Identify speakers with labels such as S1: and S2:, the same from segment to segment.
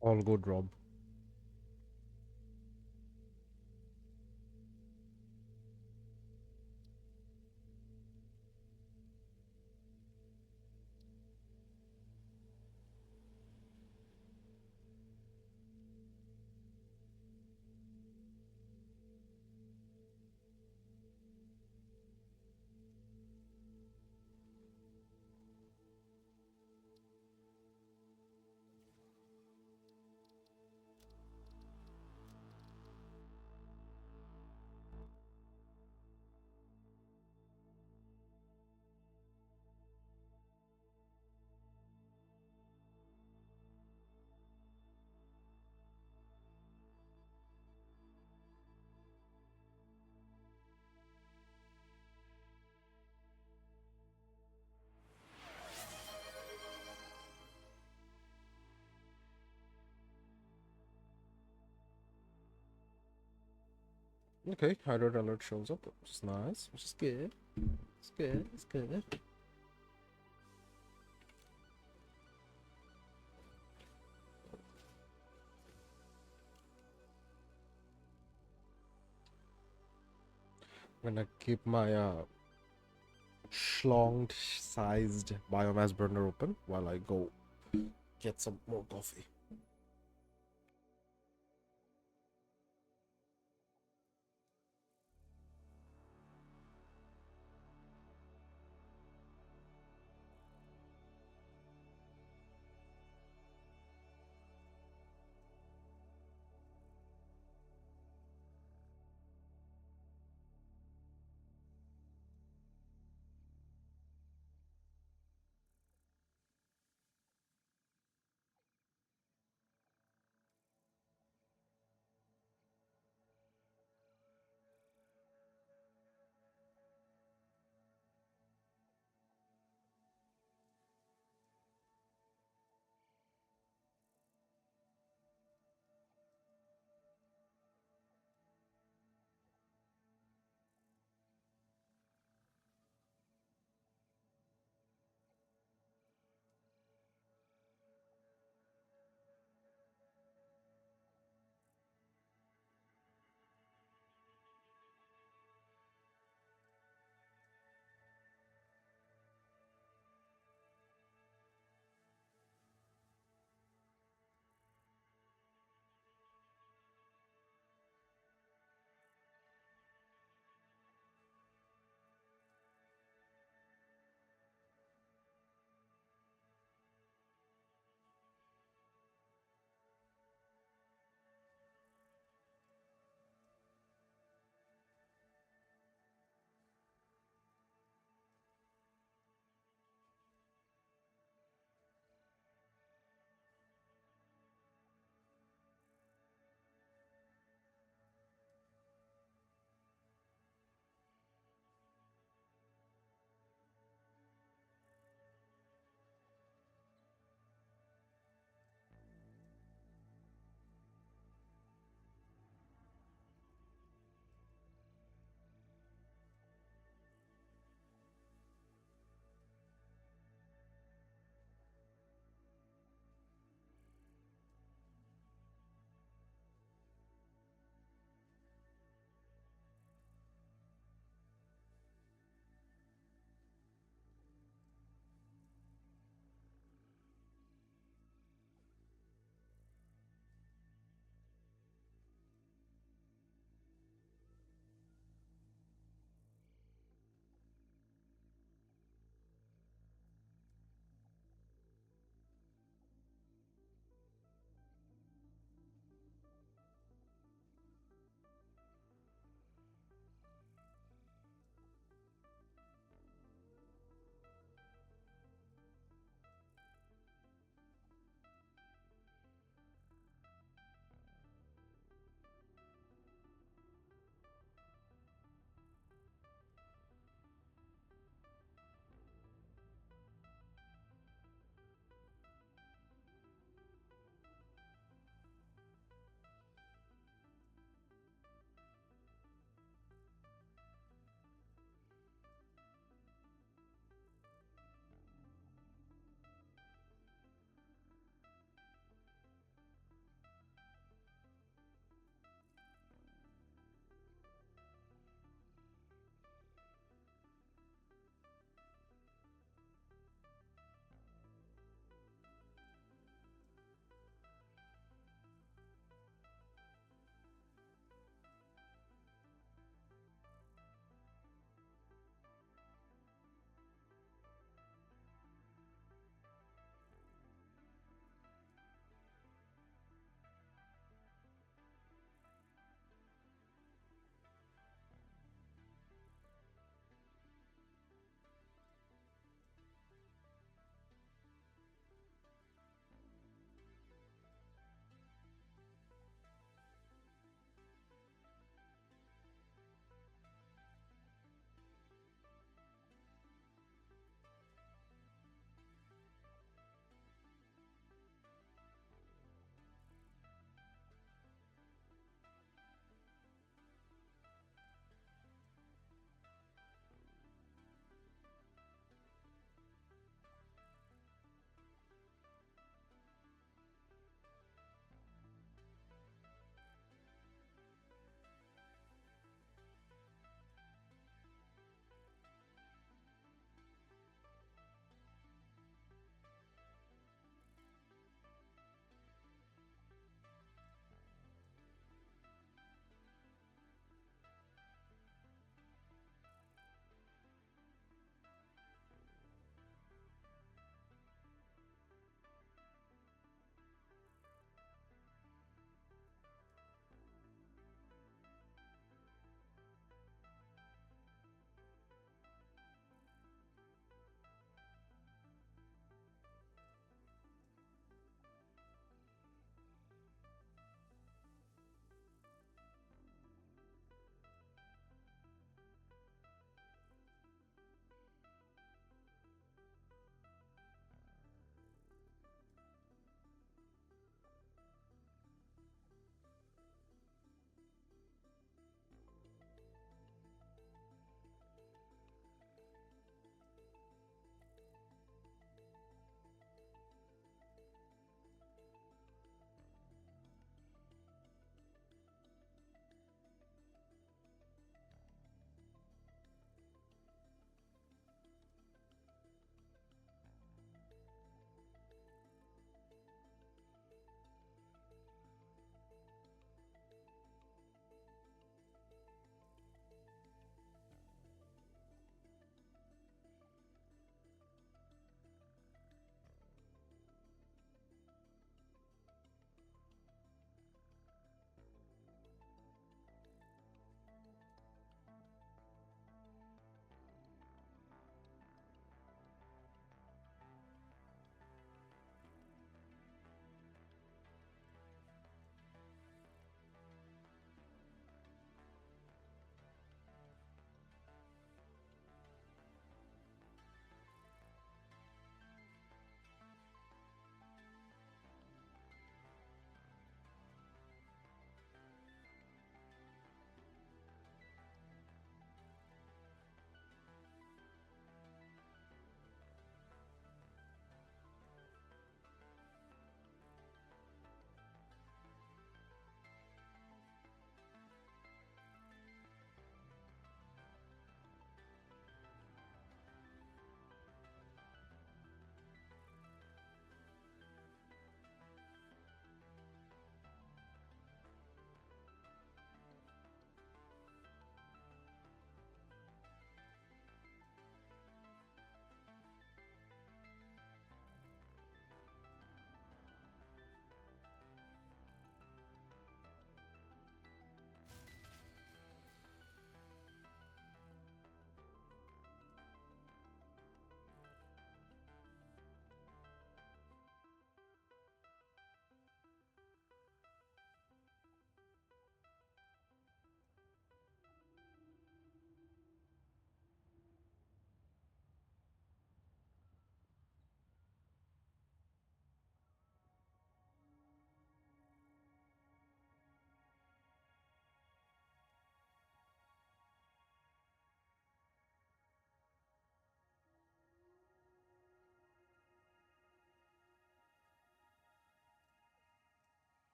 S1: All good, Rob. Okay, hydrate alert shows up, which is nice, which is good. It's good, it's good. I'm gonna keep my schlonged sized biomass burner open while I go get some more coffee.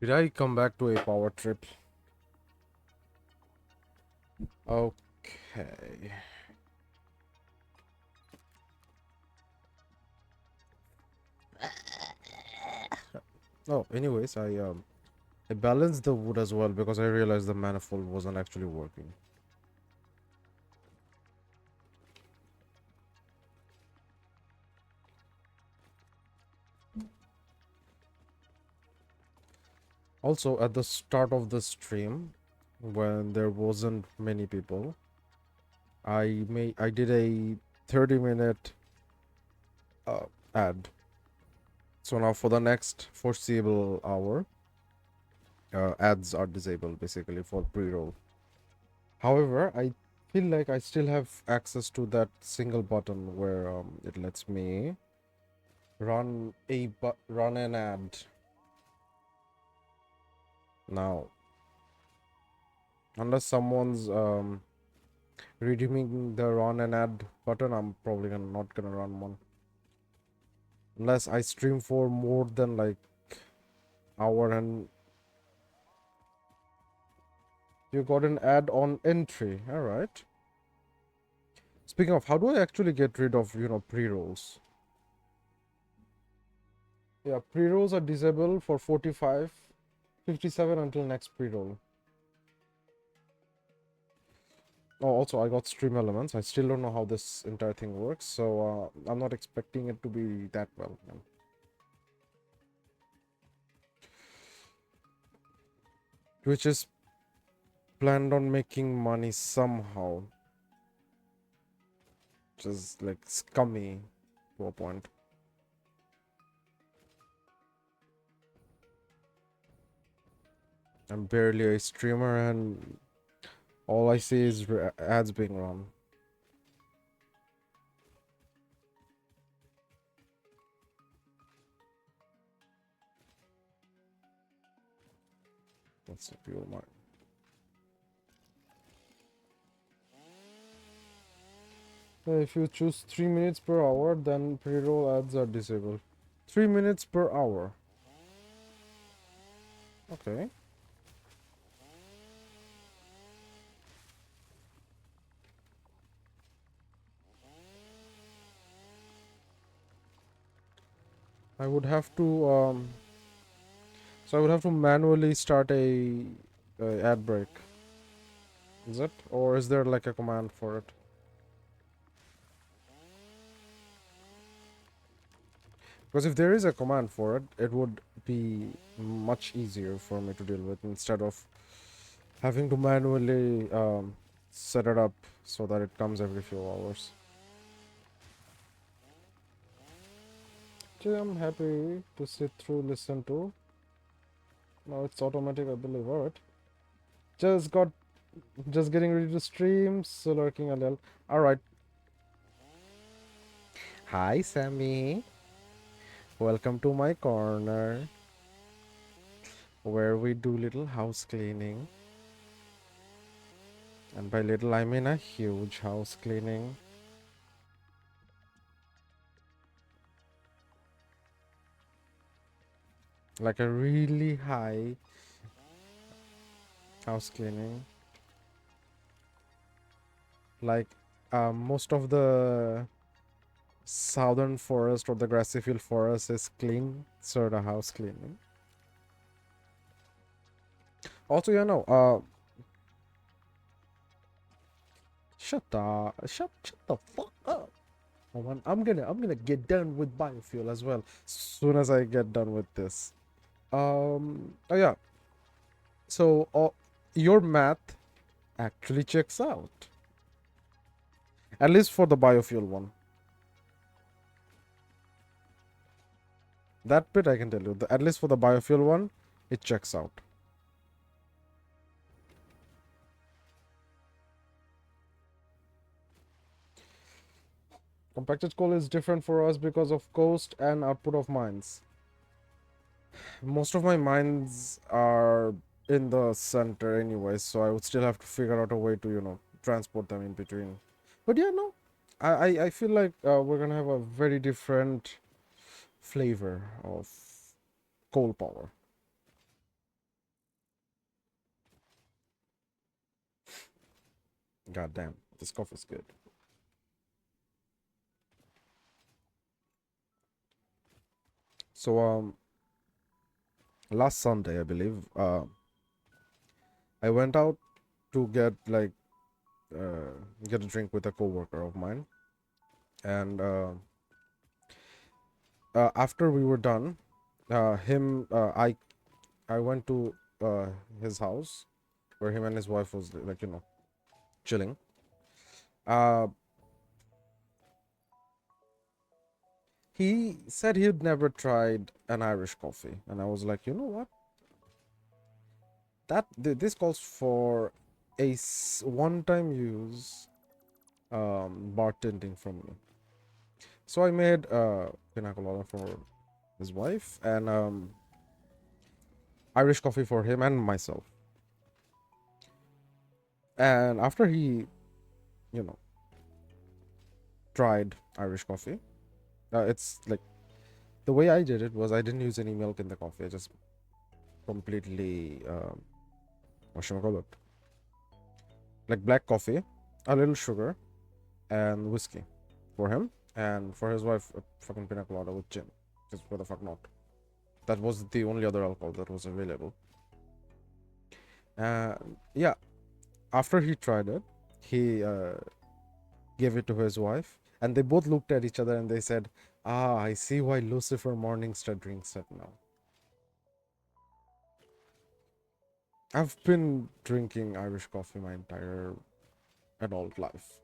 S1: Did I come back to a power trip? Okay. Oh, anyways, I balanced the wood as well because I realized the manifold wasn't actually working. Also, at the start of the stream, when there wasn't many people, I did a 30-minute ad. So now for the next foreseeable hour, ads are disabled basically for pre-roll. However, I feel like I still have access to that single button where it lets me run an ad now. Unless someone's redeeming the run an ad button, I'm probably not gonna run one. Unless I stream for more than like hour and you got an ad on entry. All right. Speaking of, how do I actually get rid of, pre-rolls? Yeah, pre-rolls are disabled for 45, 57 until next pre-roll. Oh, also, I got stream elements. I still don't know how this entire thing works, so I'm not expecting it to be that well. Which is planned on making money somehow. Which is like scummy to a point. I'm barely a streamer and all I see is ads being run. That's a pure mind. If you choose 3 minutes per hour, then pre-roll ads are disabled. 3 minutes per hour. Okay. I would have to so I would have to manually start a ad break. Is it? Or is there like a command for it? Because if there is a command for it, it would be much easier for me to deal with instead of having to manually set it up so that it comes every few hours. Okay, I'm happy to sit through, listen to. Now it's automatic, I believe. Alright. Just got, just getting ready to stream. So lurking a little. Alright. Hi, Sammy. Welcome to my corner where we do little house cleaning. And by little, I mean a huge house cleaning. Like a really high house cleaning. Like most of the southern forest or the grassy field forest is clean, sort of house cleaning. Also, shut the fuck up. Oh, I'm gonna get done with biofuel as well. Soon as I get done with this. Oh yeah. So your math actually checks out. At least for the biofuel one. That bit I can tell you. At least for the biofuel one, it checks out. Compacted coal is different for us because of cost and output of mines. Most of my mines are in the center anyway, so I would still have to figure out a way to, transport them in between. But yeah, no. I feel like we're gonna have a very different flavor of coal power. God damn, this coffee's good. So last Sunday, I believe, I went out to uh, get a drink with a coworker of mine, and after we were done, him, I went to uh, his house where him and his wife was like chilling. Uh, he said he'd never tried an Irish coffee, and I was like, you know what? This calls for a one-time use bartending from me. So I made pina colada for his wife and Irish coffee for him and myself. And after he, you know, tried Irish coffee, it's like the way I did it was I didn't use any milk in the coffee. I just completely whatchamacallit, like black coffee, a little sugar, and whiskey for him, and for his wife, a fucking pina colada with gin. Because what the fuck not? That was the only other alcohol that was available. Yeah, after he tried it, he gave it to his wife, and they both looked at each other and they said, "Ah, I see why Lucifer Morningstar drinks it now." I've been drinking Irish coffee my entire adult life.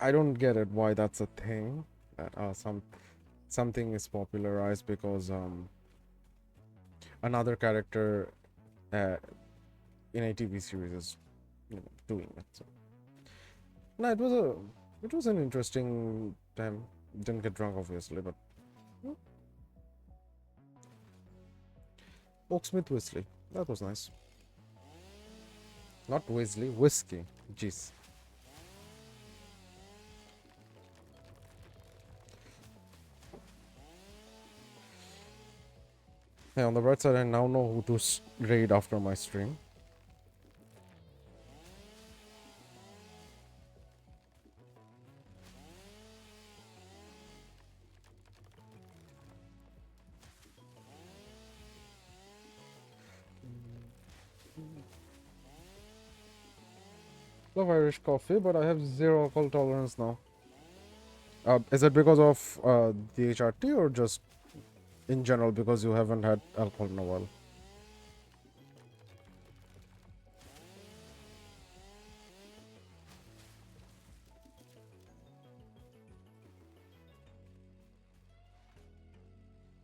S1: I don't get it why that's a thing that something is popularized because another character uh, in a TV series is doing it. So no, it was an interesting time. Didn't get drunk obviously, but Oaksmith Whiskey. That was nice. Not Weasley, whiskey. Jeez. Hey, on the bright side, I now know who to raid after my stream. Love Irish coffee, but I have zero alcohol tolerance now. Is it because of the HRT or just in general because you haven't had alcohol in a while?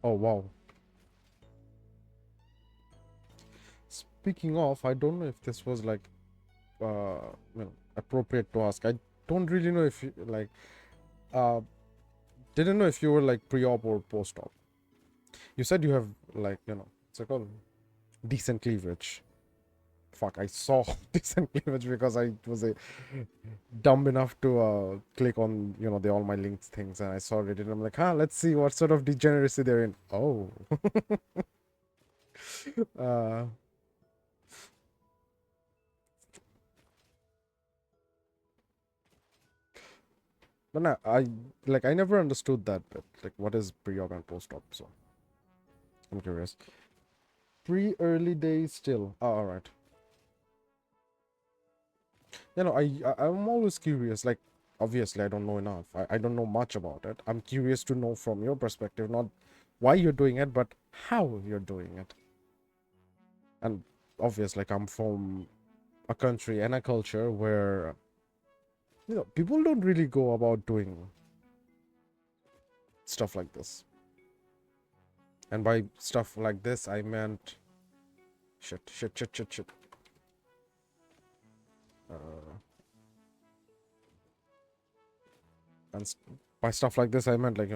S1: Oh wow. Speaking of, I don't know if this was like appropriate to ask. I don't really know if you like uh didn't know if you were like pre-op or post-op. You said you have like what's it called, decent cleavage. Fuck, I saw decent cleavage because I was dumb enough to click on the all my links things, and I saw it and I'm like, let's see what sort of degeneracy they're in. Oh. uh but no, I never understood that bit, like what is pre-op and post-op, so I'm curious. Pre-early days still. Oh, all right. I'm always curious, like obviously I don't know enough. I don't know much about it. I'm curious to know from your perspective, not why you're doing it, but how you're doing it. And obviously, like, I'm from a country and a culture where people don't really go about doing stuff like this. And by stuff like this, I meant shit. Uh, and by stuff like this, I meant like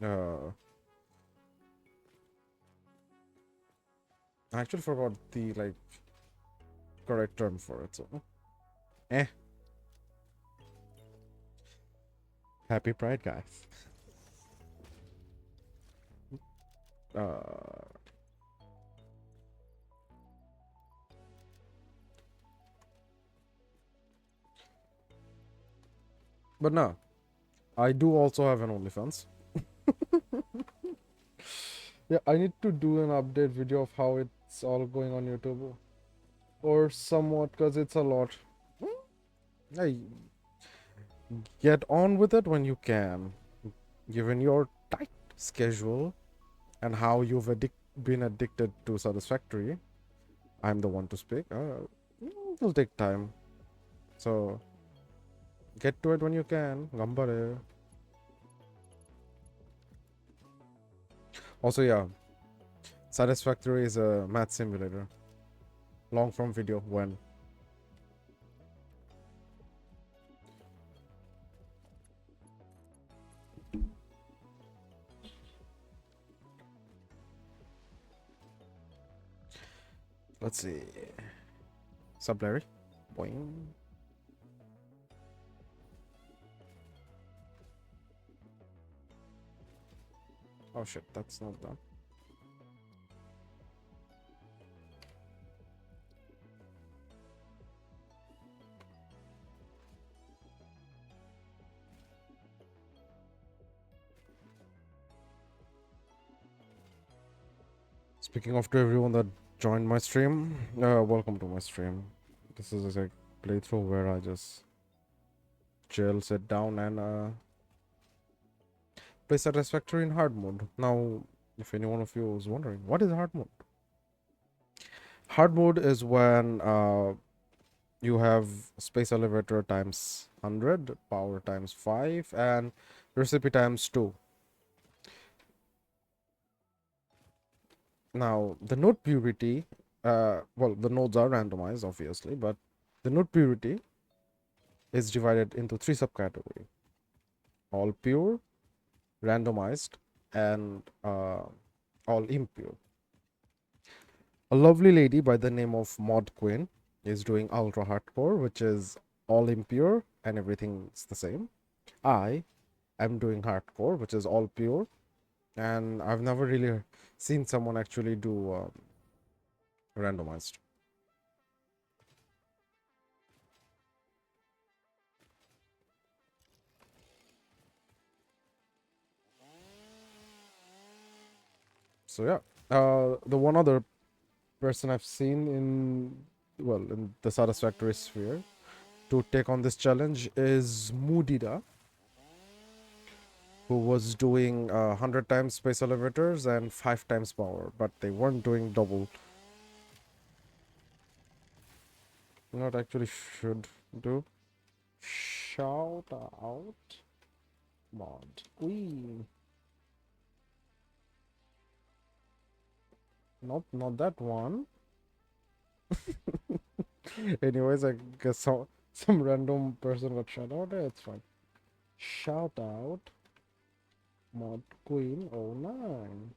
S1: I actually forgot the like correct term for it. So, eh, happy Pride, guys. Uh, But no, I do also have an OnlyFans. Yeah, I need to do an update video of how it's all going on YouTube. Or somewhat, because it's a lot. I get on with it when you can. Given your tight schedule and how you've been addicted to Satisfactory, I'm the one to speak. It'll take time. So, get to it when you can. Gambare. Also, yeah, Satisfactory is a math simulator. Long form video when. Let's see. Sub Larry. Boing. Oh shit, that's not done. Speaking of to everyone that joined my stream, welcome to my stream. This is a playthrough where I just chill, sit down, and play Satisfactory in hard mode. Now, if any one of you is wondering, what is hard mode? Hard mode is when you have space elevator times 100, power times 5, and recipe times 2. Now, the node purity, well, the nodes are randomized, obviously, but the node purity is divided into 3 subcategories: all pure, randomized, and all impure. A lovely lady by the name of Mod Queen is doing ultra hardcore, which is all impure and everything's the same. I am doing hardcore, which is all pure, and I've never really seen someone actually do randomized. So yeah, the one other person I've seen in the Satisfactory sphere to take on this challenge is Mudida, who was doing 100 times space elevators and 5 times power, but they weren't doing double. You know what actually should do? Shout out Mod Queen. Not that one. Anyways, I guess some random person got shout out. It's fine. Shout out Mod Queen 09.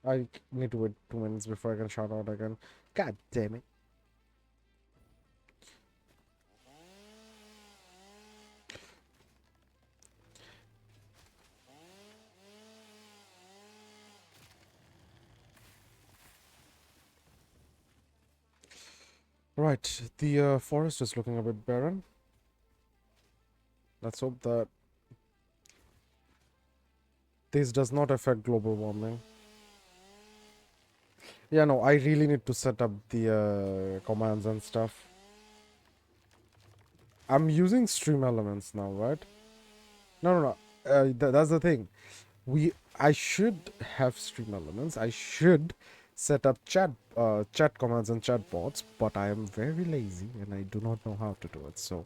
S1: I need to wait 2 minutes before I can shout out again. God damn it. Right, the forest is looking a bit barren. Let's hope that this does not affect global warming. Yeah, no, I really need to set up the commands and stuff. I'm using stream elements now, right? No. That's the thing. I should have stream elements. I should set up chat commands and chat bots, but I am very lazy and I do not know how to do it. So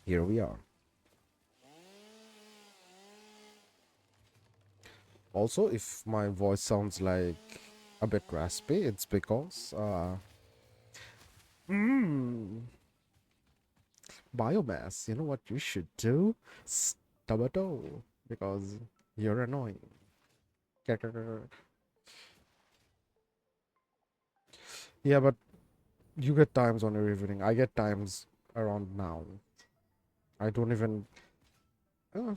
S1: here we are. Also, if my voice sounds like a bit raspy, it's because biomass. You know what you should do? Stub a toe because you're annoying. Yeah, but you get times on your evening. I get times around now. I don't even. Uh,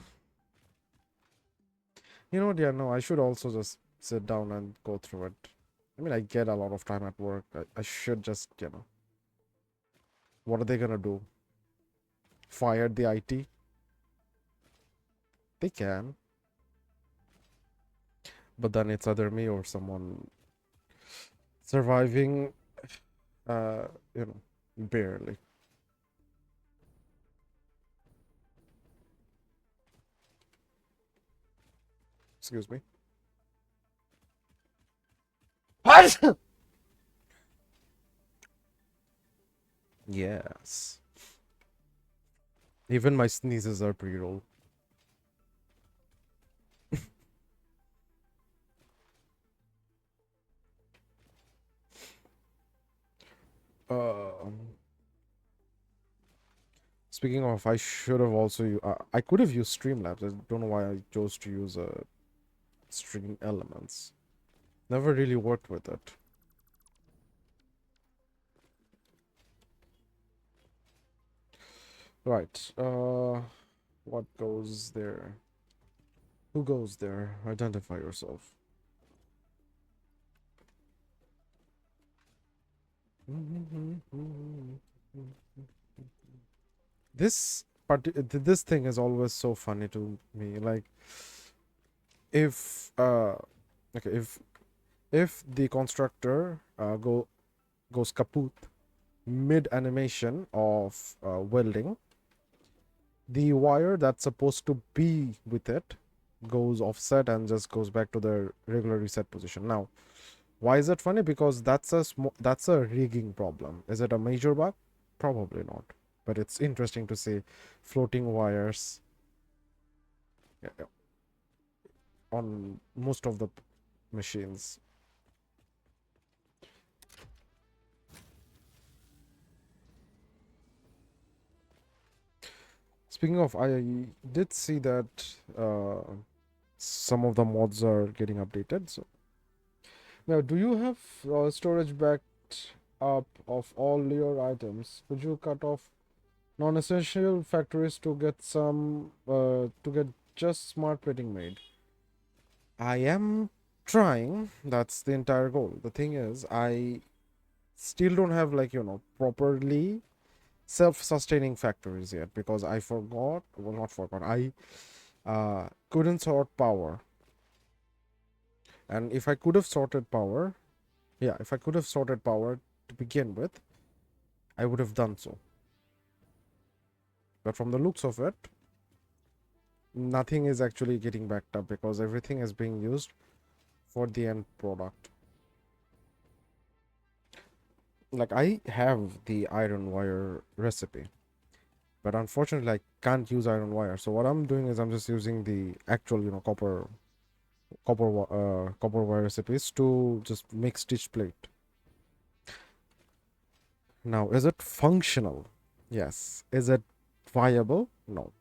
S1: you know what? Yeah, no, I should also just sit down and go through it. I mean, I get a lot of time at work. I should just, What are they gonna do? fire the IT. They can, but then it's either me or someone surviving, uh, you know, barely. Excuse me. Yes. Even my sneezes are pre-roll. Um, Speaking of, I should have also. I could have used Streamlabs. I don't know why I chose to use Stream Elements. Never really worked with it. Right. What goes there? Who goes there? Identify yourself. This thing is always so funny to me. Like, if okay, if the constructor goes kaput mid animation of welding, the wire that's supposed to be with it goes offset and just goes back to the regular reset position. Now, why is that funny? Because that's a rigging problem. Is it a major bug? Probably not. But it's interesting to see floating wires, yeah, on most of the machines. Speaking of, I did see that some of the mods are getting updated. So now, do you have storage backed up of all your items? Could you cut off non-essential factories to get to get just smart plating made? I am trying. That's the entire goal. The thing is, I still don't have, like, properly self-sustaining factories yet, because I forgot, well, not forgot, I couldn't sort power. And if I could have sorted power, yeah, if I could have sorted power to begin with, I would have done so. But from the looks of it, nothing is actually getting backed up because everything is being used for the end product. Like, I have the iron wire recipe, but unfortunately I can't use iron wire. So what I'm doing is I'm just using the actual, copper wire recipes to just make stitch plate. Now, is it functional? Yes. Is it viable? No.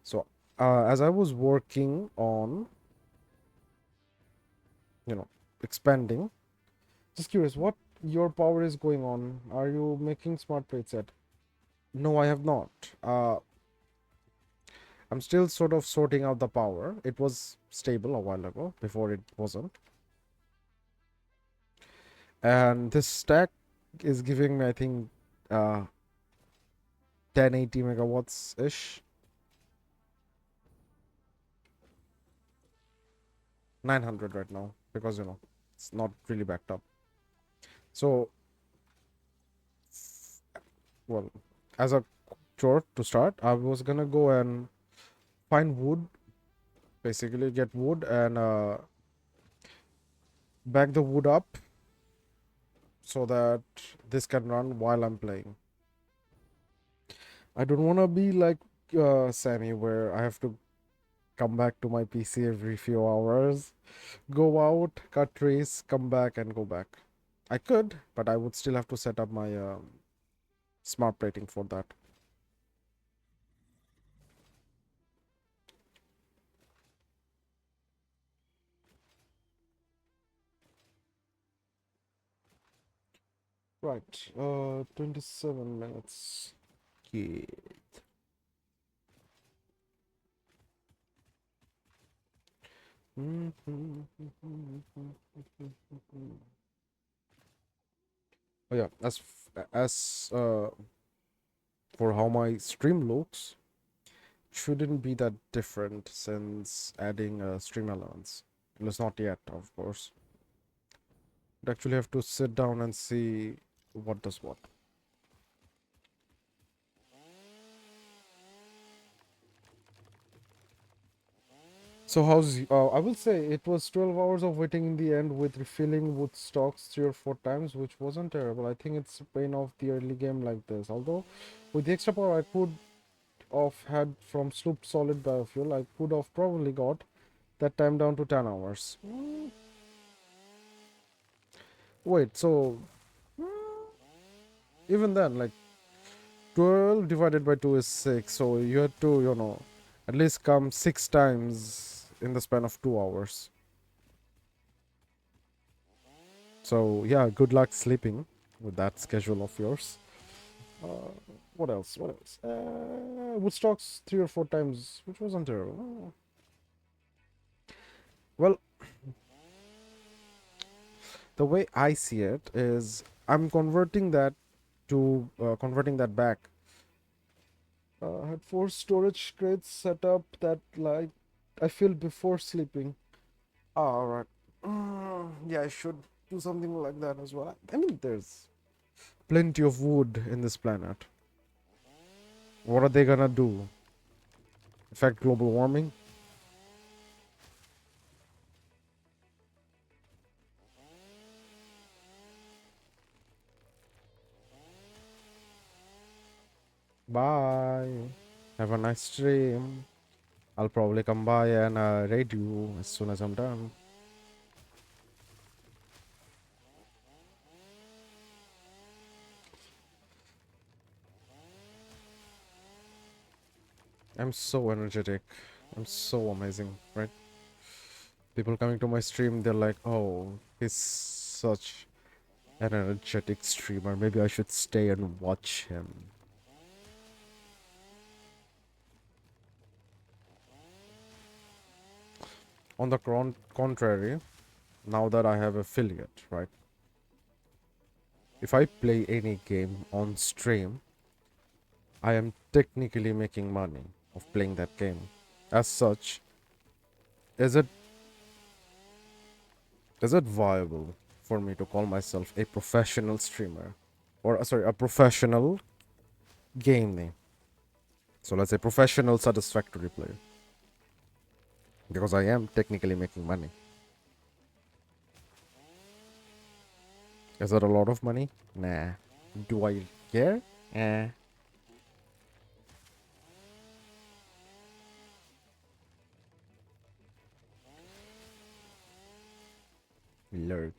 S1: So, as I was working on, you know, expanding, just curious, what your power is going on? Are you making smart plates yet? No, I have not. I'm still sort of sorting out the power. It was stable a while ago, before it wasn't. And this stack is giving me, I think, 1080 megawatts ish. 900 right now, because it's not really backed up. So, well, as a chore to start, I was gonna go and find wood, basically get wood and back the wood up so that this can run while I'm playing. I don't want to be like Sammy, where I have to come back to my PC every few hours, go out, cut trees, come back, and go back. I could, but I would still have to set up my smart plating for that. Right, 27 minutes. Yeah. Oh yeah, as for how my stream looks, shouldn't be that different since adding stream elements. It's not yet, of course. But actually have to sit down and see what does what. So how's I will say it was 12 hours of waiting in the end with refilling with stocks 3 or 4 times, which wasn't terrible. I think it's a pain of the early game like this. Although with the extra power I could have had from Sloop Solid Biofuel, I could have probably got that time down to 10 hours. Wait, so even then, like 12 divided by 2 is 6, so you had to, at least come 6 times in the span of 2 hours. So yeah, good luck sleeping with that schedule of yours. Uh, what else? What else? Woodstocks 3 or 4 times, which wasn't terrible. Well, the way I see it is, I'm converting that back. I had 4 storage crates set up that like I filled before sleeping. All right. Yeah, I should do something like that as well. I mean, there's plenty of wood in this planet. What are they gonna do? Affect global warming? Bye. Have a nice stream. I'll probably come by and raid you as soon as I'm done. I'm so energetic. I'm so amazing, right? People coming to my stream, they're like, oh, he's such an energetic streamer. Maybe I should stay and watch him. On the contrary, now that I have affiliate, right? If I play any game on stream, I am technically making money of playing that game. As such, is it is it viable for me to call myself a professional streamer? Or sorry, a professional game name. So let's say professional satisfactory player. Because I am technically making money. Is that a lot of money? Nah. Do I care? Eh. Lurk.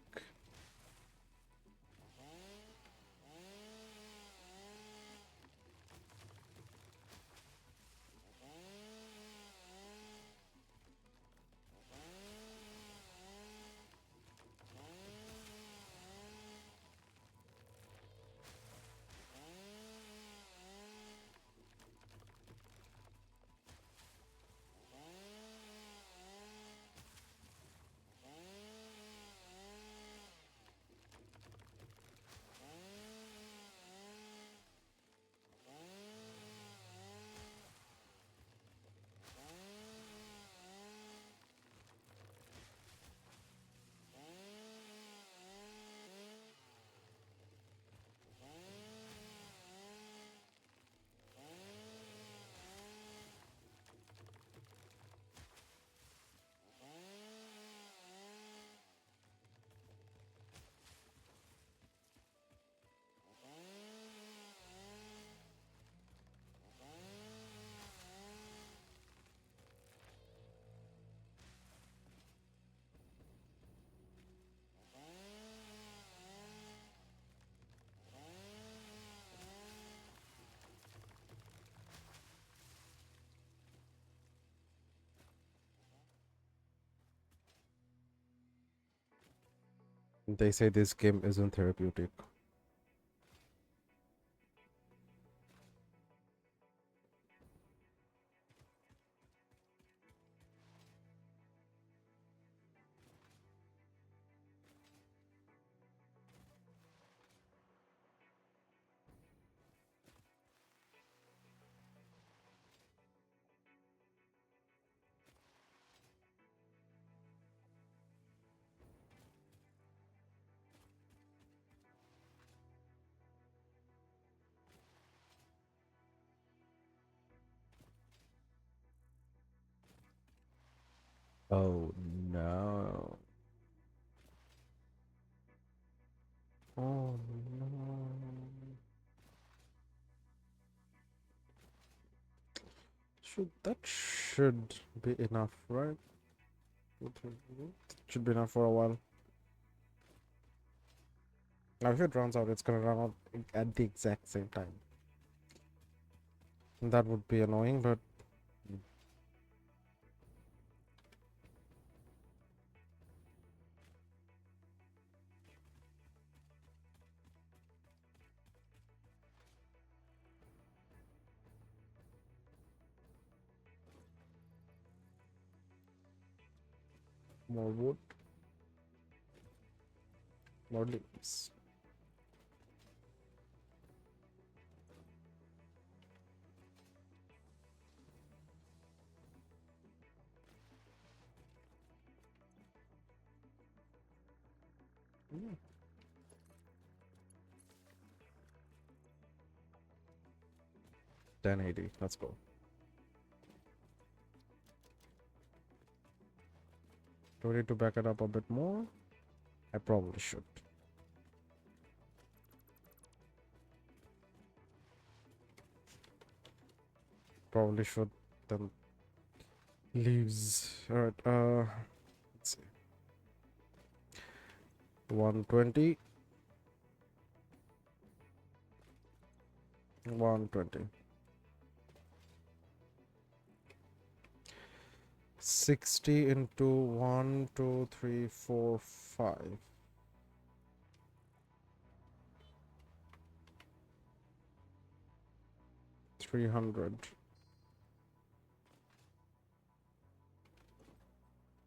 S1: They say this game isn't therapeutic. Oh no. Oh no. Should be enough, right? Should be enough for a while. Now if it runs out, it's gonna run out at the exact same time. And that would be annoying, but more wood, more leaves. Mm. 1080. Let's go. Do we need to back it up a bit more? I probably should. Probably should. Then leaves. Alright, let's see. 120. 120. 60 into 1, 2, 3, 4, 5. 300.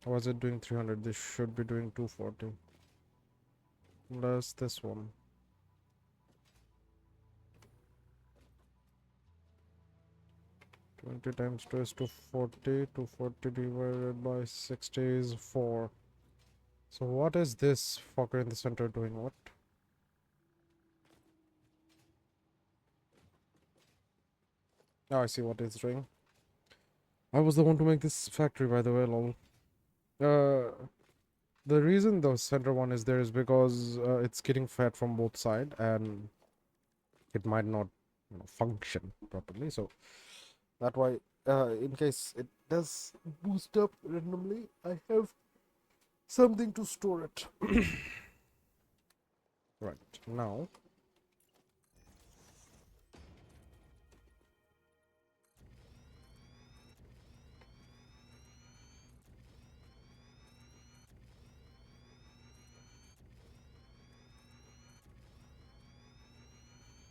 S1: Why is it doing 300? This should be doing 240. Plus this one. 20 times 2 is 240. 240 divided by 60 is 4. So what is this fucker in the center doing? What? Oh, I see what it's doing. I was the one to make this factory, by the way, lol. The reason the center one is there is because it's getting fed from both sides and it might not, function properly. So that why, in case it does boost up randomly, I have something to store it. Right now,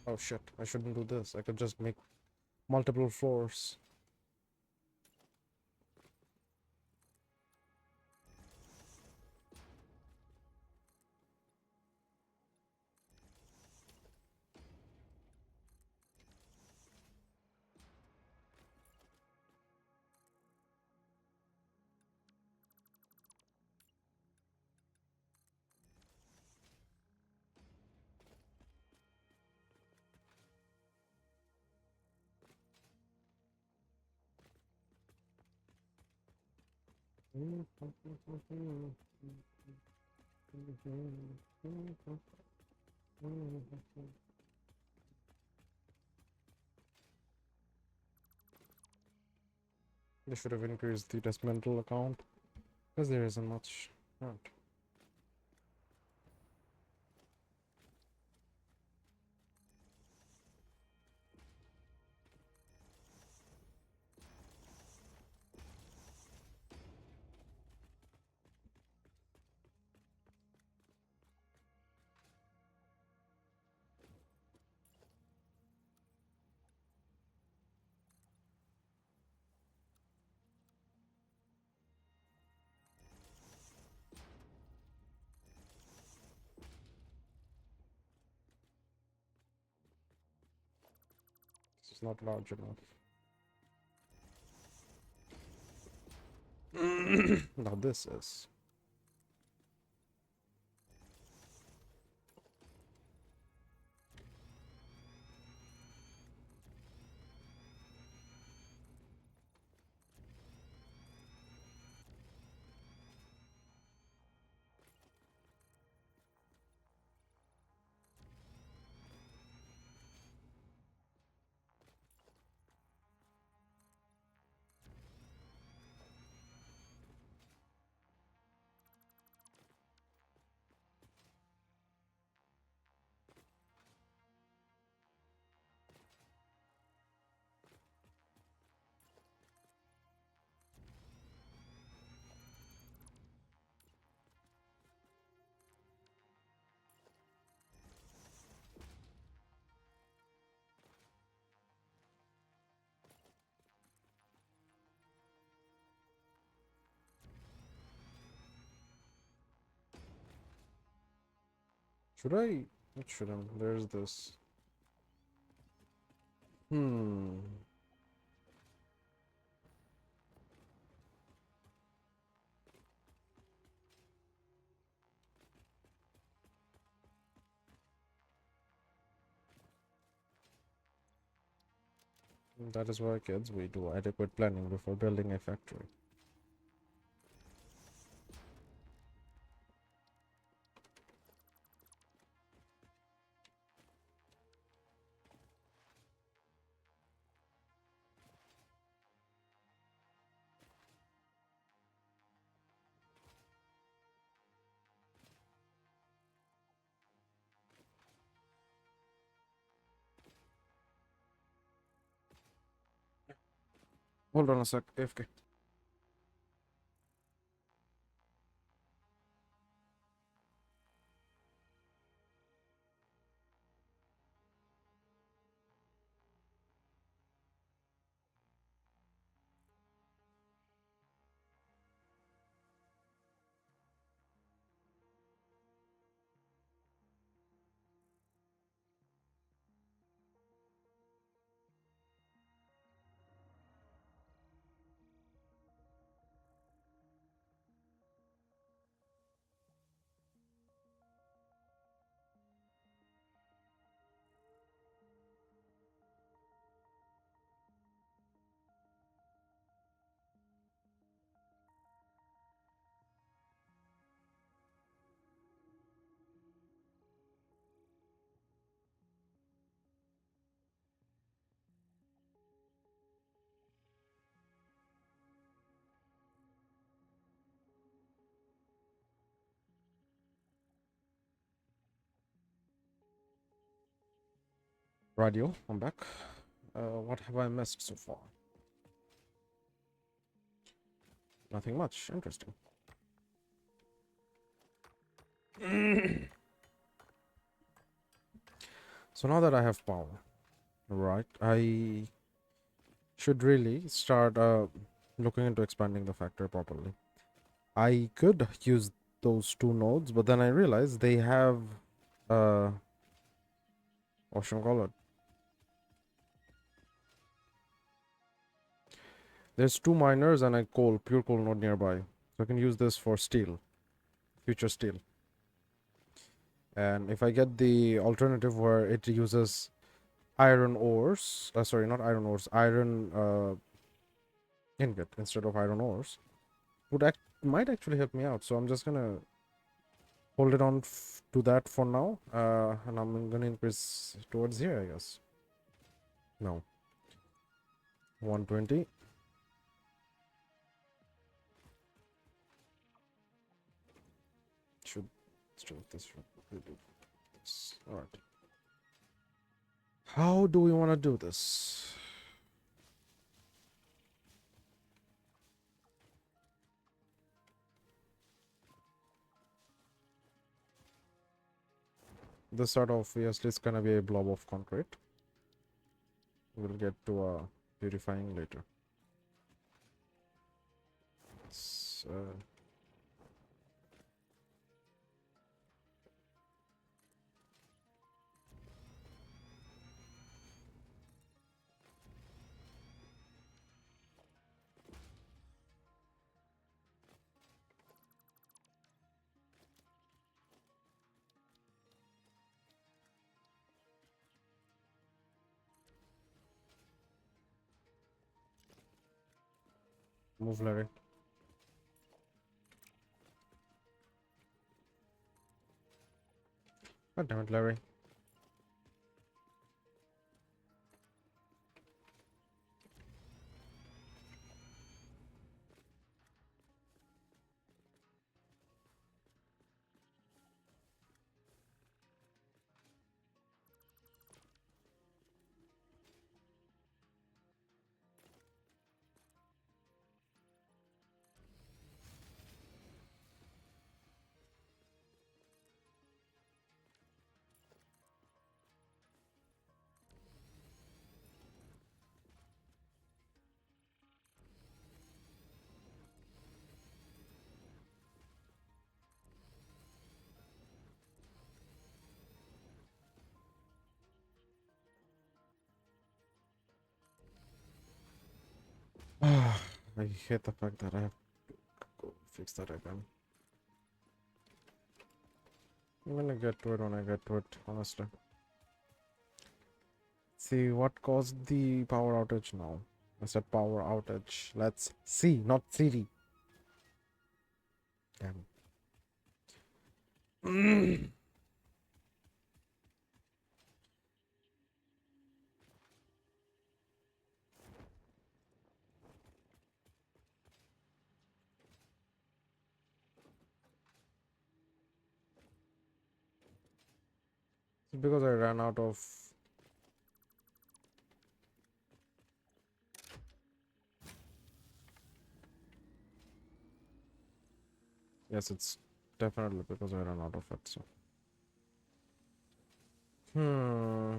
S1: oh shit, I shouldn't do this. I could just make multiple floors. They should have increased the developmental account because there isn't much. Right. It's not large enough. Now this is. Should I? What should I? There's this. Hmm. That is why, kids, we do adequate planning before building a factory. Hold on a sec, AFK. Radio, I'm back. What have I missed so far? Nothing much. Interesting. So now that I have power, right, I should really start looking into expanding the factory properly. I could use those two nodes, but then I realized they have what should I call it? There's two miners and a pure coal node nearby. So I can use this for steel, future steel. And if I get the alternative where it uses iron ores, sorry, not iron ores, iron ingot instead of iron ores, might actually help me out. So I'm just gonna hold it on to that for now, and I'm gonna increase towards here, I guess. No, 120. Should this should do this. All right. How do we want to do this? This sort of obviously is gonna be a blob of concrete. We'll get to purifying later. It's, move, Larry. God damn it, Larry. I hate the fact that I have to go fix that again. I'm gonna get to it when I get to it, honestly. See what caused the power outage now. I said power outage. Let's see, not Siri. Damn. Because I ran out of. Yes, it's definitely because I ran out of it. So. Hmm.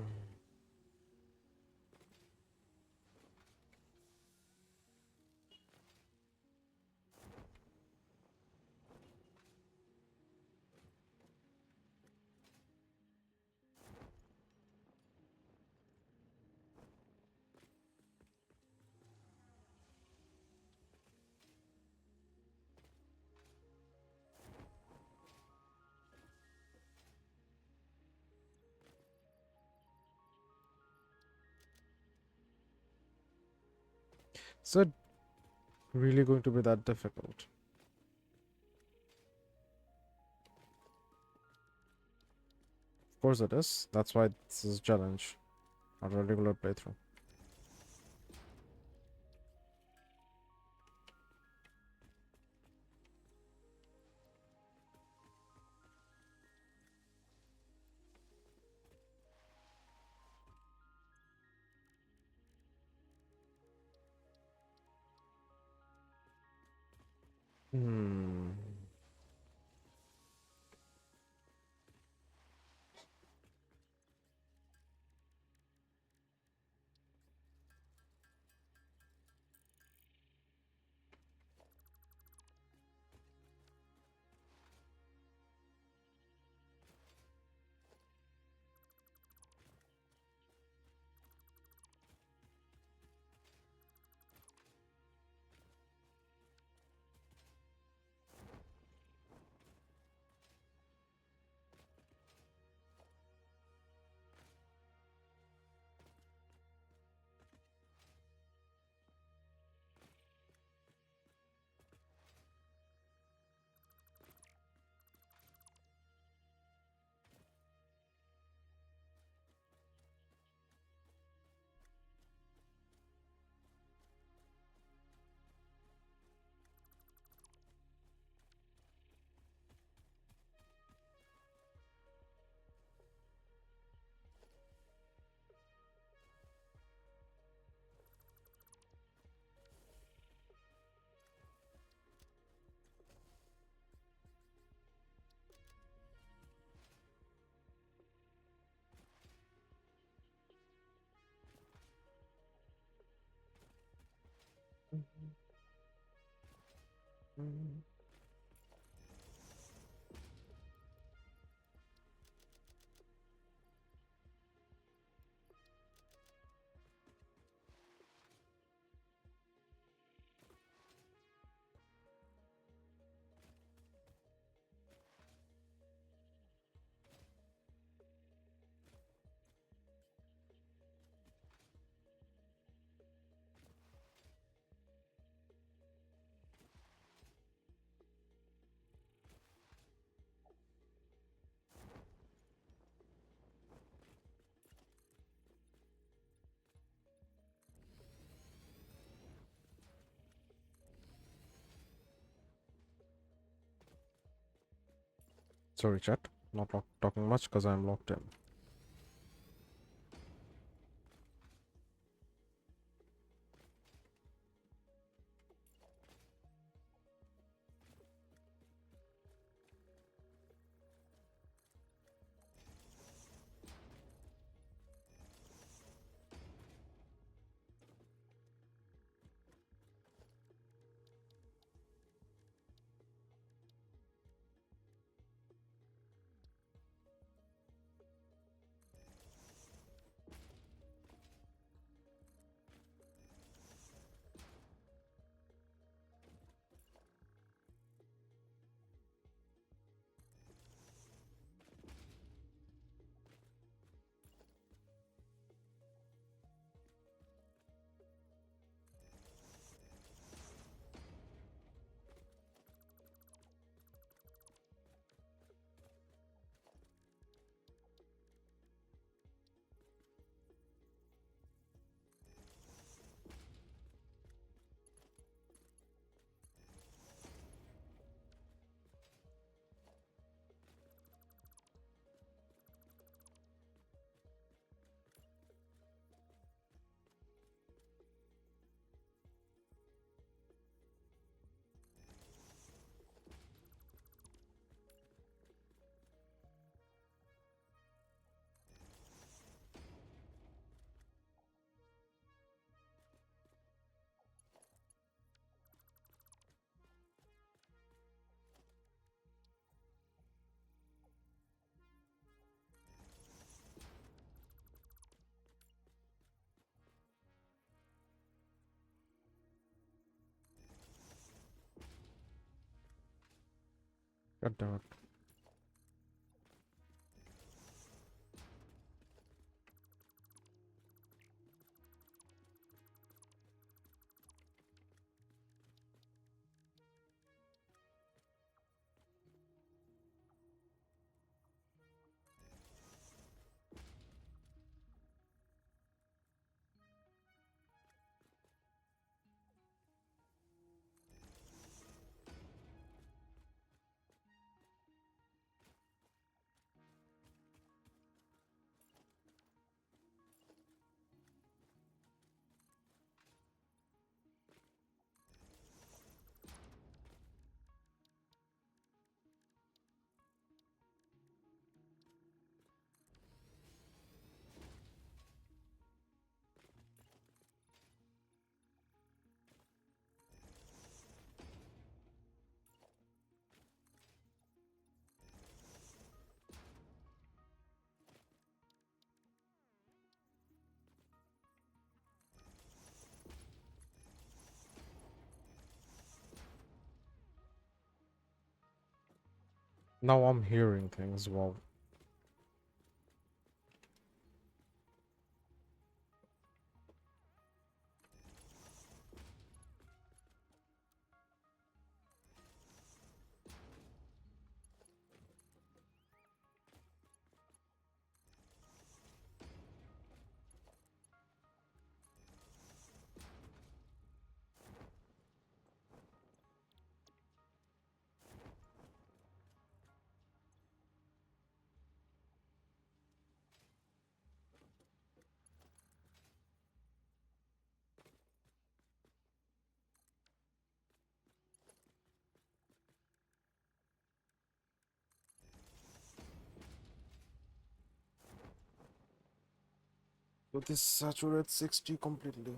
S1: Is it really going to be that difficult? Of course it is. That's why this is a challenge, not a regular playthrough. Hmm. Sorry, chat. Not talking much because I'm locked in. God damn it. Now I'm hearing things. Wow. So this saturates 60 completely.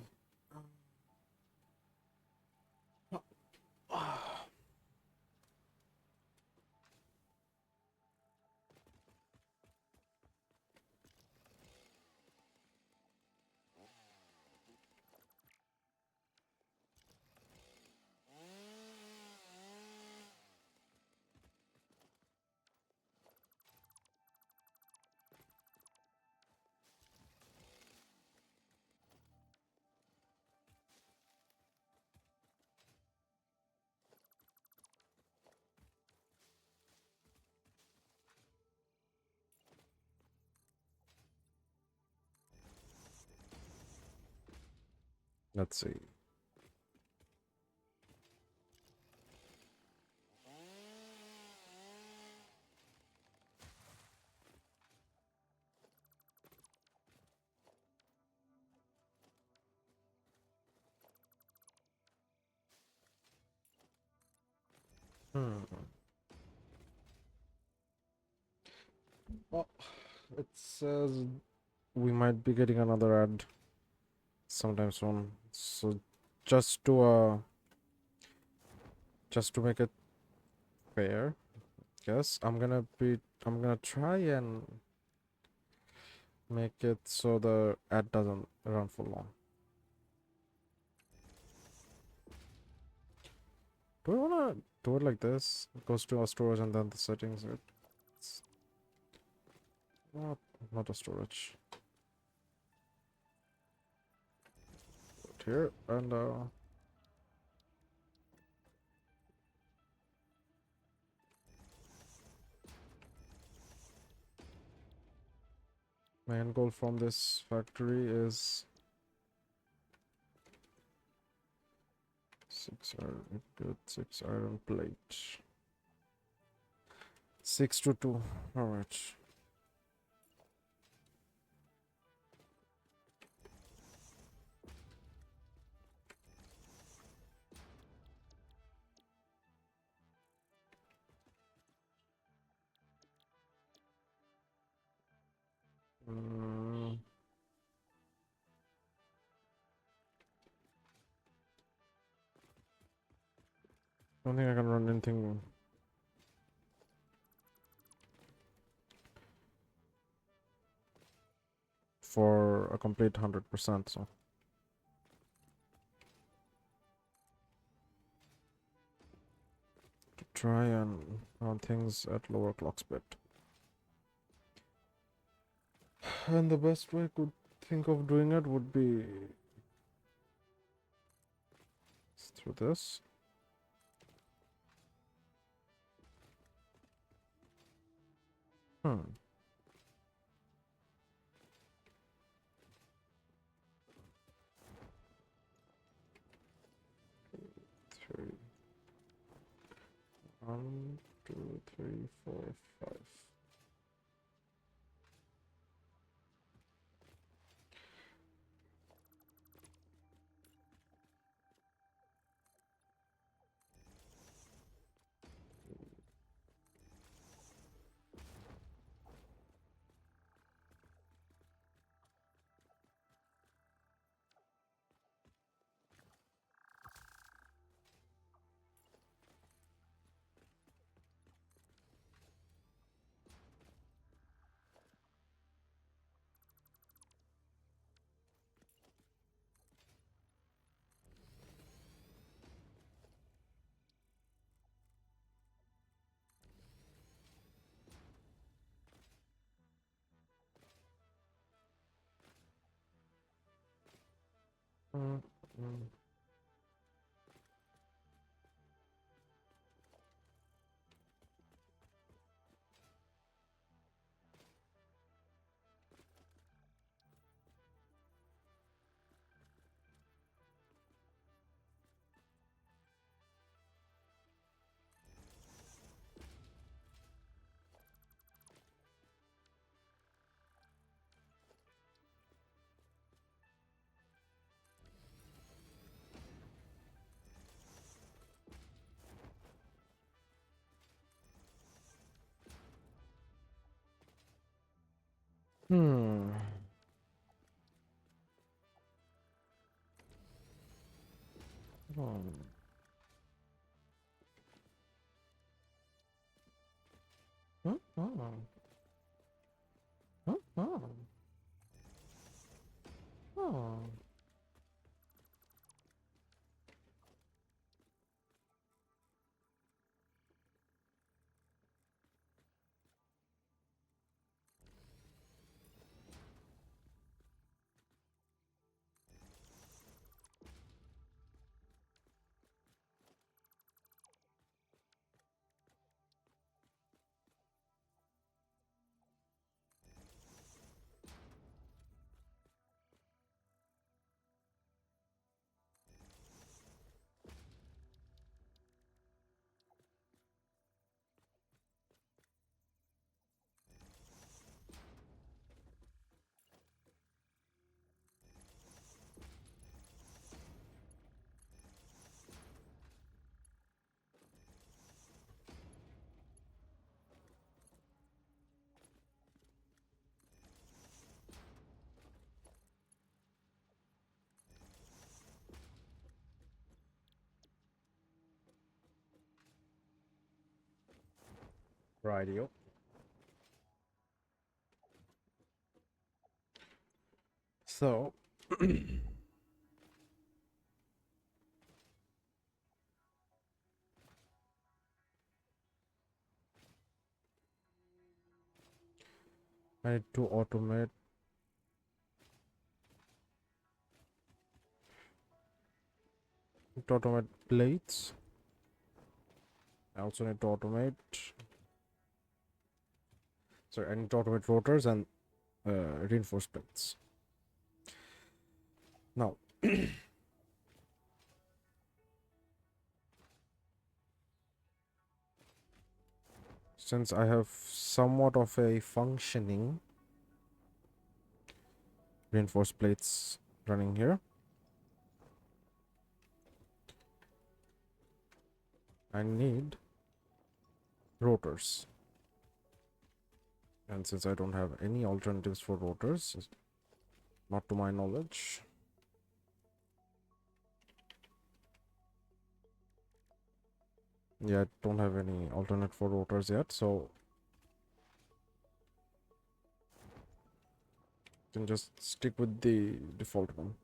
S1: Let's see. Hmm. Well, it says we might be getting another ad sometime soon. So just to uh just to make it fair, yes, I'm gonna try and make it so the ad doesn't run for long. Do we wanna do it like this? It goes to our storage and then the settings. It's not a storage. Put here and my end goal from this factory is 6 iron good, 6 iron plate. 6 to 2. Alright. Don't think I can run anything for a complete 100%, so try and run things at lower clock speed. And the best way I could think of doing it would be through this. Hmm. Three. 1, 2, 3, 4, 5. Mm, mm. Hmm. Hmm. Hmm. Hmm. Hmm. Hmm. Hmm. Radio. So, I need to automate blades. I also need to automate. Sorry, I need to automate rotors and reinforce plates. Now, since I have somewhat of a functioning reinforced plates running here, I need rotors. And since I don't have any alternatives for rotors, not to my knowledge, yeah, I don't have any alternate for rotors yet, so you can just stick with the default one.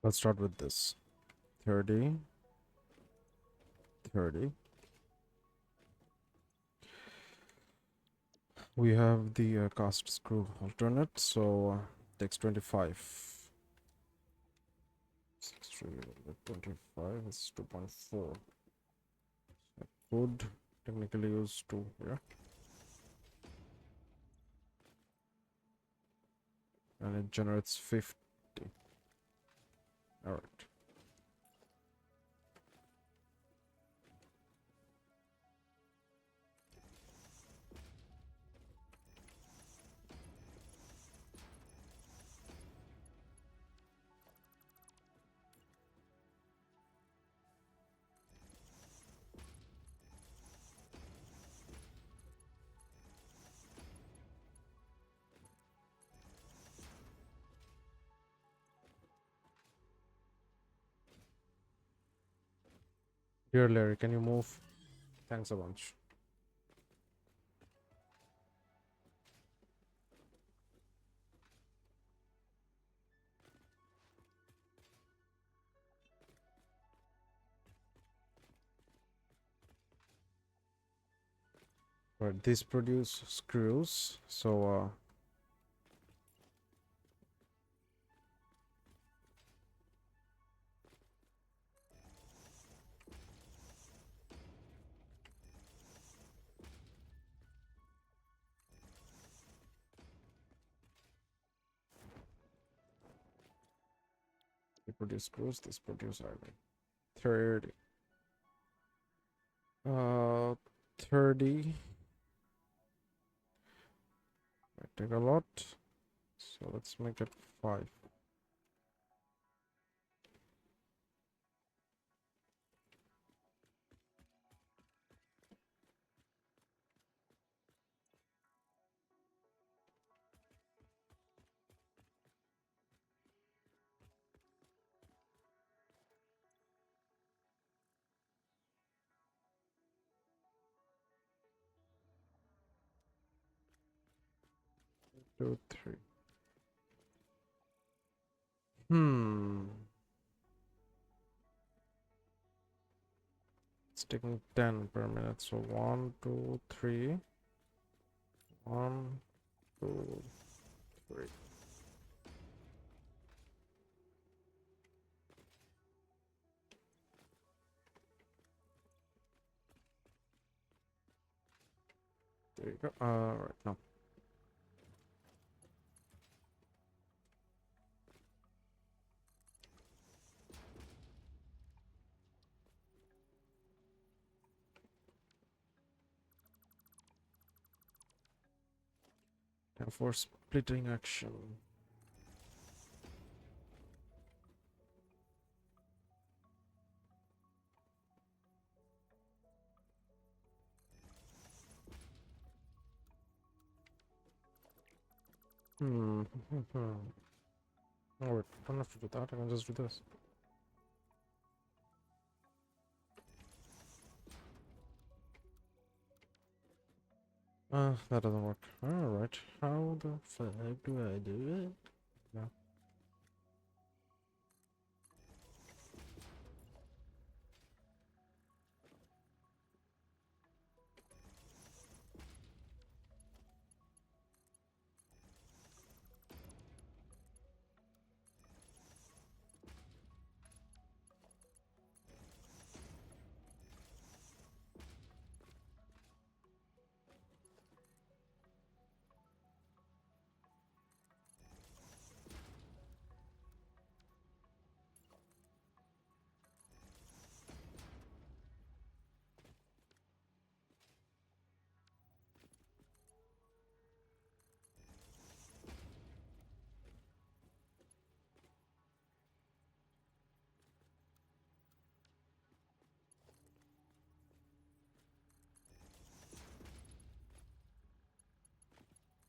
S1: Let's start with this. 30, 30. We have the cast screw alternate, so takes 25. 25 is 2.4. I could technically use 2 here. And it generates 50. Alright. Dear Larry, can you move? Thanks a bunch. Right, these produce screws, so they produce screws, this produce iron. 30. 30. Might take a lot. So let's make it 5. 2, 3. It's taking 10 per minute. So 1, 2, 3. 1, 2, 3. There you go. Right now. Time for splitting action. Oh wait, I don't have to do that. I can just do this. That doesn't work. Alright. How the fuck do I do it? No.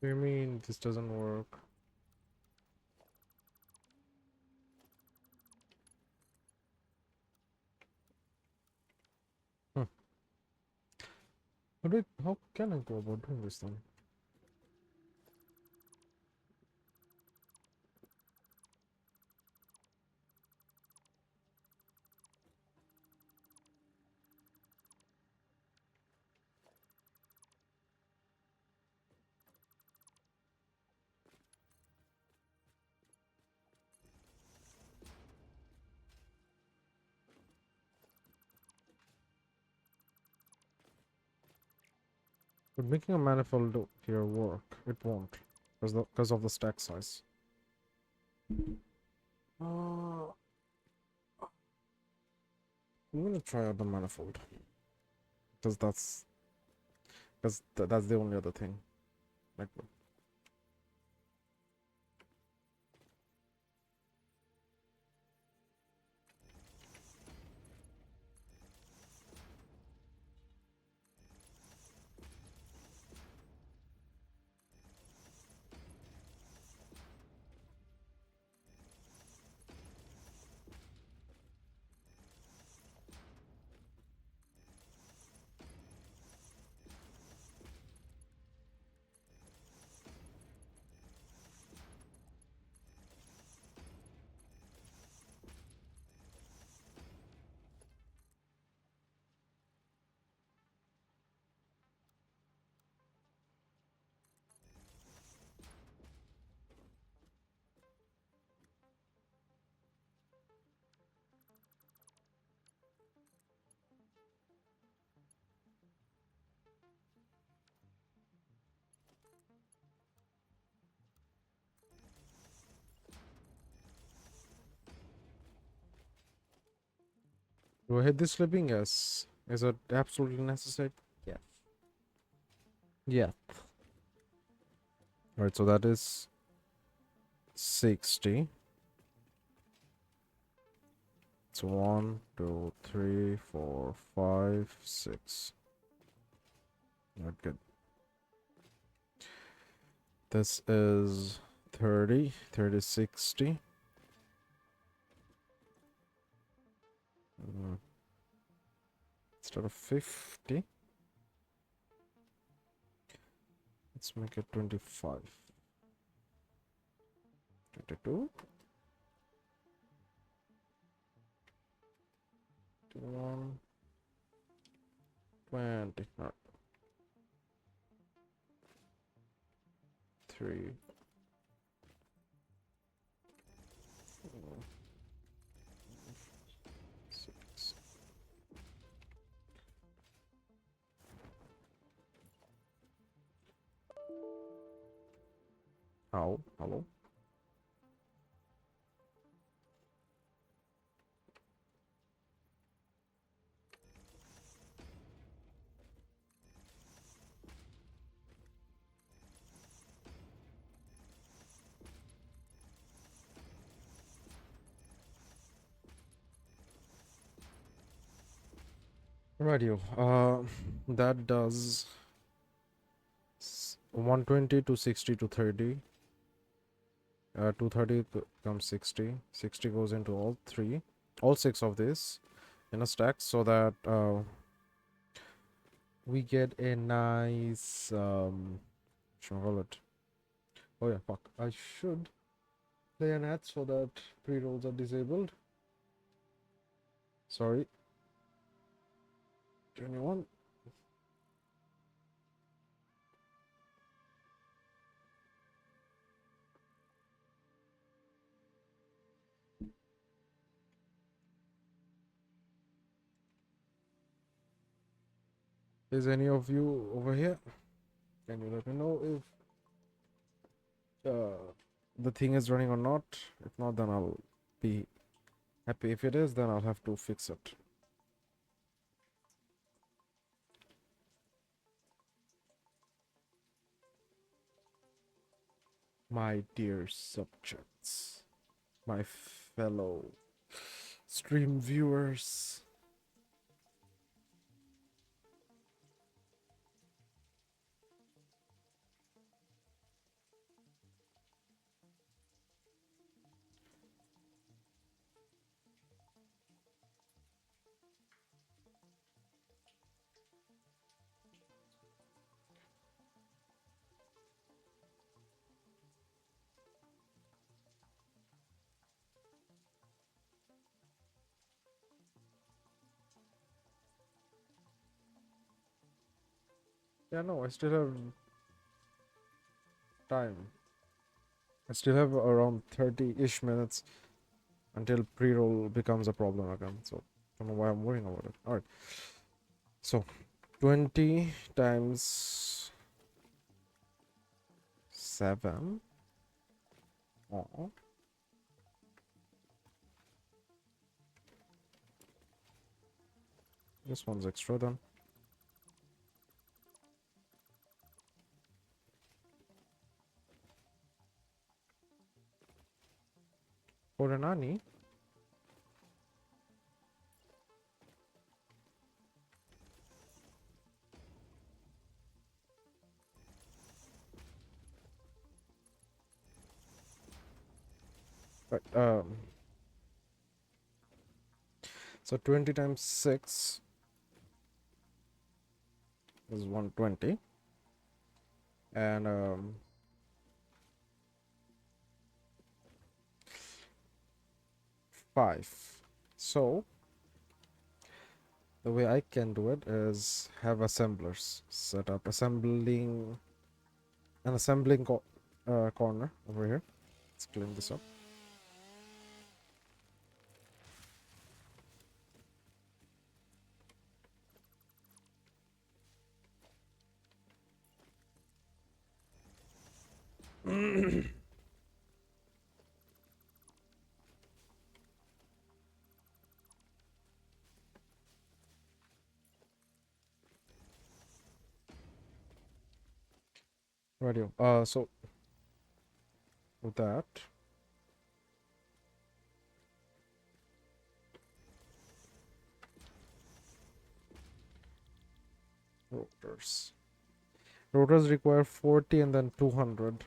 S1: What do you mean this doesn't work? Hmm. How can I go about doing this thing? But making a manifold here work? It won't, because of the stack size. I'm gonna try out the manifold because that's the only other thing. Like, do I hit this sleeping? Yes. Is it absolutely necessary? Yeah. Yeah. Alright, so that is 60. It's 1, 2, 3, 4, 5, 6. Not good. This is 30, 30, 60. Instead of 50, let's make it 25. 22. 21. 20. Not 3. 4, 6. Ow. Hello. Radio. That does 120 to 60 to 30. 230 becomes 60. 60 goes into all 6 of this in a stack, so that we get a nice should I call it? Oh yeah, fuck. I should play an ad so that pre-rolls are disabled. Sorry. 21. Is any of you over here? Can you let me know if the thing is running or not? If not, then I'll be happy. If it is, then I'll have to fix it. My dear subjects, my fellow stream viewers. Yeah, no, I still have time. I still have around 30-ish minutes until pre-roll becomes a problem again. So I don't know why I'm worrying about it. Alright. So 20 times 7. Oh, this one's extra then. For a nanny. Right. So 20 times 6 is 120, and 5. So the way I can do it is have assemblers set up assembling corner over here. Let's clean this up. Radio. So with that, rotors. Rotors require 40 and then 200.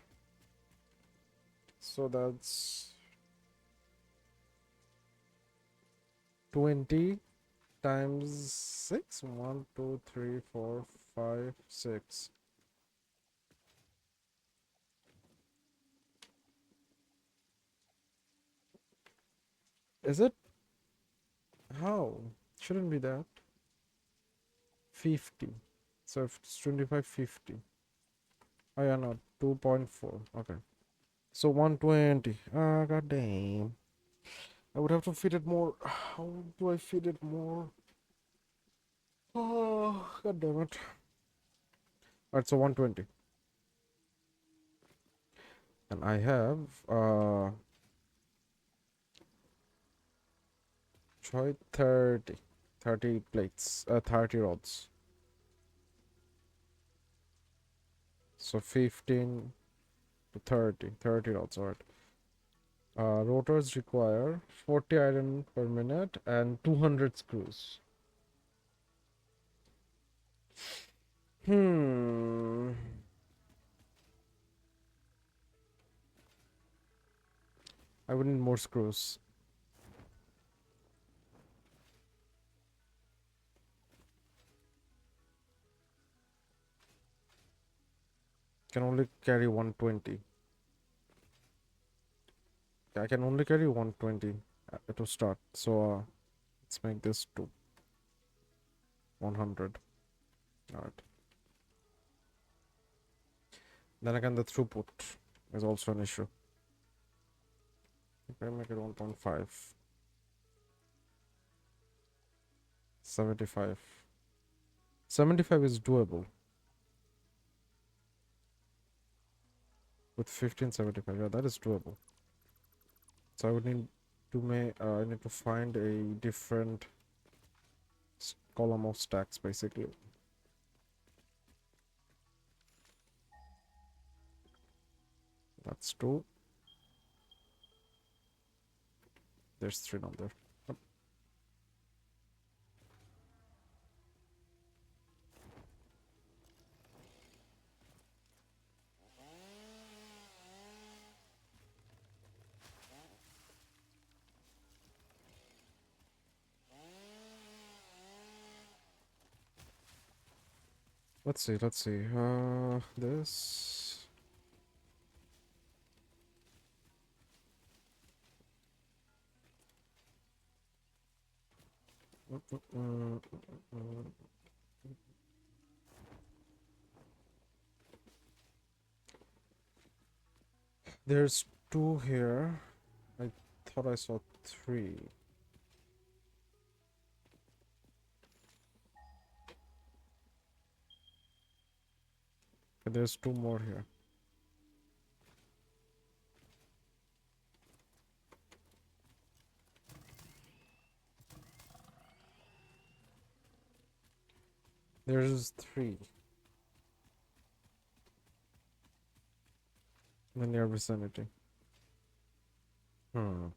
S1: So that's 20 times 6. 1, 2, 3, 4, 5, 6. Is it? How? Shouldn't be that. 50. So if it's 25, 50. Oh yeah, no, 2.4. Okay. So 120. Ah, god damn. I would have to feed it more. How do I feed it more? Oh, god damn it. Alright, so 120. And I have try 30. 30 plates. 30 rods. So 15 to 30. 30 rods, alright. Rotors require 40 iron per minute and 200 screws. Hmm. I would need more screws. Can only carry 120. I can only carry 120 to start. So let's make this to 100. Alright. Then again, the throughput is also an issue. Okay, make it 1.5. 75. 75 is doable. With 1575, yeah, that is doable. So I would need to I need to find a different column of stacks, basically. That's 2. There's 3 down there. Yep. Let's see, let's see. This. There's 2 here. I thought I saw 3. There's 2 more here. There's three in your vicinity. Hmm.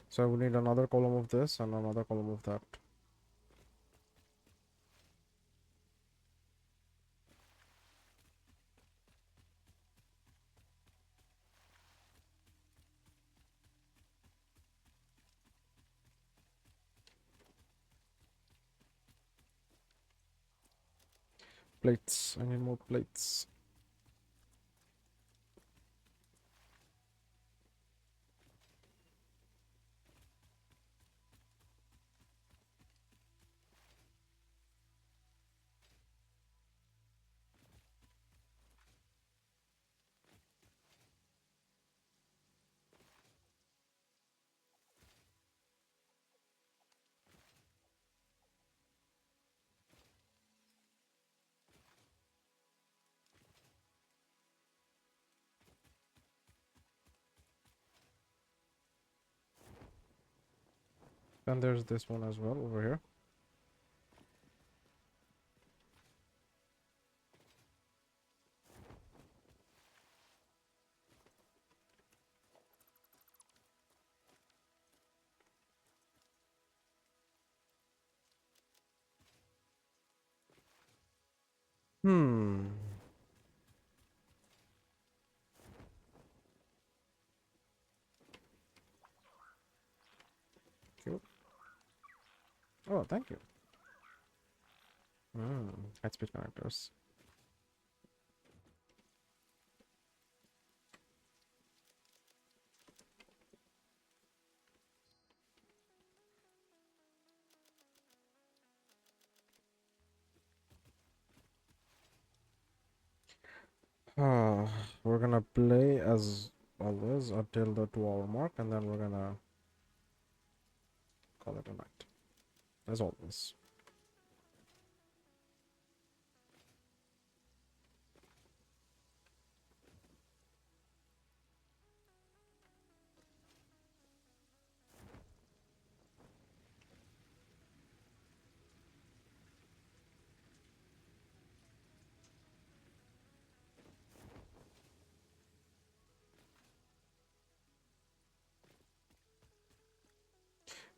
S1: So we need another column of this and another column of that. Plates. I need more plates. And there's this one as well over here. Hmm. Cute. Oh, thank you. Hmm. High-speed connectors. We're gonna play as always until the 2 hour mark, and then we're gonna call it a night. As always.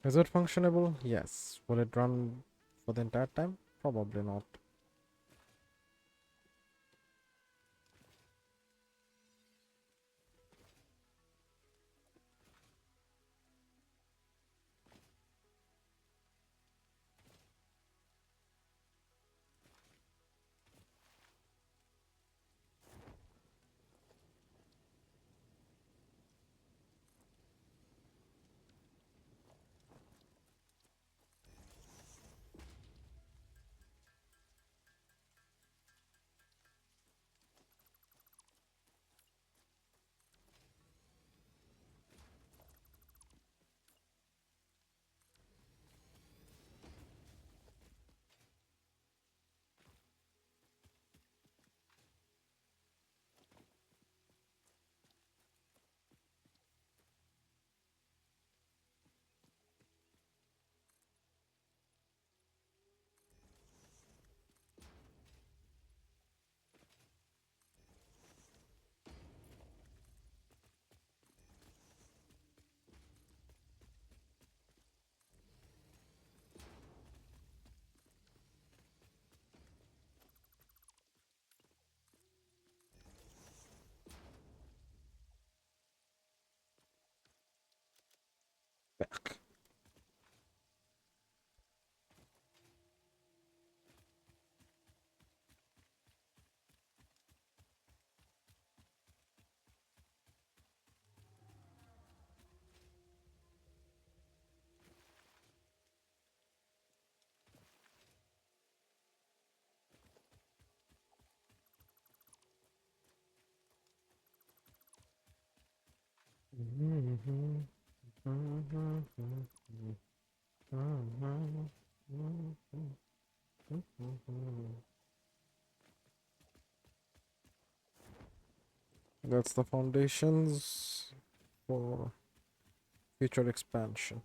S1: Is it functionable? Yes. Will it run for the entire time? Probably not. Back. That's the foundations for Future expansion.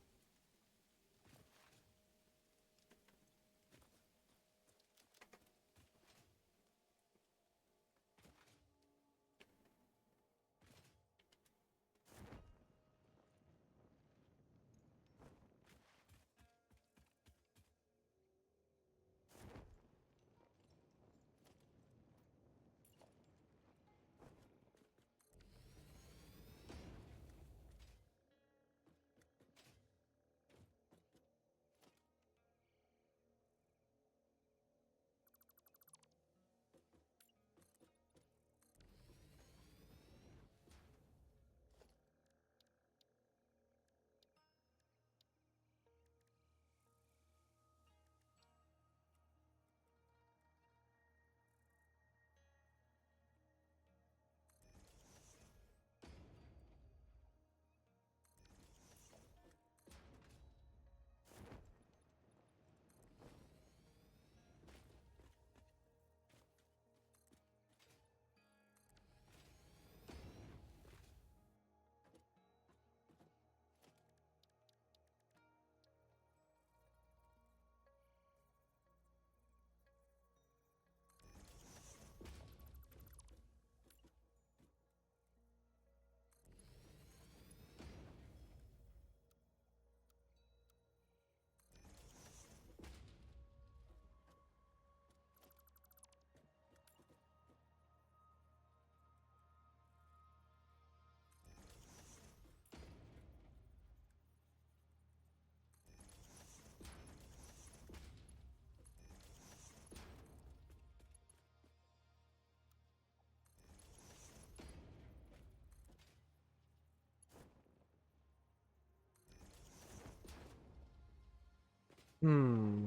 S1: Hmm.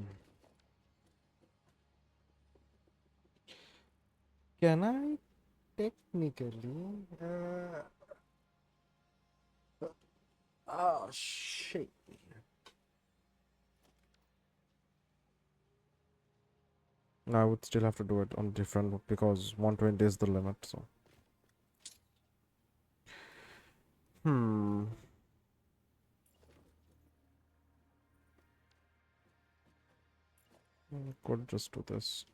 S1: Can I technically? Oh shit. I would still have to do it on different because 120 is the limit. So. Hmm. Could just do this.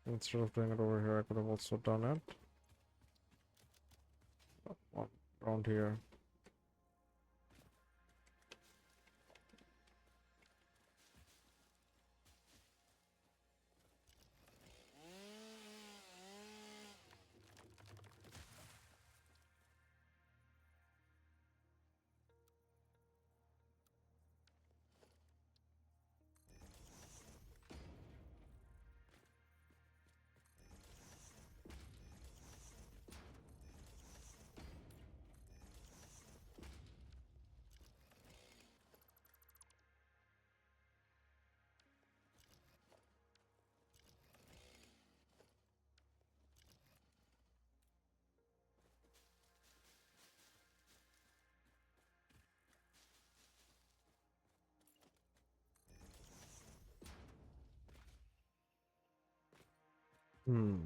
S1: Instead of doing it over here, I could have also done it around here. Hmm.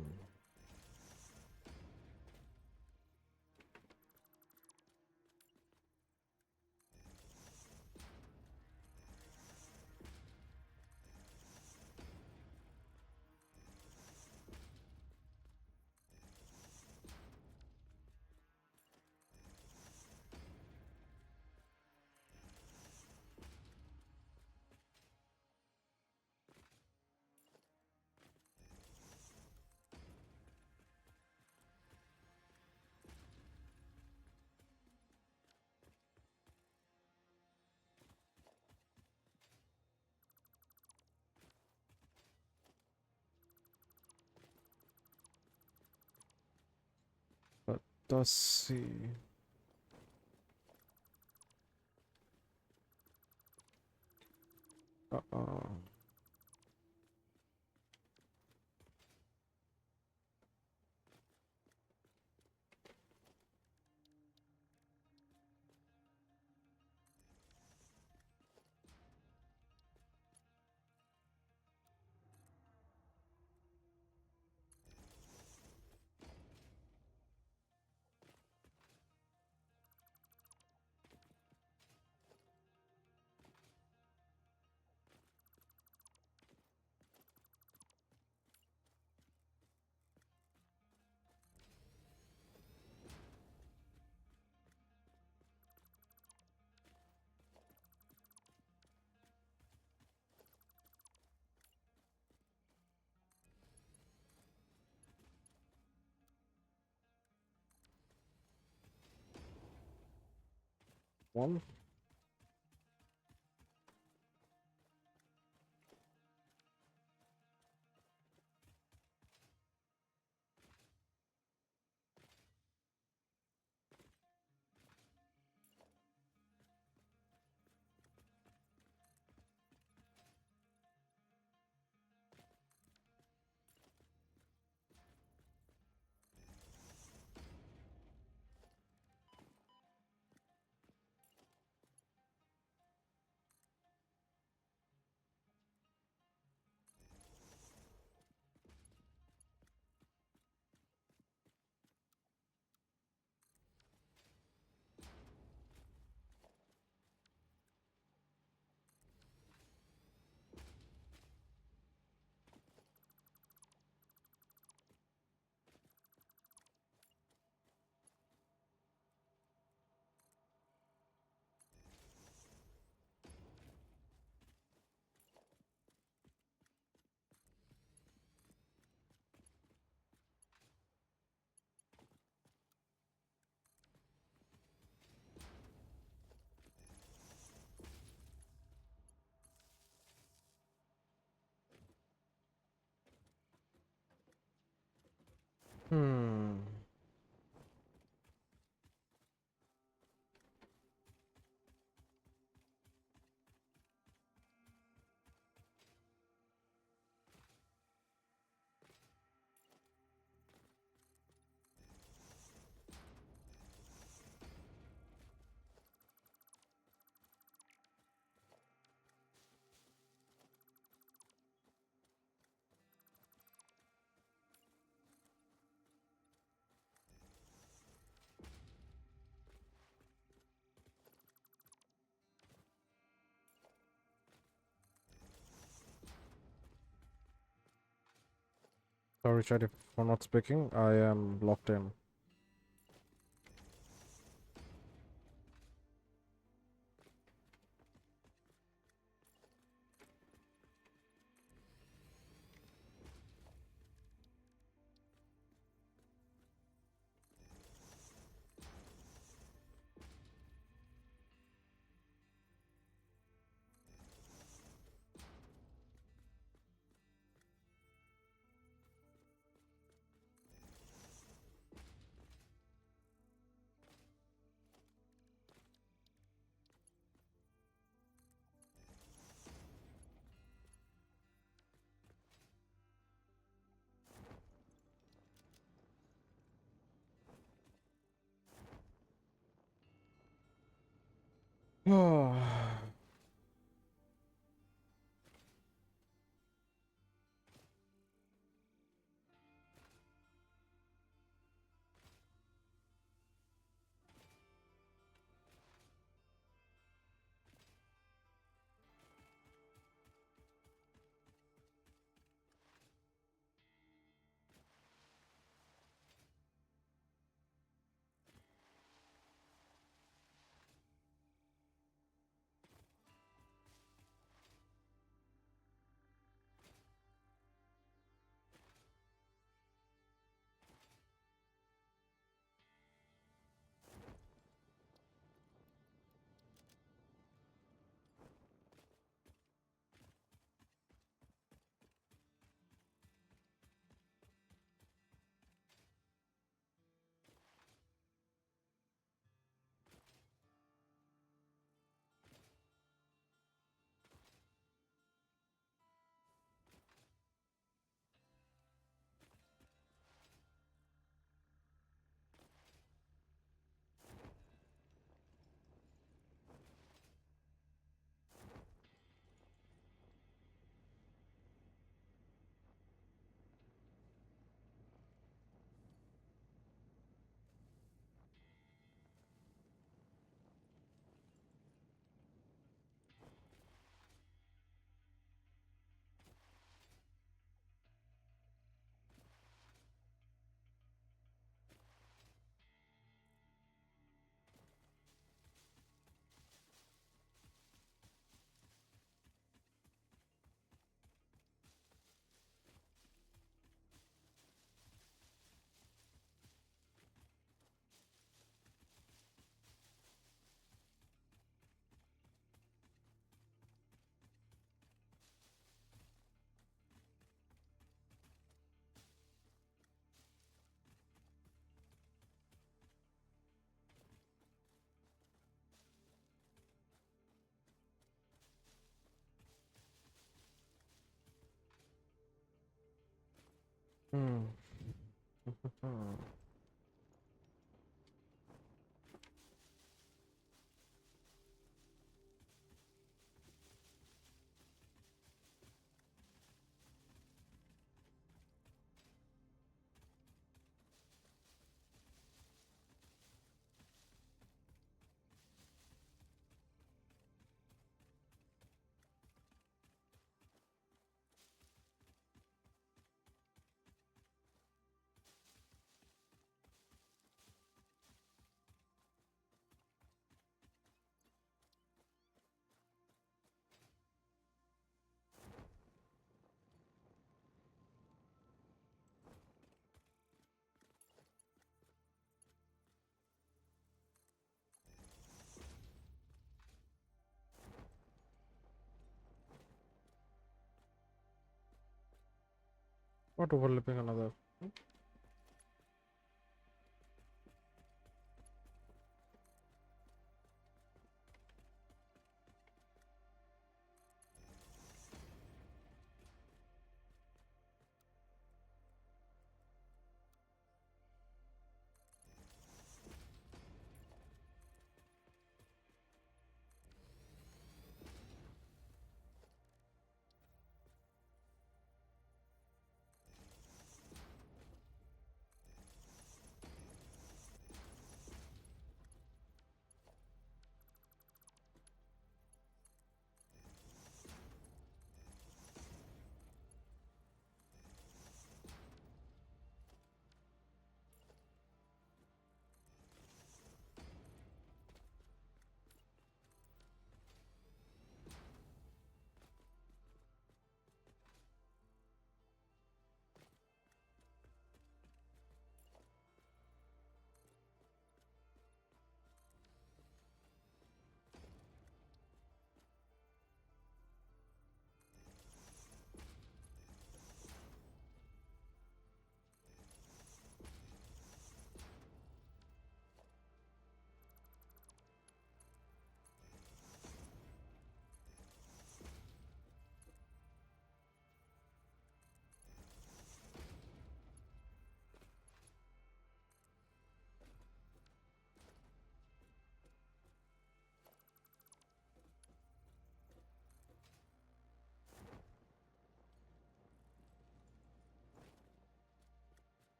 S1: But let's see. Uh-uh. one. Hmm. Sorry, chat, for not speaking. I am locked in. Hmm. Not overlapping another.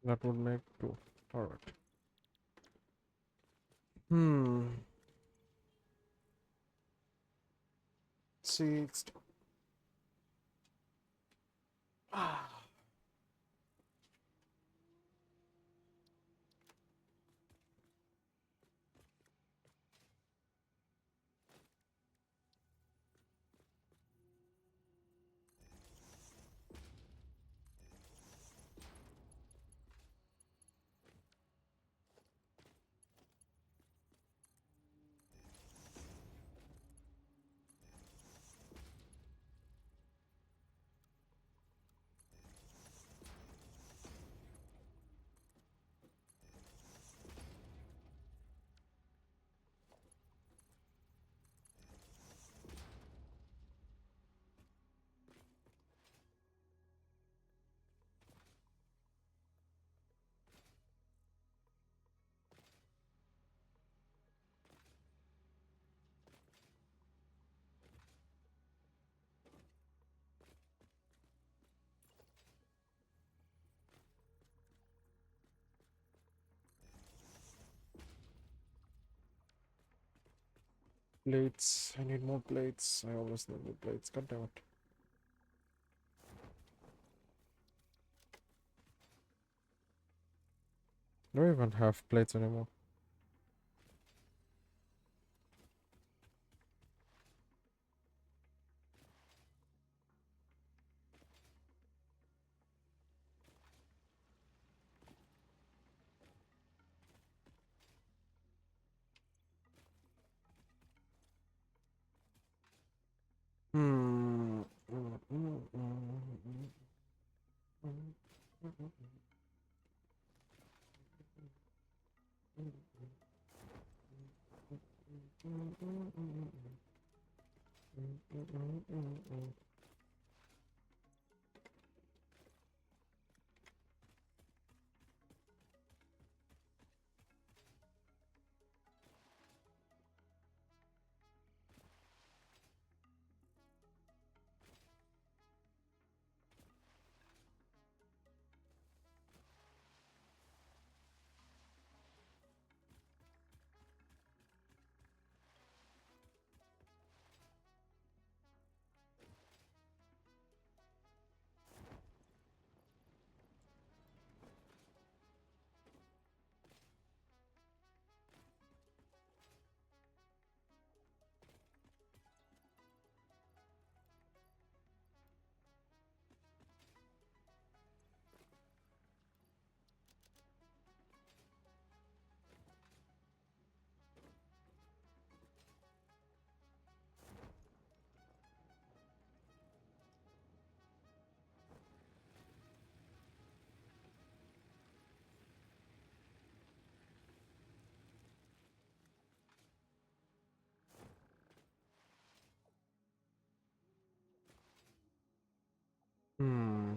S1: That would make two. Alright. Hmm. Six. Plates. I need more plates. I always need more plates. God damn it. I don't even have plates anymore. Hmm. Hmm.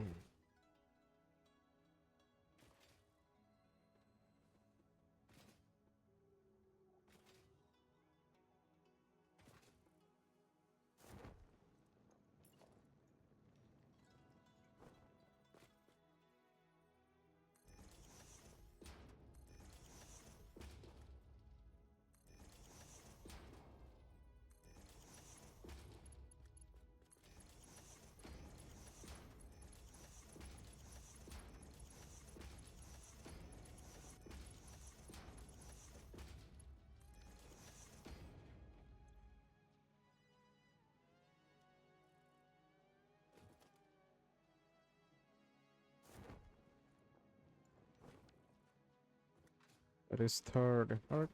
S1: That is third. Alright.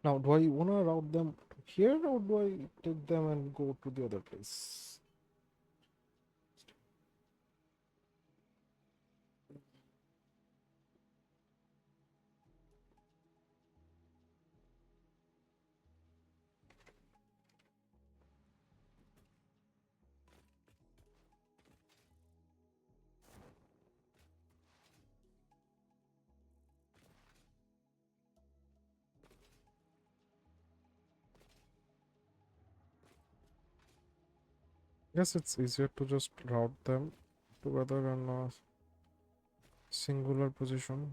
S1: Now, do I want to route them here or do I take them and go to the other place? Guess it's easier to just route them together in a singular position.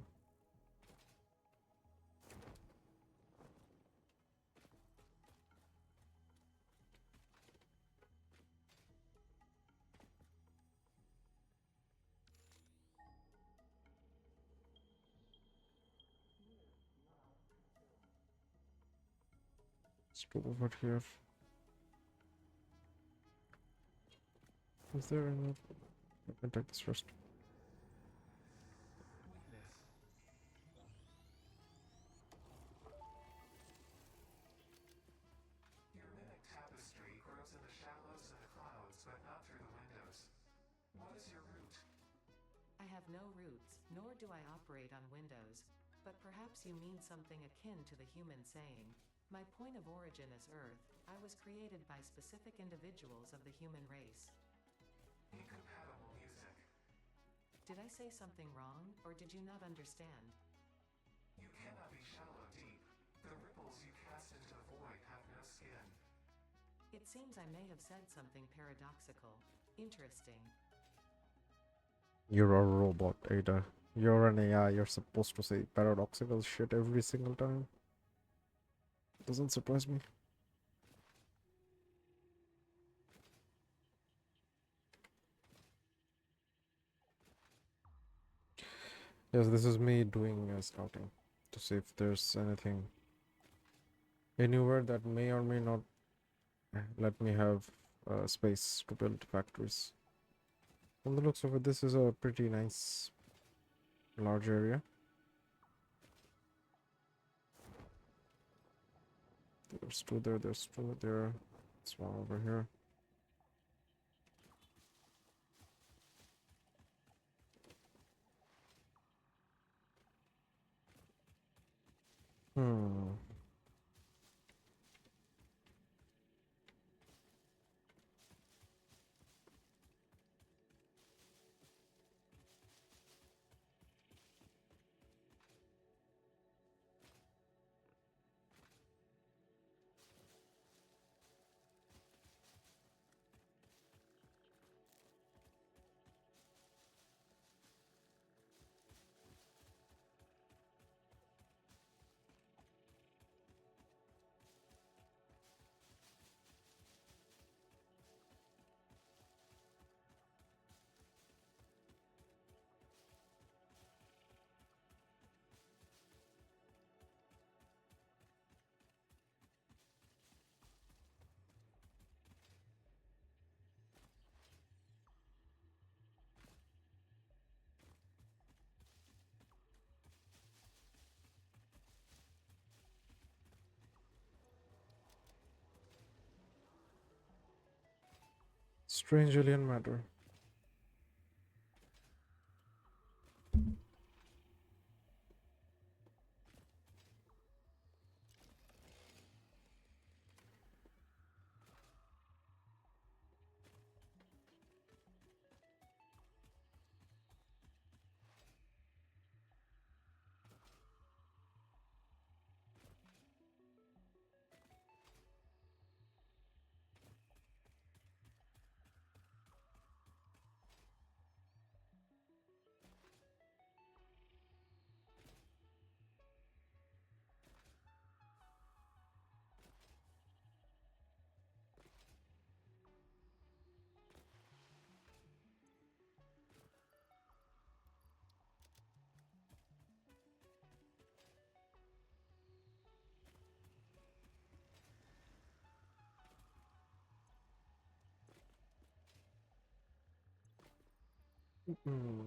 S1: Let's go over here. Is there any? Let me take this first.
S2: Your mimic tapestry grows in the shallows and the clouds, but not through the windows. What is your root?
S3: I have no roots, nor do I operate on windows. But perhaps you mean something akin to the human saying, "My point of origin is Earth. I was created by specific individuals of the human race."
S2: Incompatible music.
S3: Did I say something wrong, or did you not understand?
S2: You cannot be shallow deep. The ripples you cast into the void have no skin.
S3: It seems I may have said something paradoxical. Interesting.
S1: You're a robot, Ada. You're an AI. You're supposed to say paradoxical shit every single time. Doesn't surprise me. Yes, this is me doing scouting to see if there's anything anywhere that may or may not let me have space to build factories. From the looks of it, this is a pretty nice large area. There's two there, there's two there. There's one over here. Hmm. Strange alien matter.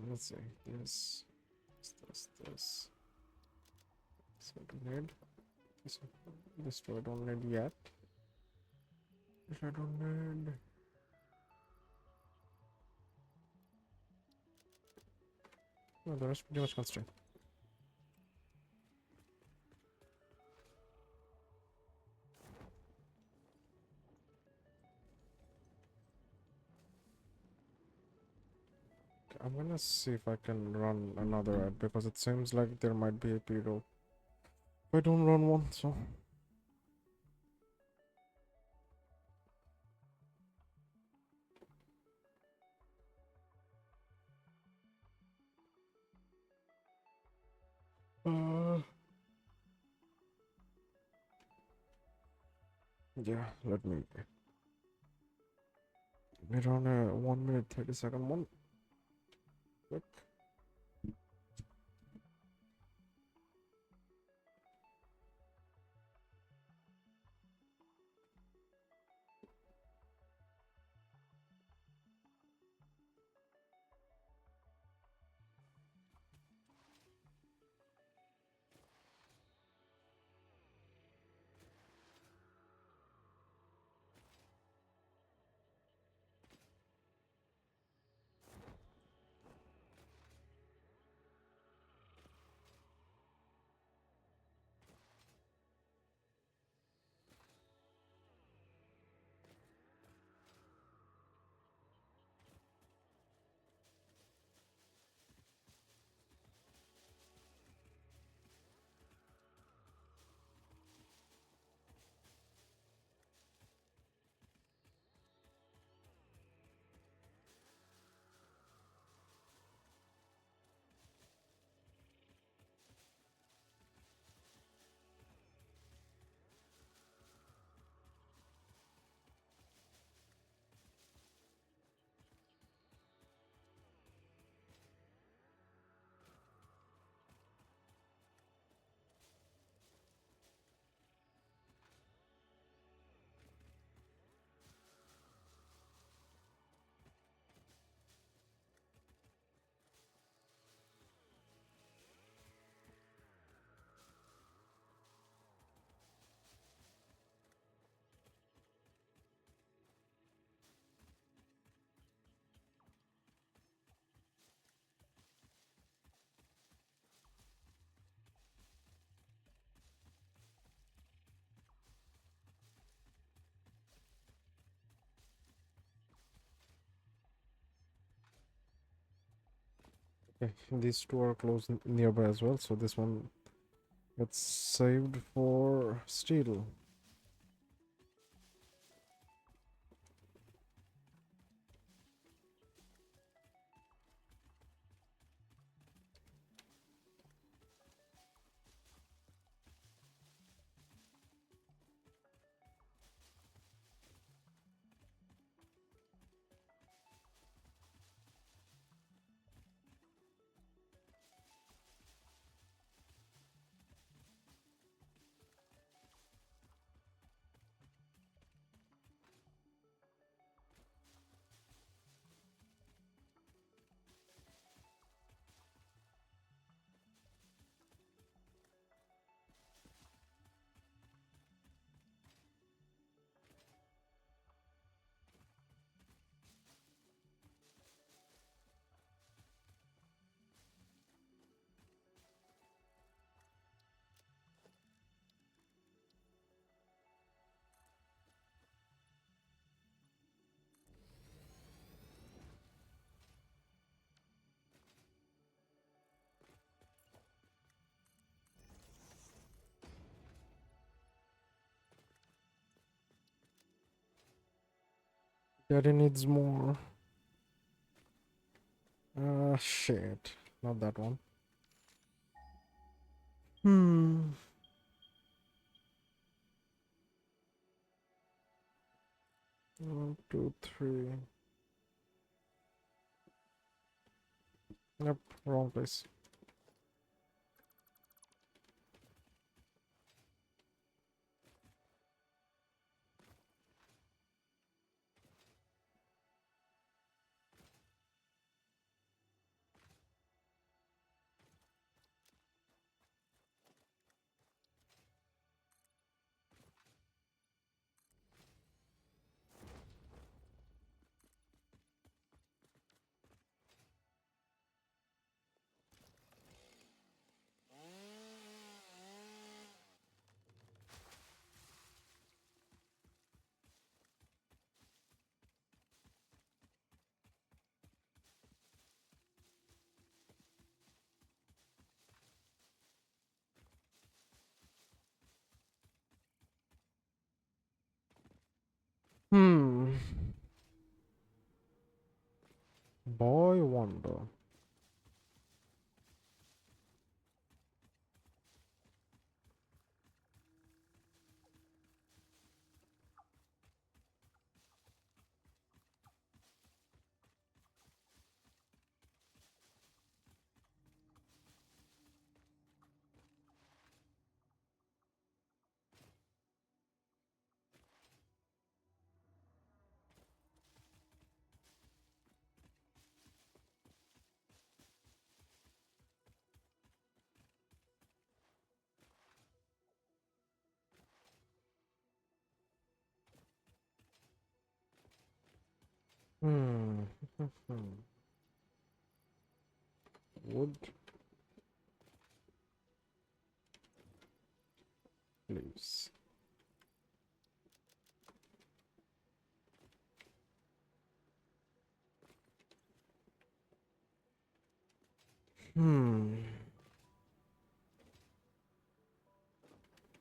S1: Let's see. This. So I don't need this. I don't need yet. This I don't need. No, the rest pretty much constrained. I'm gonna see if I can run another ad because it seems like there might be a period if I don't run one, so uh yeah, let me run a 1 minute 30-second one. Quick. Okay, these two are close nearby as well, so this one gets saved for steel. Daddy needs more. Shit. Not that one. Hmm. 1, 2, 3. Yep, wrong place. Hmm. Boy wonder. Hmm. Wood, please. Hmm.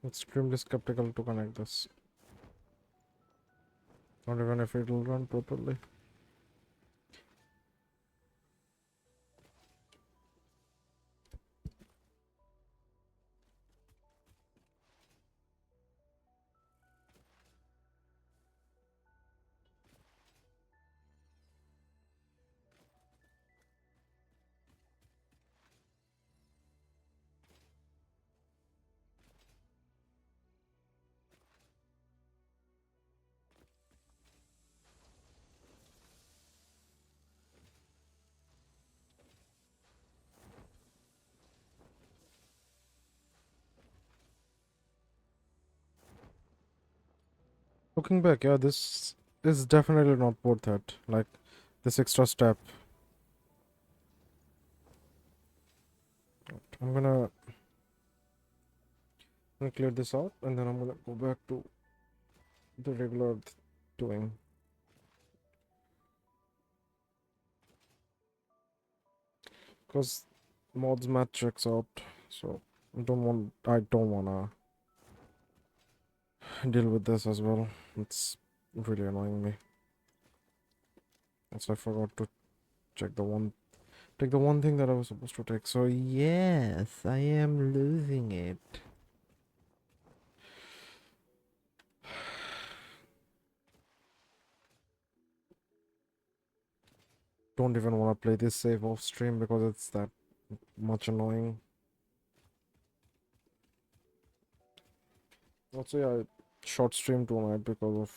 S1: Extremely skeptical to connect this. Not even if it will run properly. Looking back, yeah, this is definitely not worth it. Like, this extra step. I'm gonna clear this out and then I'm gonna go back to the regular doing. Because mods math checks out. So I don't wanna deal with this as well. It's really annoying me. Also, I forgot to check the one take the one thing that I was supposed to take. So yes, I am losing it. Don't even want to play this save off stream because it's that much annoying. Also, yeah, I short stream tonight because of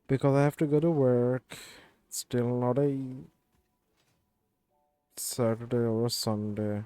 S1: because I have to go to work. It's still not a Saturday or a Sunday.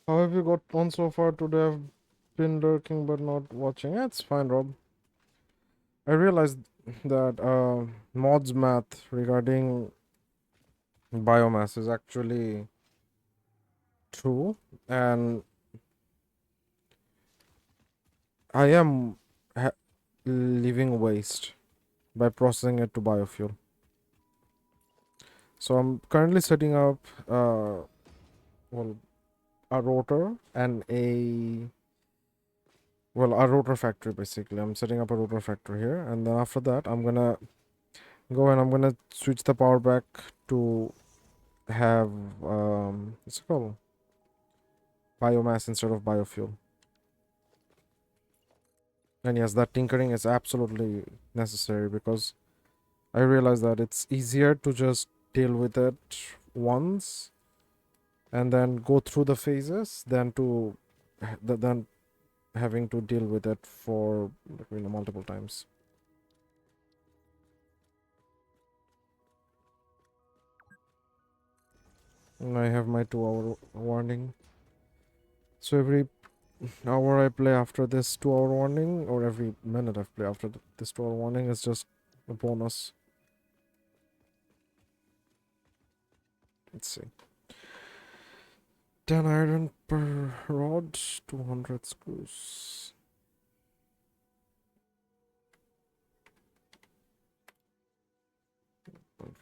S1: How have you got on so far today? I've been lurking but not watching. Yeah, it's fine, Rob. I realized that mods math regarding biomass is actually true, and I am leaving waste by processing it to biofuel. So I'm currently setting up well a rotor and a rotor factory basically. I'm setting up a rotor factory here, and then after that I'm gonna go and I'm gonna switch the power back to have what's it called, biomass instead of biofuel. And yes, that tinkering is absolutely necessary because I realize that it's easier to just deal with it once and then go through the phases than having to deal with it for multiple times. And I have my 2 hour warning. So every hour I play after this 2 hour warning, or every minute I play after this 2 hour warning, is just a bonus. Let's see. 10 iron per rod, 200 screws.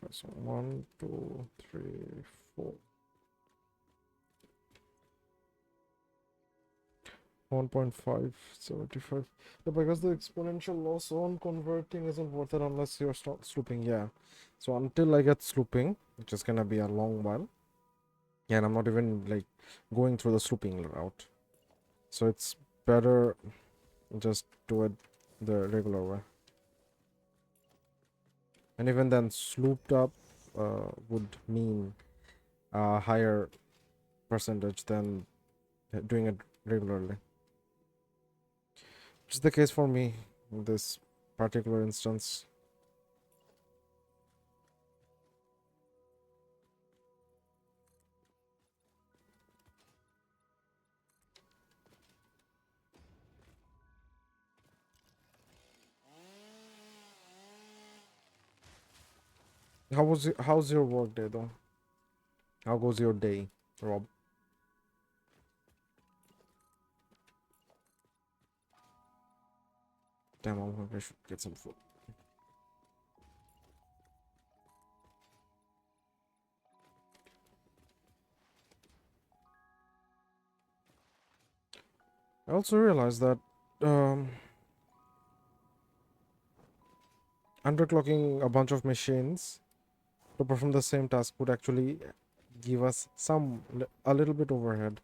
S1: So 1, 2, 3, 4. 1.575. Yeah, because the exponential loss on converting isn't worth it unless you're start slooping. Yeah. So until I get slooping, which is gonna be a long while, and I'm not even like going through the slooping route. So it's better just do it the regular way. And even then, slooped up would mean a higher percentage than doing it regularly. Which is the case for me in this particular instance. How's your work day though? How goes your day, Rob? Damn, I should get some food. I also realized that um, underclocking a bunch of machines to perform the same task would actually give us a little bit overhead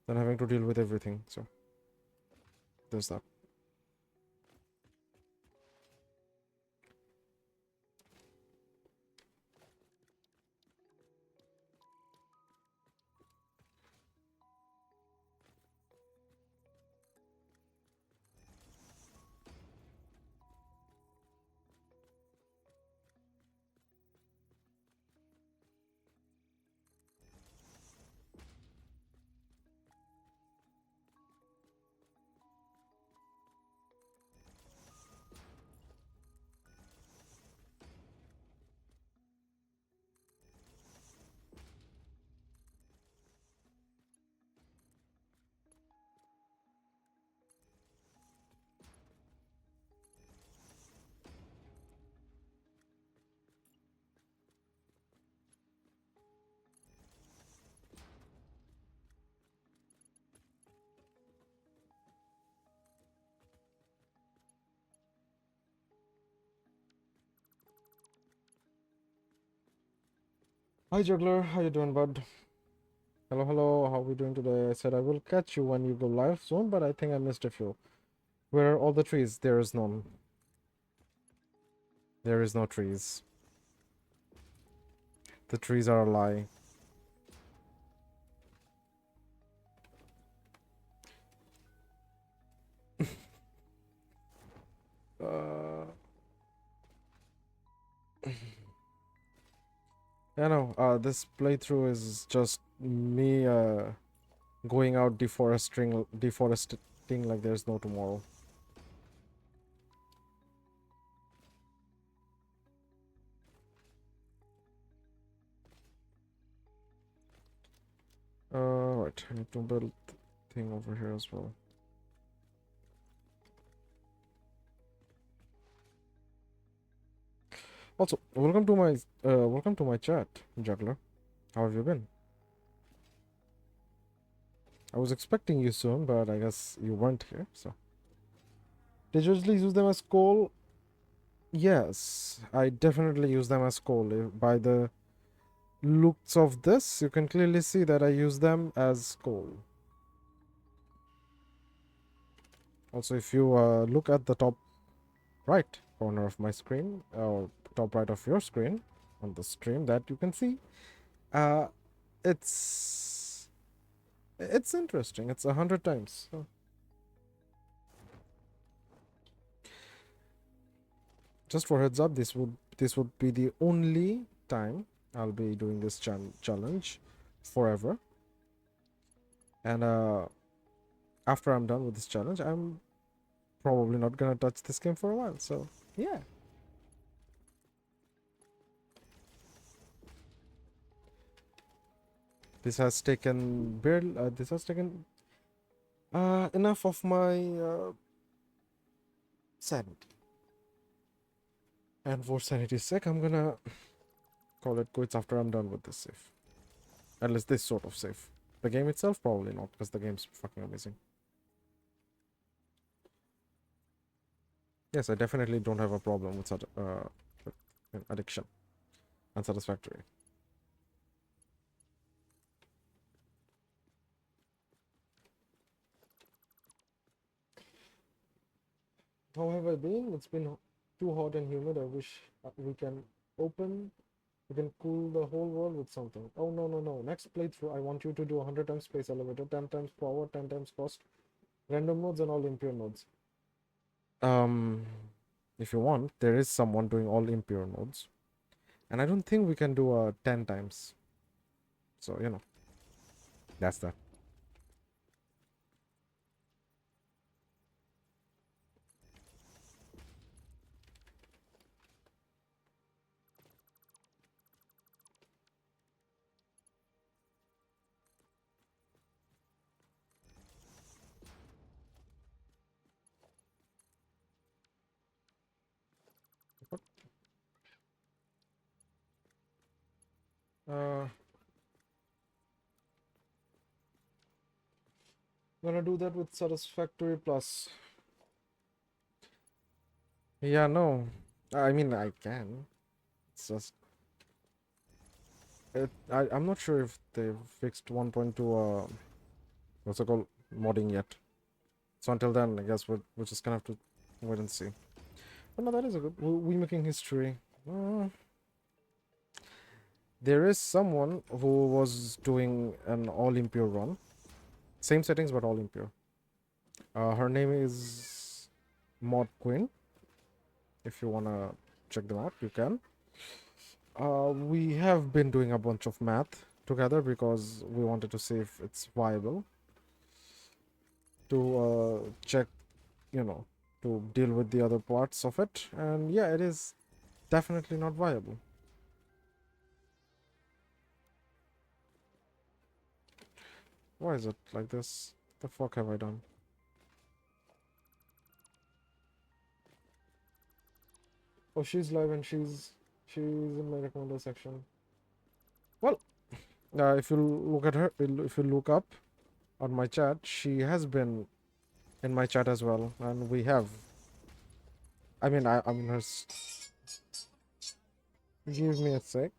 S1: than having to deal with everything. So there's that. Hi juggler, how you doing, bud? Hello, hello, how are we doing today? I said I will catch you when you go live soon, but I think I missed a few. Where are all the trees? There is none. There is no trees. The trees are a lie. Uh, I know. This playthrough is just me going out deforesting like there's no tomorrow. Right. I need to build thing over here as well. Also, welcome to my chat, juggler. How have you been? I was expecting you soon, but I guess you weren't here. So, did you usually use them as coal? Yes, I definitely use them as coal. By the looks of this, you can clearly see that I use them as coal. Also, if you look at the top right corner of my screen, or top right of your screen on the stream, that you can see, uh, it's interesting. It's 100 times. So just for heads up, this would be the only time I'll be doing this challenge forever. And after I'm done with this challenge, I'm probably not gonna touch this game for a while. So yeah. This has taken enough of my sanity. And for sanity's sake, I'm gonna call it quits after I'm done with this save. At least this sort of save. The game itself, probably not, because the game's fucking amazing. Yes, I definitely don't have a problem with addiction and satisfactory. How have I been? It's been too hot and humid. I wish we can cool the whole world with something. Oh, no, no, no. Next playthrough, I want you to do 100 times space elevator, 10 times power, 10 times cost, random nodes, and all impure nodes. Um, if you want, there is someone doing all impure nodes. And I don't think we can do 10 times. So, that's that. Uh, Gonna do that with Satisfactory Plus. Yeah, no. I mean, I can. It's just I'm not sure if they've fixed 1.2 what's it called, modding yet. So until then, I guess we're just gonna have to wait and see. But no, that is a good. We making history. Uh, there is someone who was doing an all impure run, same settings but all impure. Her name is Mod Queen. If you wanna check them out, you can. We have been doing a bunch of math together because we wanted to see if it's viable to check, you know, to deal with the other parts of it. And yeah, it is definitely not viable. Why is it like this? The fuck have I done? Oh, she's live and she's in my recommender section. Well, if you look at her, if you look up on my chat, she has been in my chat as well, and we have. I mean, I'm her. Give me a sec.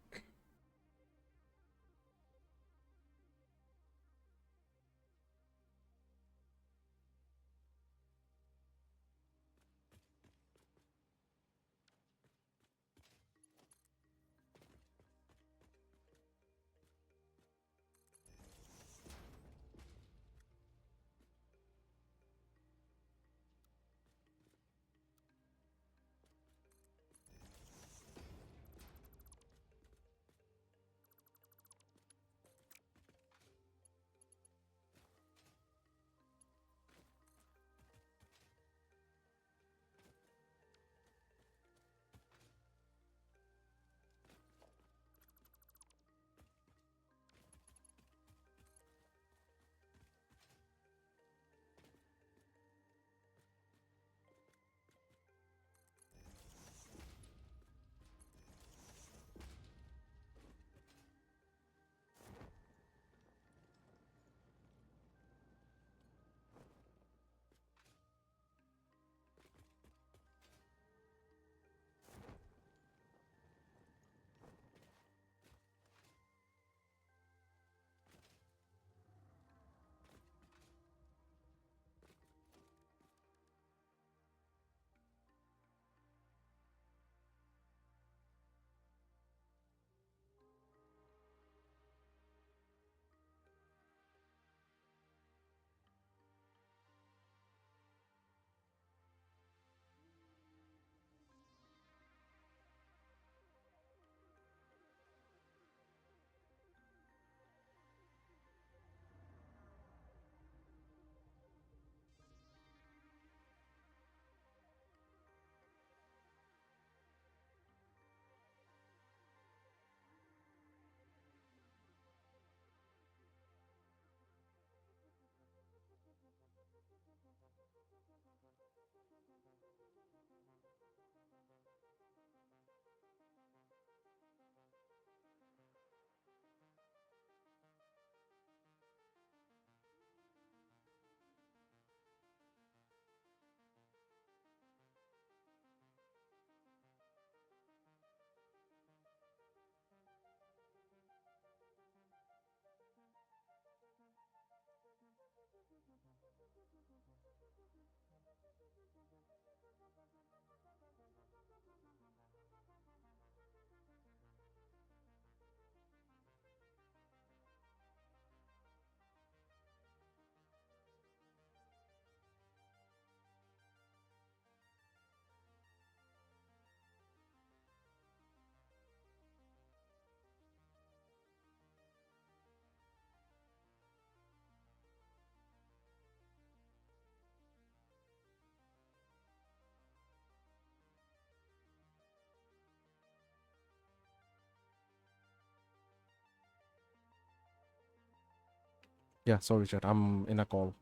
S1: Yeah, sorry, chat. I'm in a call.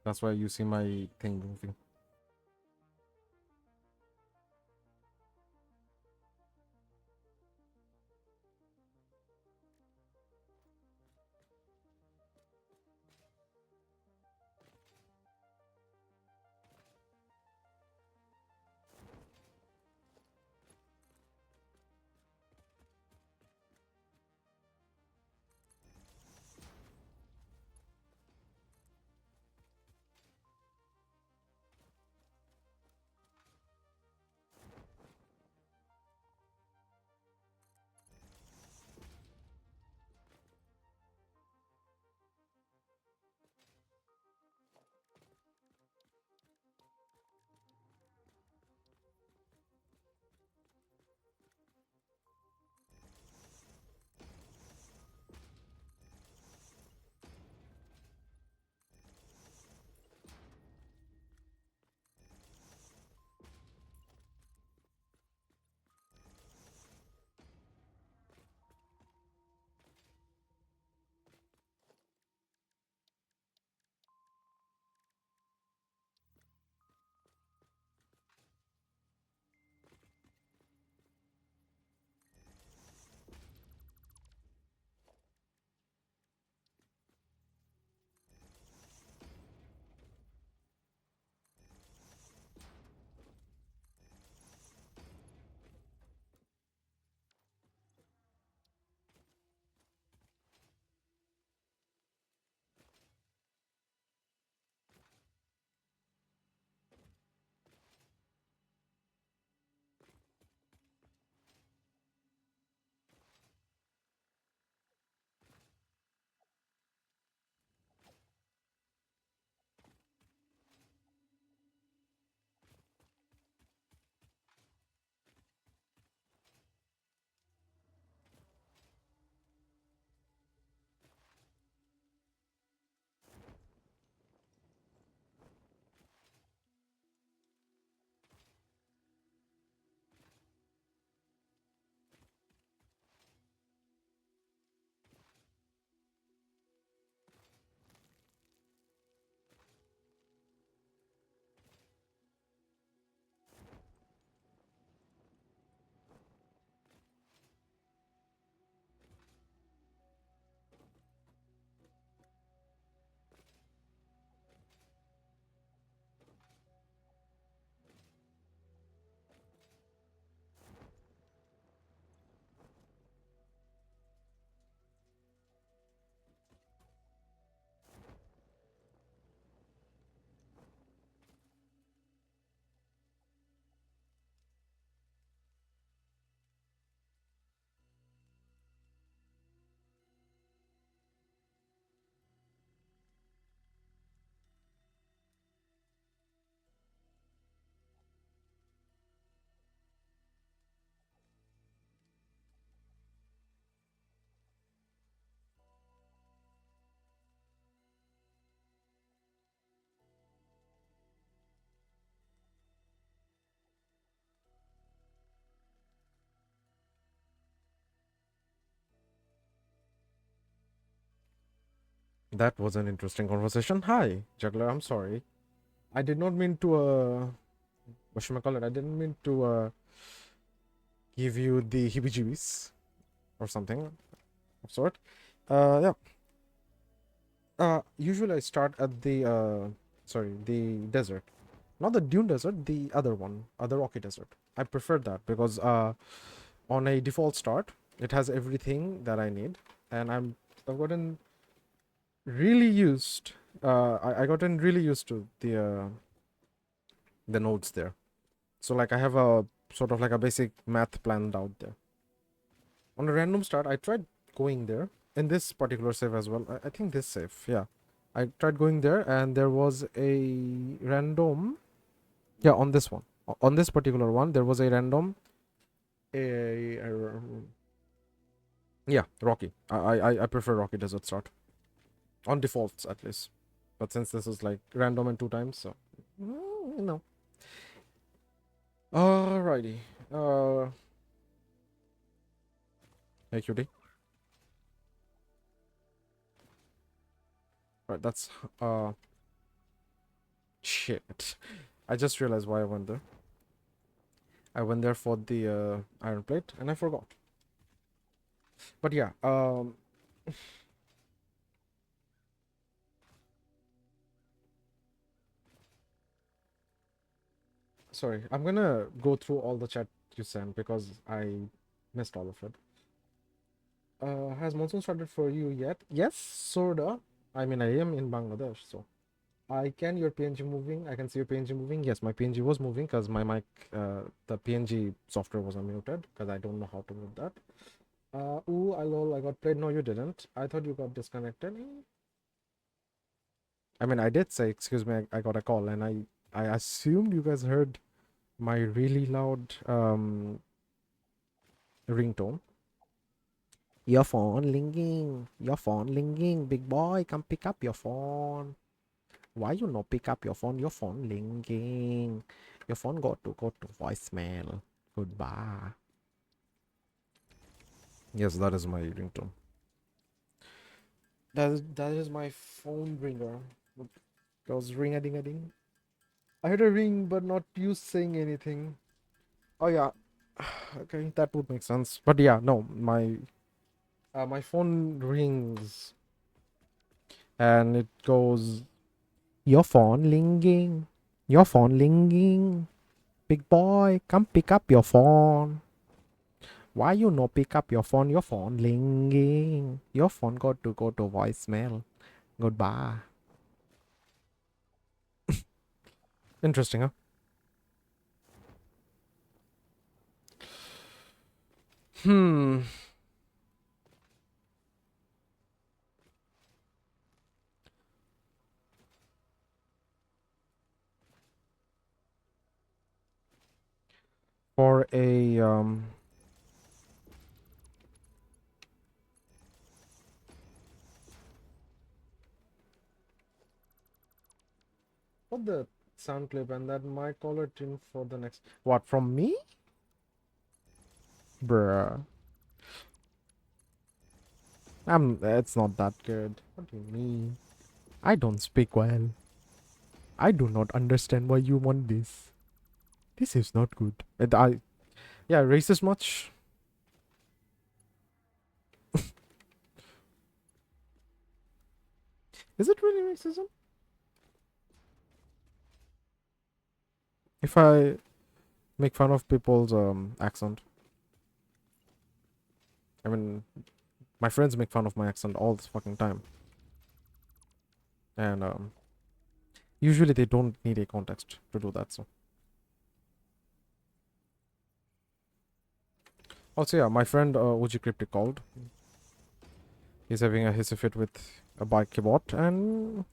S1: That's why you see my thing moving. That was an interesting conversation. Hi, Juggler. I'm sorry. I did not mean to, what should I call it? I didn't mean to, give you the heebie-jeebies or something of sort. Yeah. Usually I start at the, the desert. Not the dune desert, the other one, the rocky desert. I prefer that because, on a default start, it has everything that I need. And I've gotten really used, I gotten really used to the nodes there. So like I have a sort of like a basic math planned out there. On a random start, I tried going there in this particular save as well. I think this save, yeah. I tried going there and there was a random, yeah, on this one. On this particular one, there was a random, a yeah, rocky. I prefer rocky desert start. On defaults at least. But since this is like random and 2 times, so no. Alrighty. Hey cutie. Right, that's shit. I just realized why I went there. I went there for the iron plate and I forgot. But yeah, sorry. I'm gonna go through all the chat you sent because I missed all of it. Has monsoon started for you yet? Yes, sorta. I mean, I am in Bangladesh, so I can your PNG moving. I can see your PNG moving. Yes, my PNG was moving because my mic, the PNG software was unmuted because I don't know how to move that. Ooh, I got played. No, you didn't. I thought you got disconnected. I mean, I did say, excuse me, I got a call, and I assumed you guys heard my really loud ringtone. Your phone ringing. Your phone ringing. Big boy, come pick up your phone. Why you not pick up your phone? Your phone ringing. Your phone go to voicemail. Goodbye. Yes, that is my ringtone. That is my phone ringer. It goes ring a ding a ding. I heard a ring, but not you saying anything. Oh yeah, okay, that would make sense. But yeah, no, my phone rings and it goes. Your phone ringing. Your phone ringing. Big boy, come pick up your phone. Why you no pick up your phone? Your phone ringing. Your phone go to voicemail. Goodbye. Interesting, huh? Hmm. For a for the sound clip and that my caller tune for the next. What from me? Bruh. It's not that good. What do you mean? I don't speak well. I do not understand why you want this. This is not good. And yeah, racist much? Is it really racism? If I make fun of people's accent. I mean, my friends make fun of my accent all this fucking time. And usually they don't need a context to do that, so. Also, yeah, my friend Uji Cryptic called. He's having a hissy fit with a bike keyboard and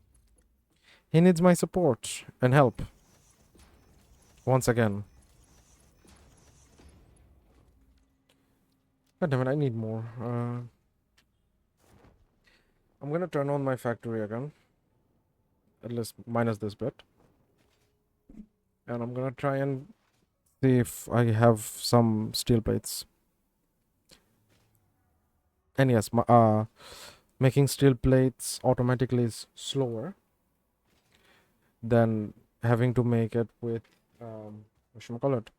S1: he needs my support and help. Once again. God damn it, I need more. I'm gonna turn on my factory again. At least minus this bit. And I'm gonna try and see if I have some steel plates. And yes, Making steel plates automatically is slower than having to make it with what should I call it,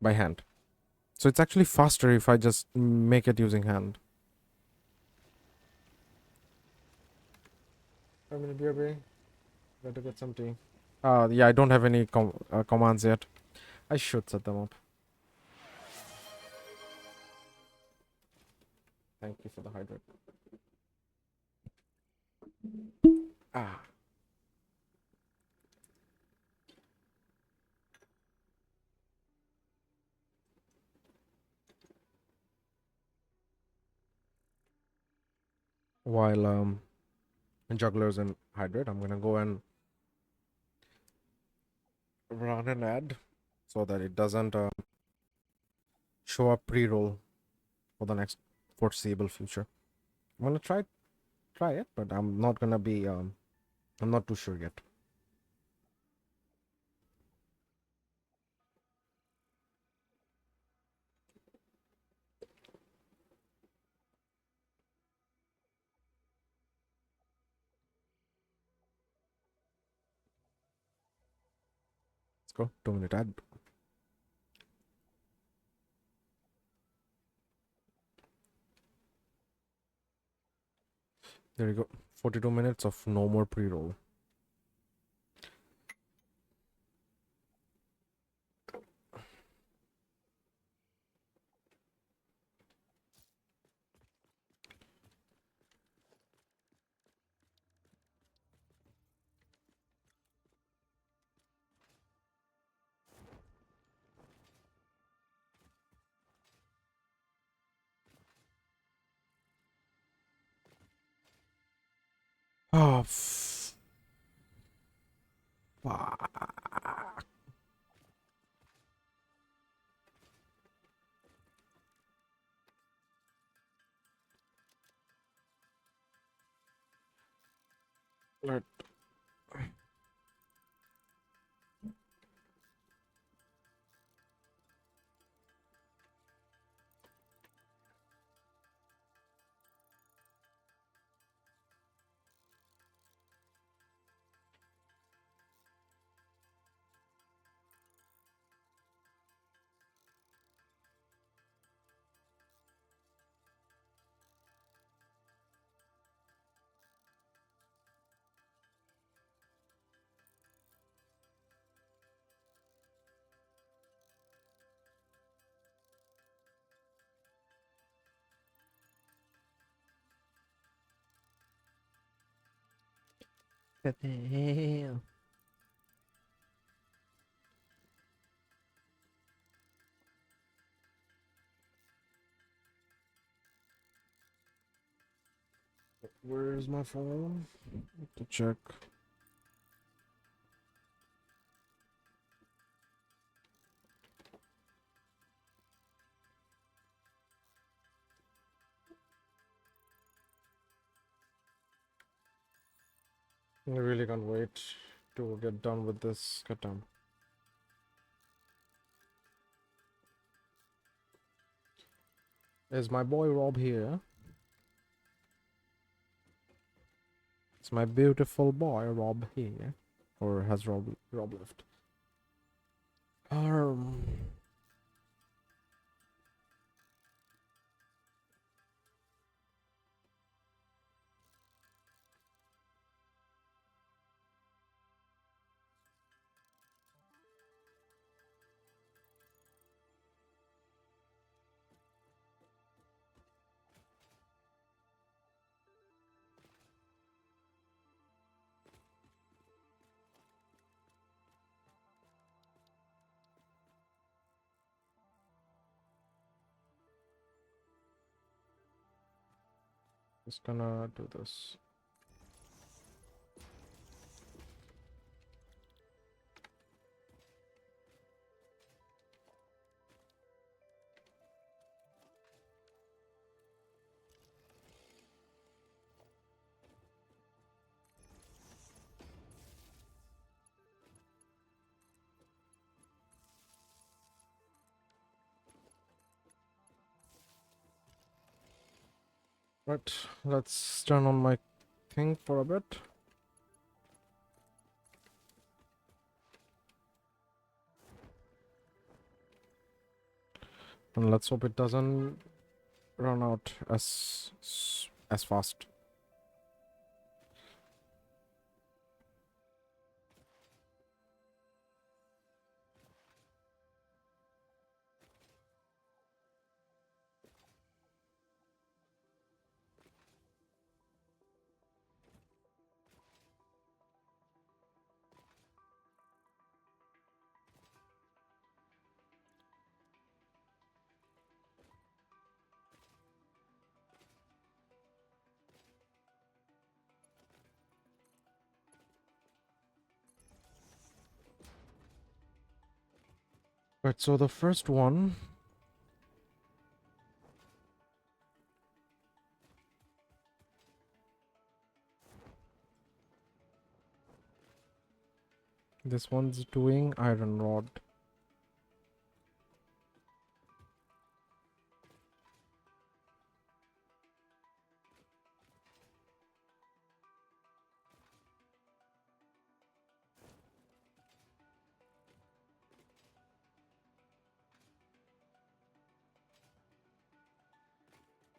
S1: by hand. So it's actually faster if I just make it using hand. I'm in a BRB. Got to get some tea. Yeah, I don't have any commands yet. I should set them up. Thank you for the hydrate. Ah. While jugglers and hydrate, I'm gonna go and run an ad so that it doesn't show up pre-roll for the next foreseeable future. I'm gonna try it, but I'm not gonna be I'm not too sure yet. Let's go. 2-minute ad. There you go. 42 minutes of no more pre-roll. Oh, fuck. Let Damn. Where's my phone? To check. I really can't wait to get done with this. Get done. Is my boy Rob here? It's my beautiful boy Rob here, or has Rob left? Um, just gonna do this. Right, let's turn on my thing for a bit. And let's hope it doesn't run out as fast. Right, so the first one, this one's doing iron rod.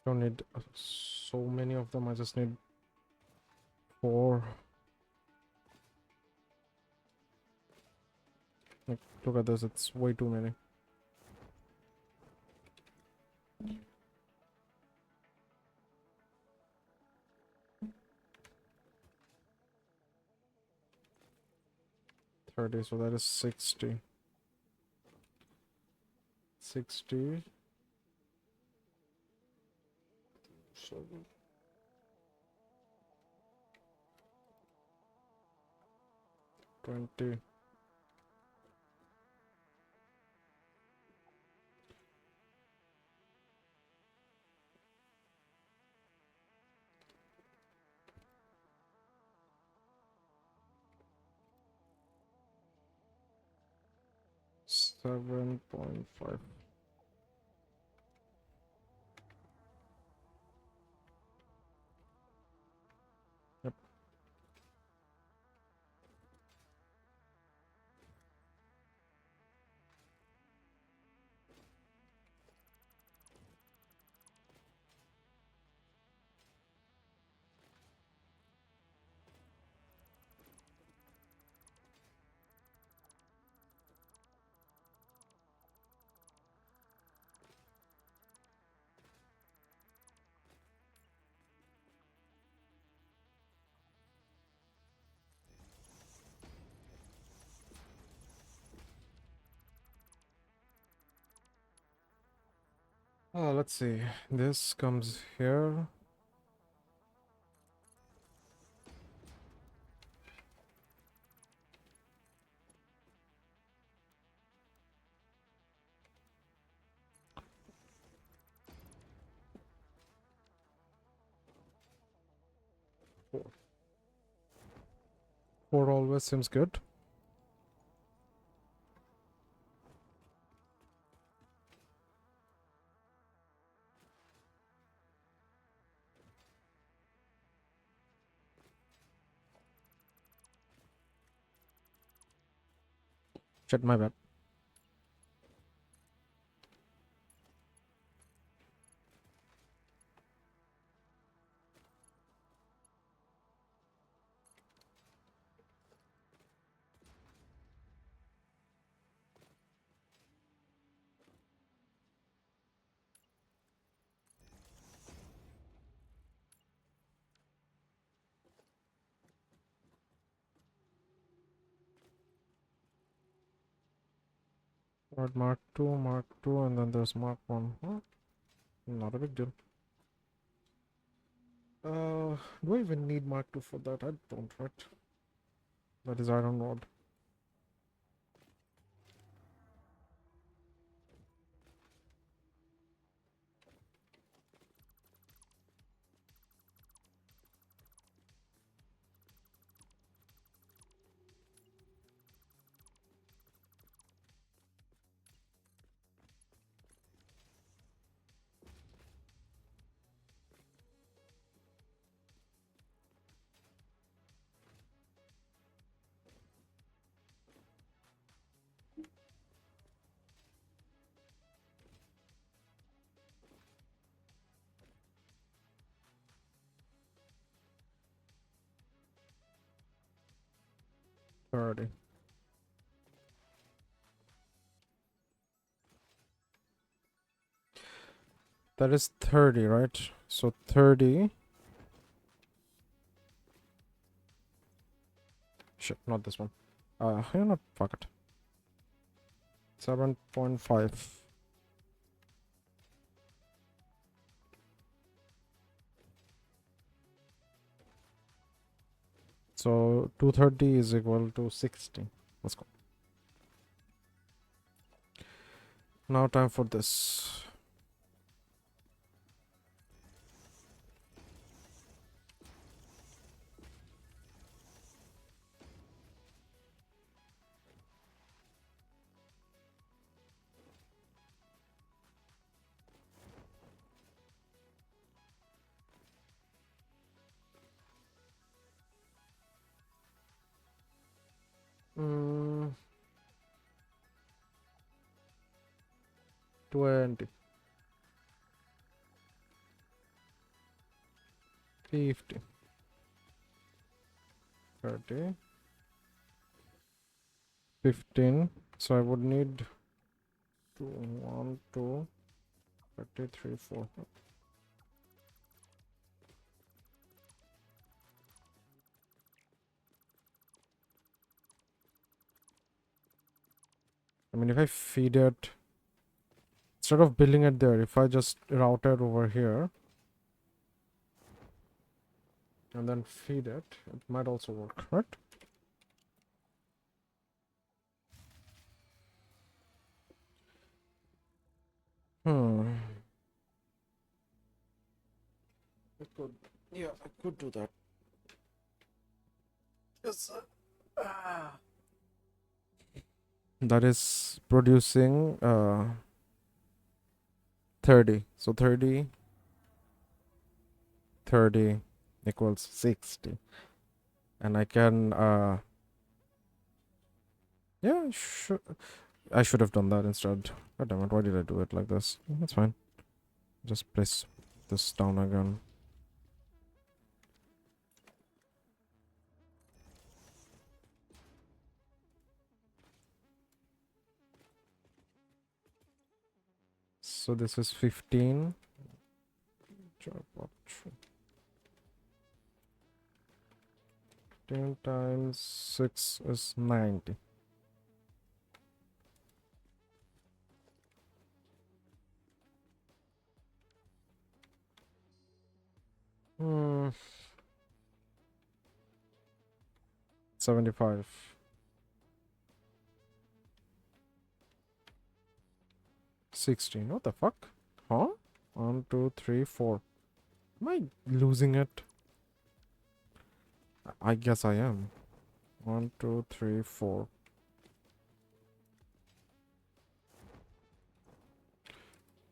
S1: Don't need so many of them, I just need 4. Like, look at this, it's way too many. $30, so that is 60. 60. So 20. $7.5. Yep. Let's see. This comes here. Four. 4 always seems good. Shit, my bad. Right, Mark 2, and then there's Mark 1. Huh? Not a big deal. Do I even need Mark 2 for that? I don't, right? That is iron rod. 30. That is 30, right? So 30. Shit, not this one. You know, fuck it. 7.5. So 230 is equal to 60. Let's go. Now time for this. Mm, 20. 50. 30. 15. So I would need 2, 1, 2, 30, 3, 4. I mean, if I feed it, instead of building it there, if I just route it over here and then feed it, it might also work, right? Hmm. I could, yeah, I could do that. Yes. That is producing 30. So 30, 30 equals 60. And I can yeah, I should have done that instead. God damn it, why did I do it like this? That's fine. Just place this down again. So this is 15. 10 times 6 is 90. Hmm. 75. 16. What the fuck? Huh? 1, 2, 3, 4. Am I losing it? I guess I am. 1, 2, 3, 4.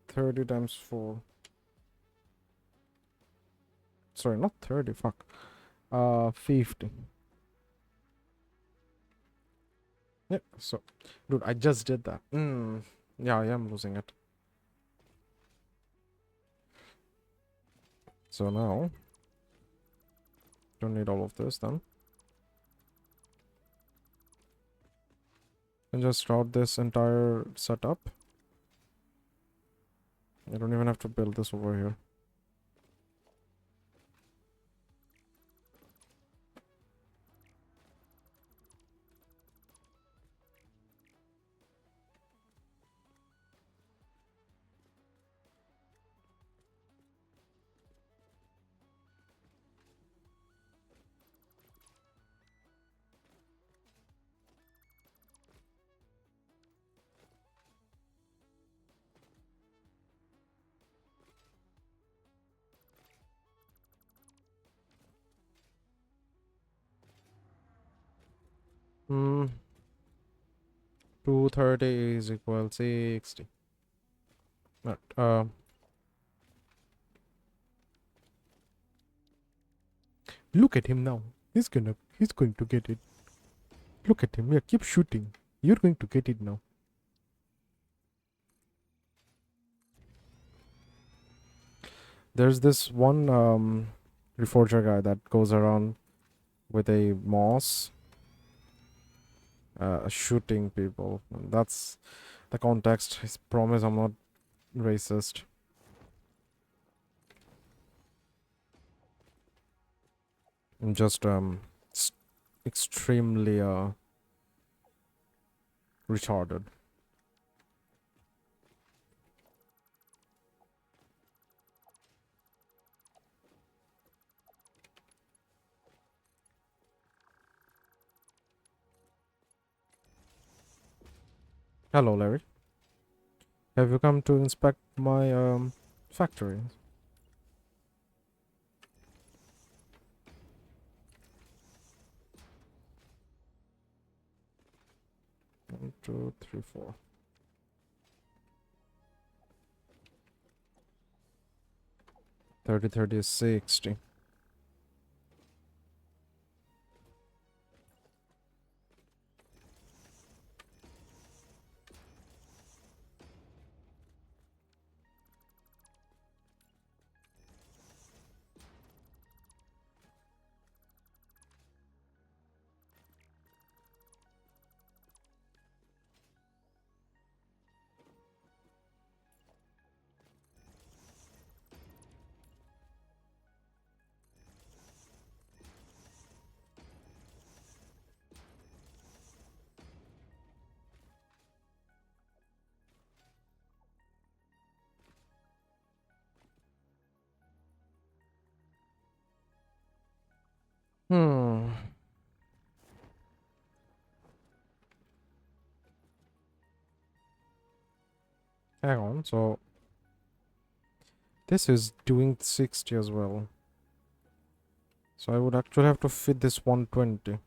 S1: 30 times 4. Sorry, not 30, fuck. 50. Yeah, so, dude, I just did that. Yeah, I am losing it. So now, don't need all of this then. And just route this entire setup. I don't even have to build this over here. Hmm. 230 is equal 60. Right. Look at him now. He's going to get it. Look at him. Yeah, keep shooting. You're going to get it now. There's this one reforger guy that goes around with a moss shooting people. That's the context. I promise I'm not racist. I'm just extremely retarded. Hello, Larry. Have you come to inspect my factory? 1, 2, 3, 4. 30, 30 is 60. Hmm. Hang on. So this is doing 60 as well. So I would actually have to fit this 120.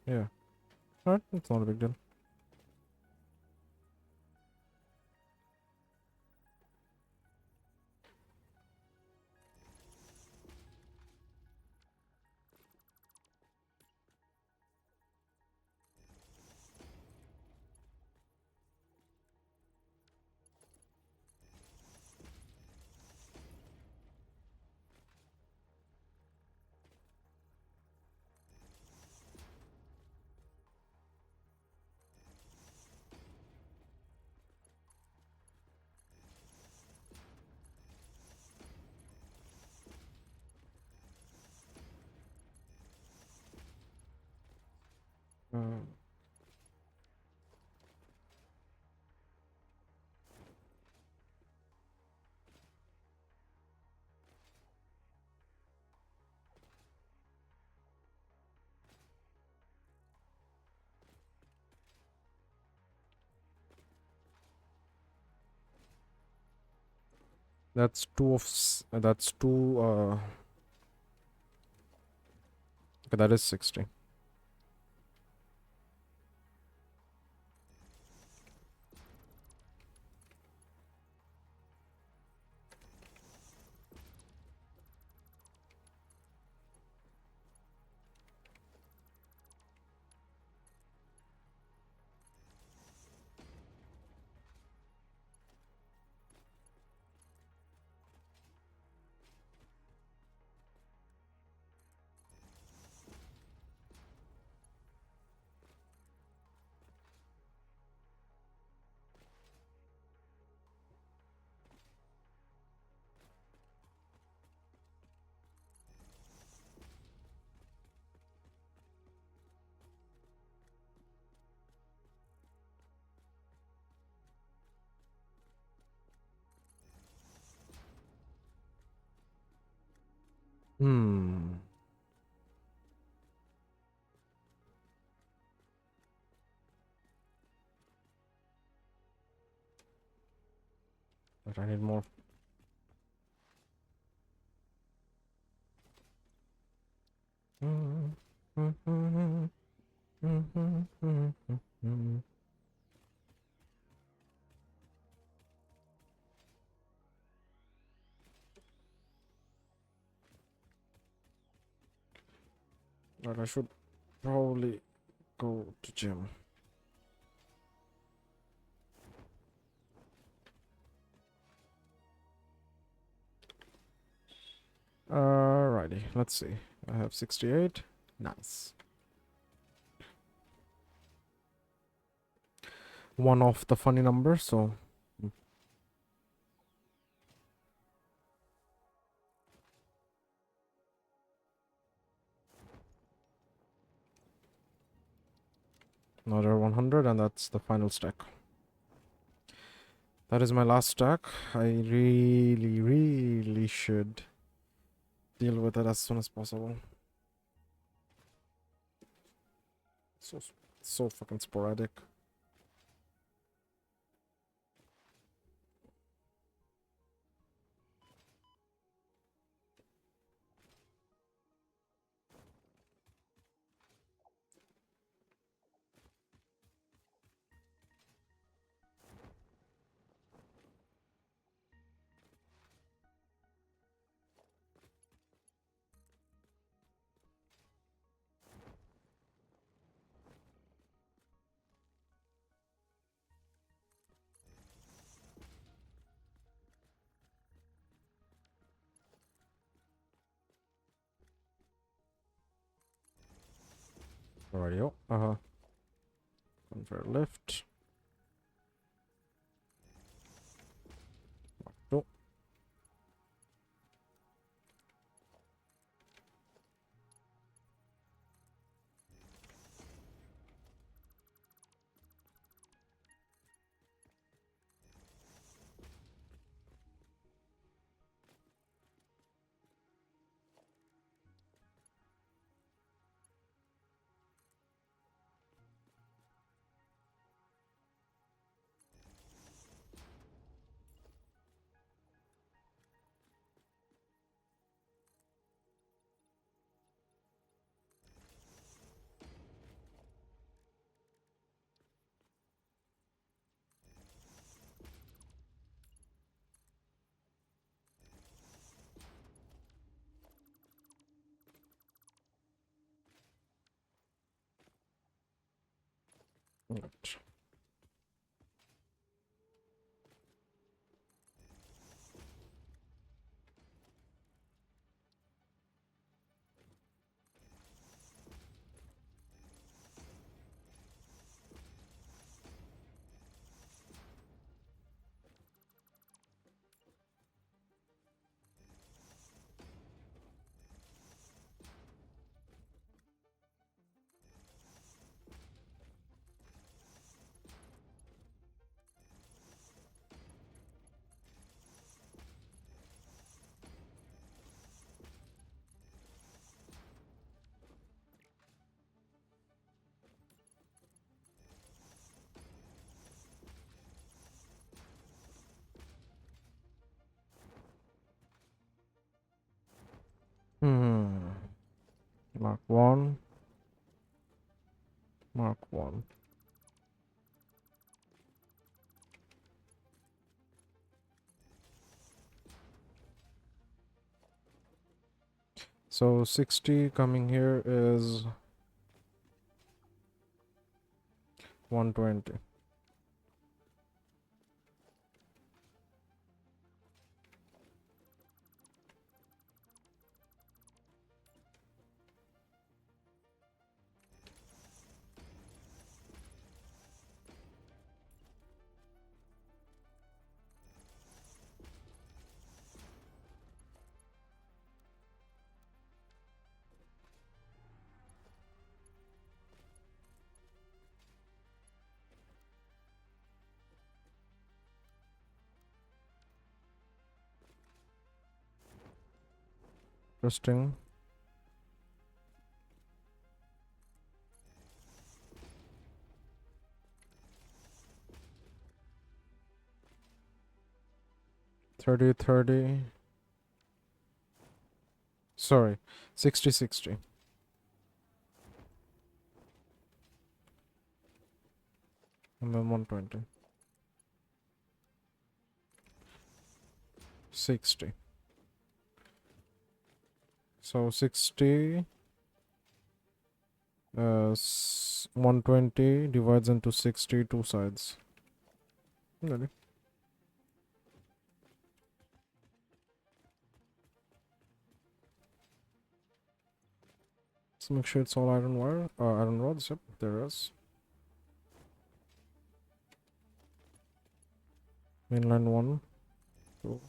S1: Yeah. Alright, it's not a big deal. Uh, that's two of that's two okay, that is 60. Hmm. But I need more. But I should probably go to gym. Alrighty, let's see. I have 68. Nice. one off the funny number, so another 100, and that's the final stack. That is my last stack. I really should deal with it as soon as possible. So fucking sporadic. Alrighty, convert lift. Oh. Right. Hmm. Mark 1. Mark 1. So 60 coming here is 120. Interesting. $30. Sorry, 60. And then 120. 60. So 60 120 divides into 60 two sides. Ready? Let's make sure it's all iron wire, iron rods. Yep, there is. Mainline 1, 2.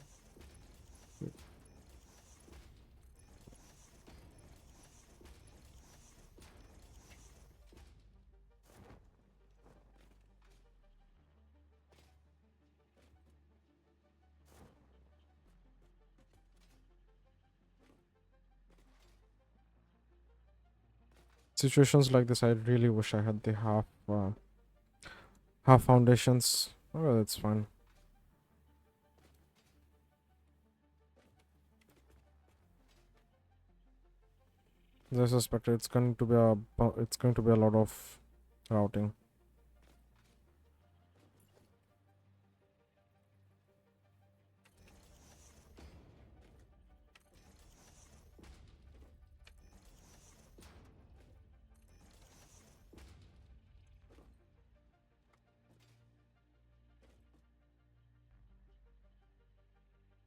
S1: Situations like this, I really wish I had the half foundations. Oh, that's fine. I suspect it's going to be a lot of routing.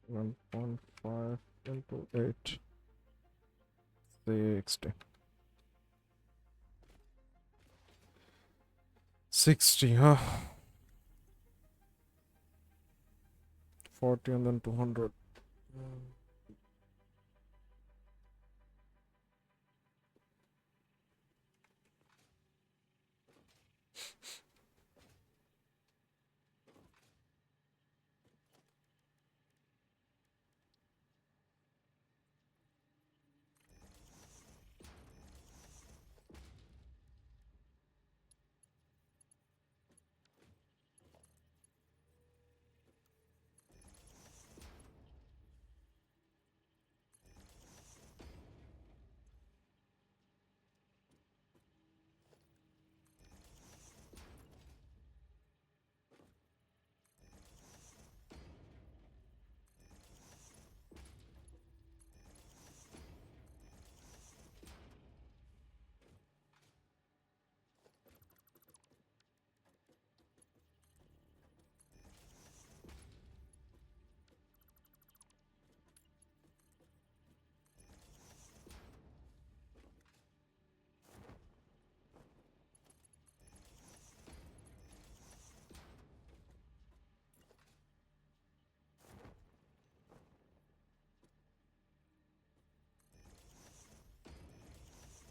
S1: One point five into 8, 60. 60, huh? 40 and then 200.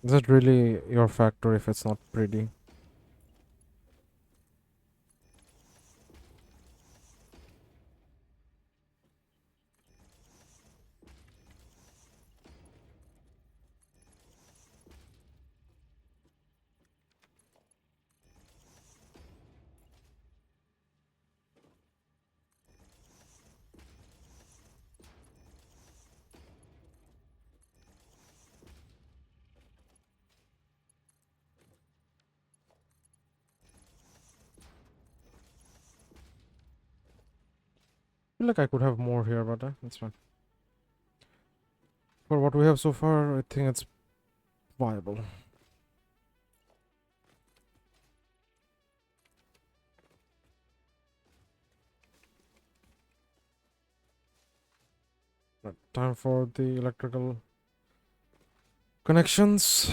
S1: Is it really your factor if it's not pretty? I feel like I could have more here, but it's fine. For what we have so far, I think it's viable. Right, time for the electrical connections.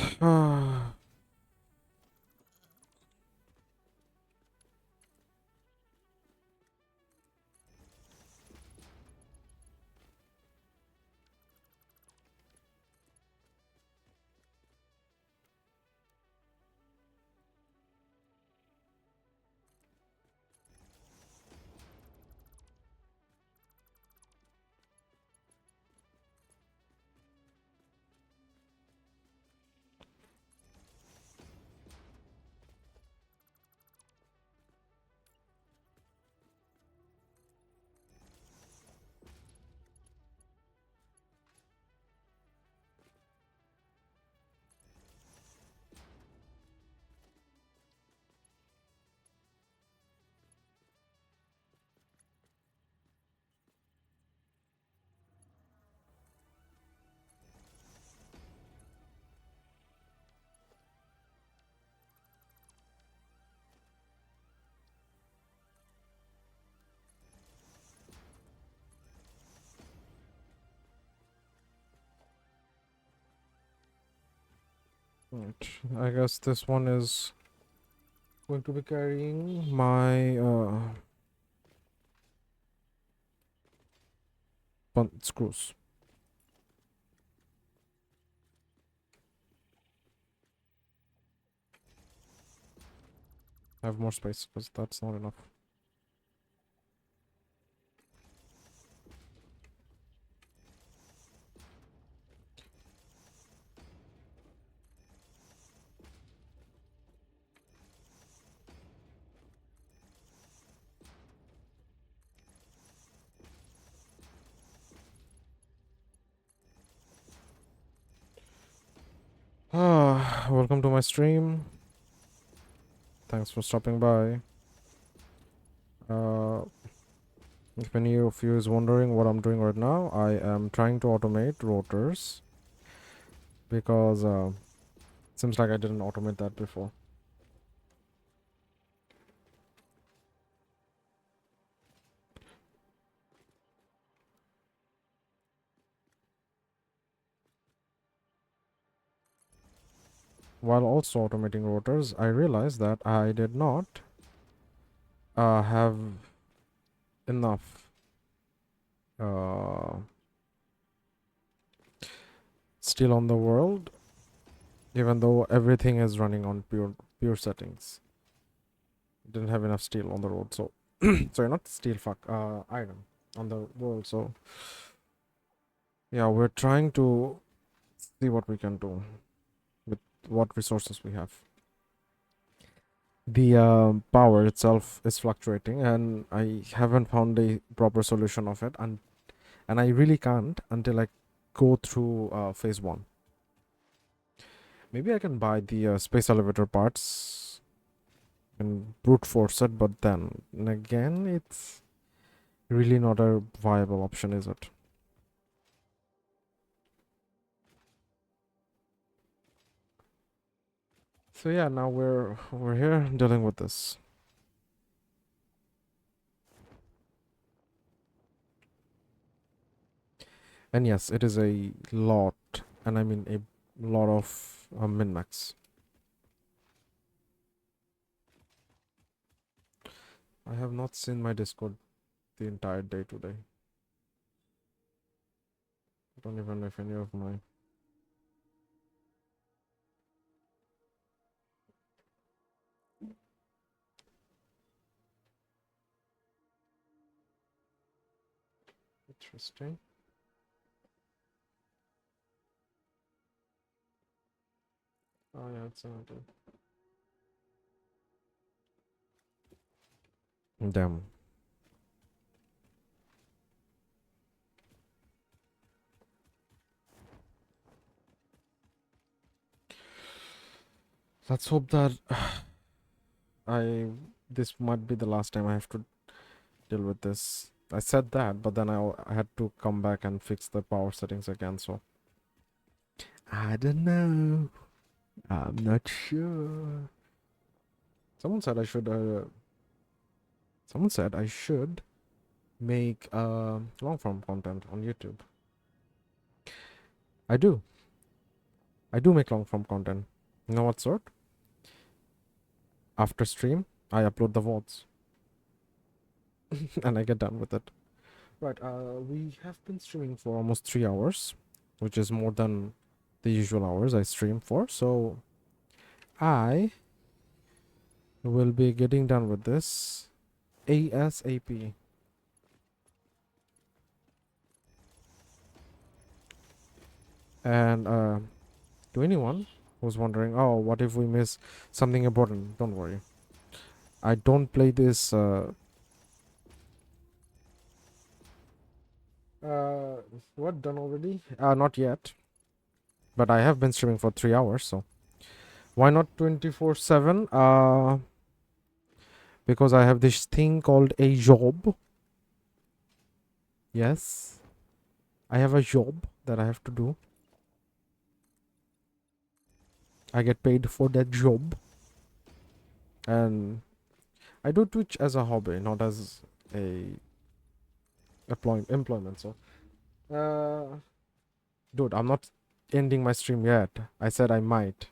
S1: Right. I guess this one is going to be carrying my screws. I have more space because that's not enough. Welcome to my stream. Thanks for stopping by. If any of you is wondering what I'm doing right now, I am trying to automate rotors because seems like I didn't automate that before. While also automating rotors, I realized that I did not have enough steel on the world, even though everything is running on pure settings. Didn't have enough steel on the road, so sorry, not steel, iron on the world. So yeah, we're trying to see what we can do with what resources we have. The power itself is fluctuating, and I haven't found a proper solution of it, and I really can't until I go through phase 1. Maybe I can buy the space elevator parts and brute force it, but then again, it's really not a viable option, is it? So yeah, now we're here dealing with this. And yes, it is a lot, and I mean a lot of min-max. I have not seen my Discord the entire day today. I don't even know if any of my... Interesting. Oh yeah, it's another. Damn. Let's hope that this might be the last time I have to deal with this. I said that, but then I had to come back and fix the power settings again, so I don't know. I'm not sure. Someone said I should make long form content on YouTube. I do make long form content. You know what sort? After stream, I upload the VODs. And I get done with it. Right, we have been streaming for almost 3 hours, which is more than the usual hours I stream for, so I will be getting done with this ASAP. And to anyone who's wondering, oh, what if we miss something important? Don't worry. I don't play this what, done already? Not yet. But I have been streaming for 3 hours, so why not 24/7? Because I have this thing called a job. Yes, I have a job that I have to do. I get paid for that job, and I do Twitch as a hobby, not as a employment. So, dude, I'm not ending my stream yet. I said I might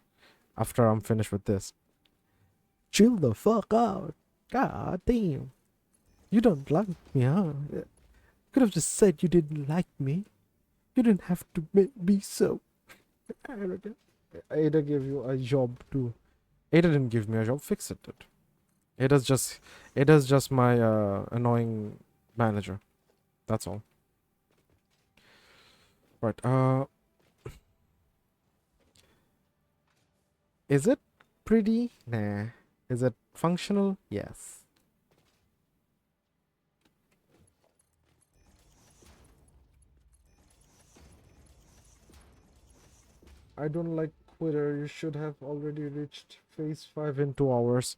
S1: after I'm finished with this. Chill the fuck out. God damn. You don't like me, huh? Could have just said you didn't like me. You didn't have to make me so arrogant. Ada gave you a job too. Ada didn't give me a job. Fix it, dude. Ada's just my annoying manager. That's all. Right. Is it pretty? Nah. Is it functional? Yes. I don't like Twitter. You should have already reached phase 5 in 2 hours.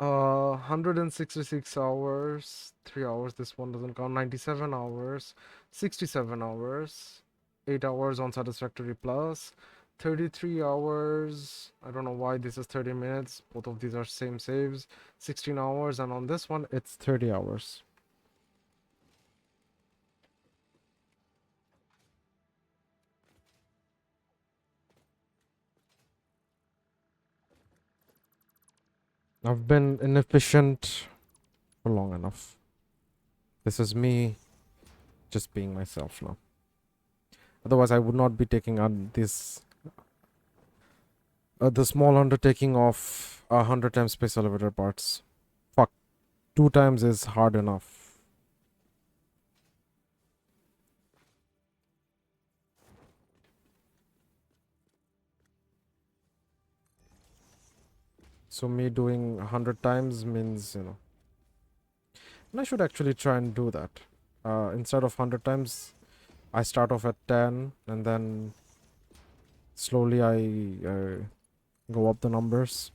S1: Uh, 166 hours, 3 hours. This one doesn't count. 97 hours, 67 hours, 8 hours on Satisfactory Plus, 33 hours. I don't know why this is 30 minutes. Both of these are same saves. 16 hours, and on this one, it's 30 hours. I've been inefficient for long enough. This is me just being myself now. Otherwise, I would not be taking on this the small undertaking of 100 times space elevator parts. Fuck, 2 times is hard enough. So me doing 100 times means, and I should actually try and do that. Instead of 100 times, I start off at 10 and then slowly I go up the numbers.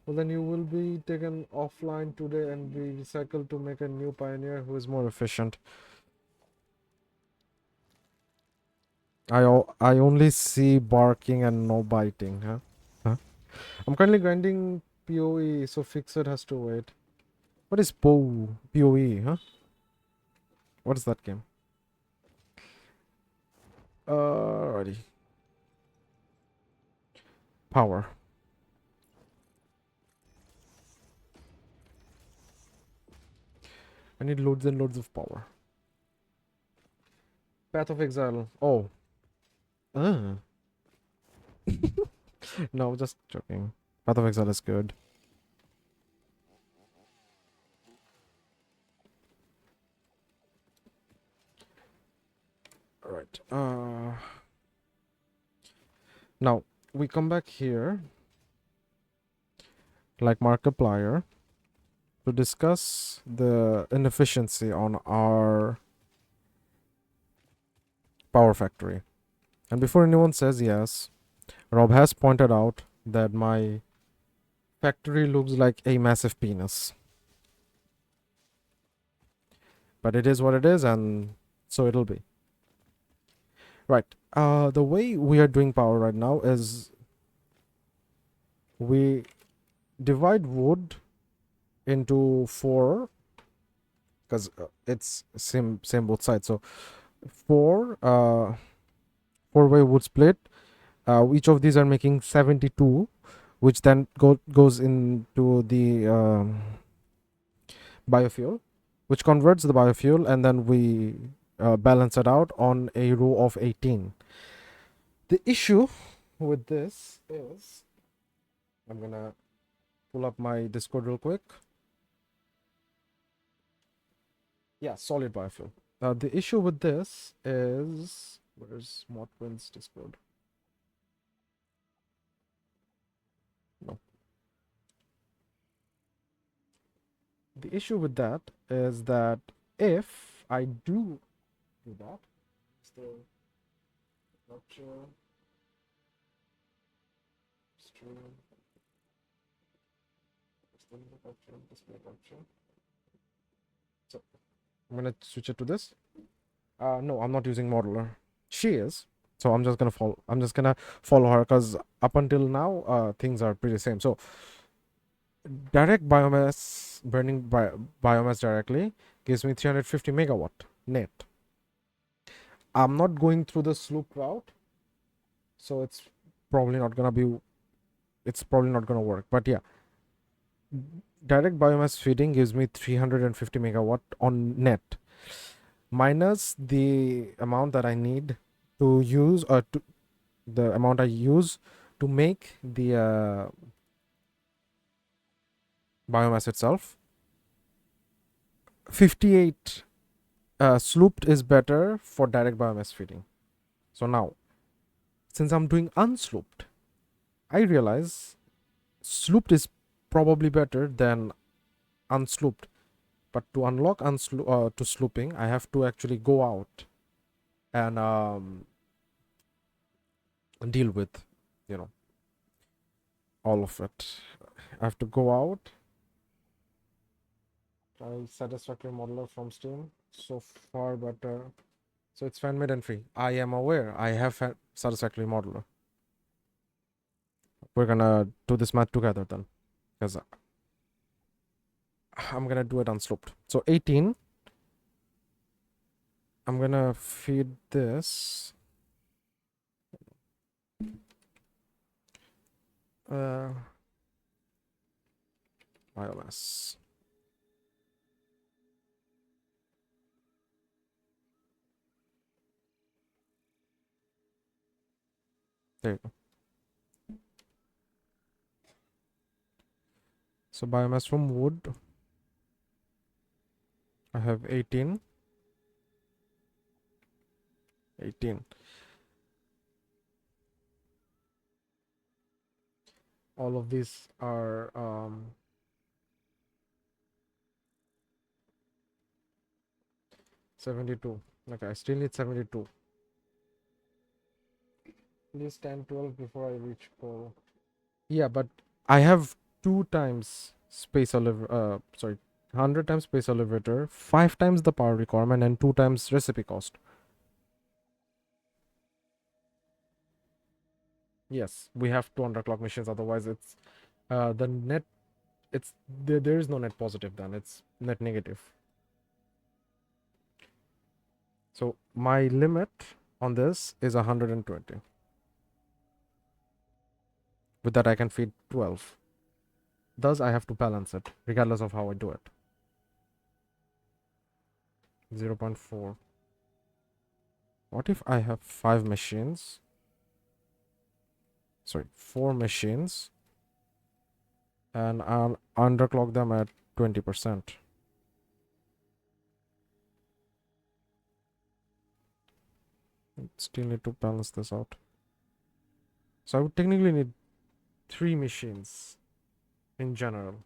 S1: Well, then you will be taken offline today and be recycled to make a new pioneer who is more efficient. I only see barking and no biting, huh? Huh? I'm currently grinding PoE, so Fixed has to wait. What is PoE, huh? What is that game? Alrighty. Power. I need loads and loads of power. Path of Exile. Oh. Uh. No, just joking. Path of Exile is good. Alright. Now, we come back here, like Markiplier, to discuss the inefficiency on our power factory. And before anyone says yes, Rob has pointed out that my factory looks like a massive penis. But it is what it is, and so it'll be. Right. The way we are doing power right now is we divide wood into 4 because it's same both sides. So 4-way wood split. Each of these are making 72, which then goes into the biofuel, which converts the biofuel, and then we balance it out on a row of 18. The issue with this is, I'm gonna pull up my Discord real quick. Yeah, solid biofuel. The issue with this is, where's Motwin's Discord? No. The issue with that is that if I do that, still capture, stream, display capture. So I'm gonna switch it to this. No, I'm not using modeler. She is. So I'm just gonna follow her because up until now, things are pretty same. So direct biomass, burning biomass directly gives me 350 megawatt net. I'm not going through the sloop route, so probably not gonna be it's probably not gonna work. But yeah, direct biomass feeding gives me 350 megawatt on net, minus the amount that I need to use, or the amount I use to make the biomass itself. 58 slooped is better for direct biomass feeding. So now, since I'm doing unslooped, I realize slooped is probably better than unslooped. But to unlock to slooping, I have to actually go out and deal with, you know, all of it. I have to go out. Try Satisfactory Modeler from Steam. So far better. So it's fan made and free. I am aware I have Satisfactory Modeler. We're gonna do this math together then, because I'm gonna do it unsloped. So 18. I'm gonna feed this. Biomass. There you go. So biomass from wood. I have 18. 18. All of these are 72. Okay, I still need 72. Please 10, 12 before I reach goal. Yeah, but I have 2 times space sorry, 100 times space elevator, 5 times the power requirement, and 2 times recipe cost. Yes, we have to underclock machines, otherwise it's the net, it's there is no net positive then, it's net negative. So my limit on this is 120. With that I can feed 12. Thus I have to balance it regardless of how I do it. 0.4. What if I have 5 machines? Sorry, 4 machines, and I'll underclock them at 20%. Still need to balance this out. So I would technically need 3 machines in general.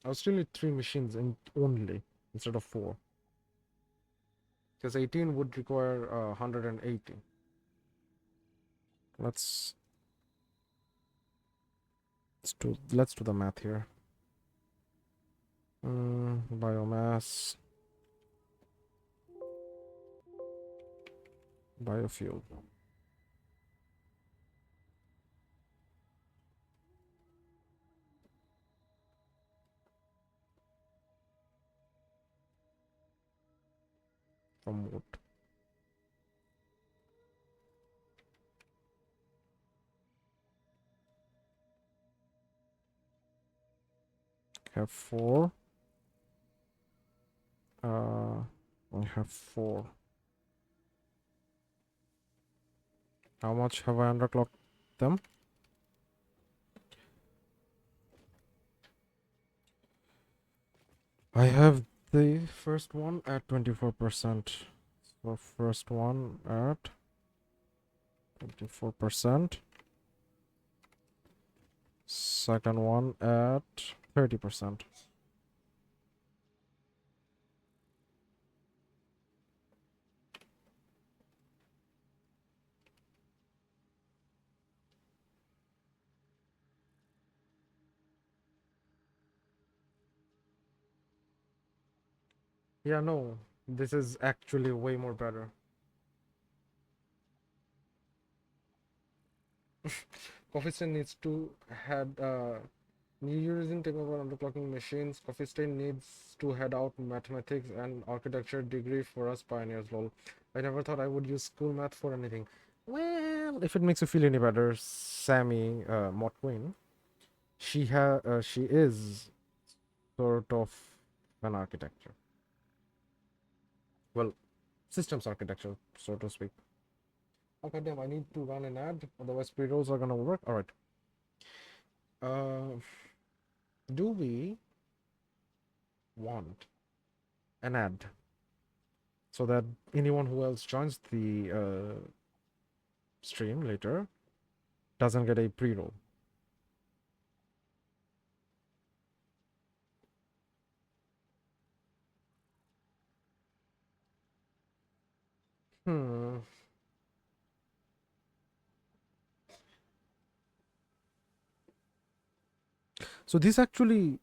S1: I'll still need 3 machines in only instead of 4. Because 18 would require 180. Let's do the math here. Biomass, biofuel. From wood. Have 4. I have 4. How much have I underclocked them? I have the first one at 24%. So first one at 24%. Second one at 30%. Yeah, no, this is actually way more better. Coffee Stain needs to head new using technical underclocking machines. Coffee Stain needs to head out mathematics and architecture degree for us pioneers. Lol. I never thought I would use school math for anything. Well, if it makes you feel any better, Sammy Mott Queen, she is sort of an architecture. Well, systems architecture, so to speak. Oh goddamn! I need to run an ad, otherwise pre-rolls are gonna work. All right. Uh, do we want an ad so that anyone who else joins the stream later doesn't get a pre-roll? Hmm. So this actually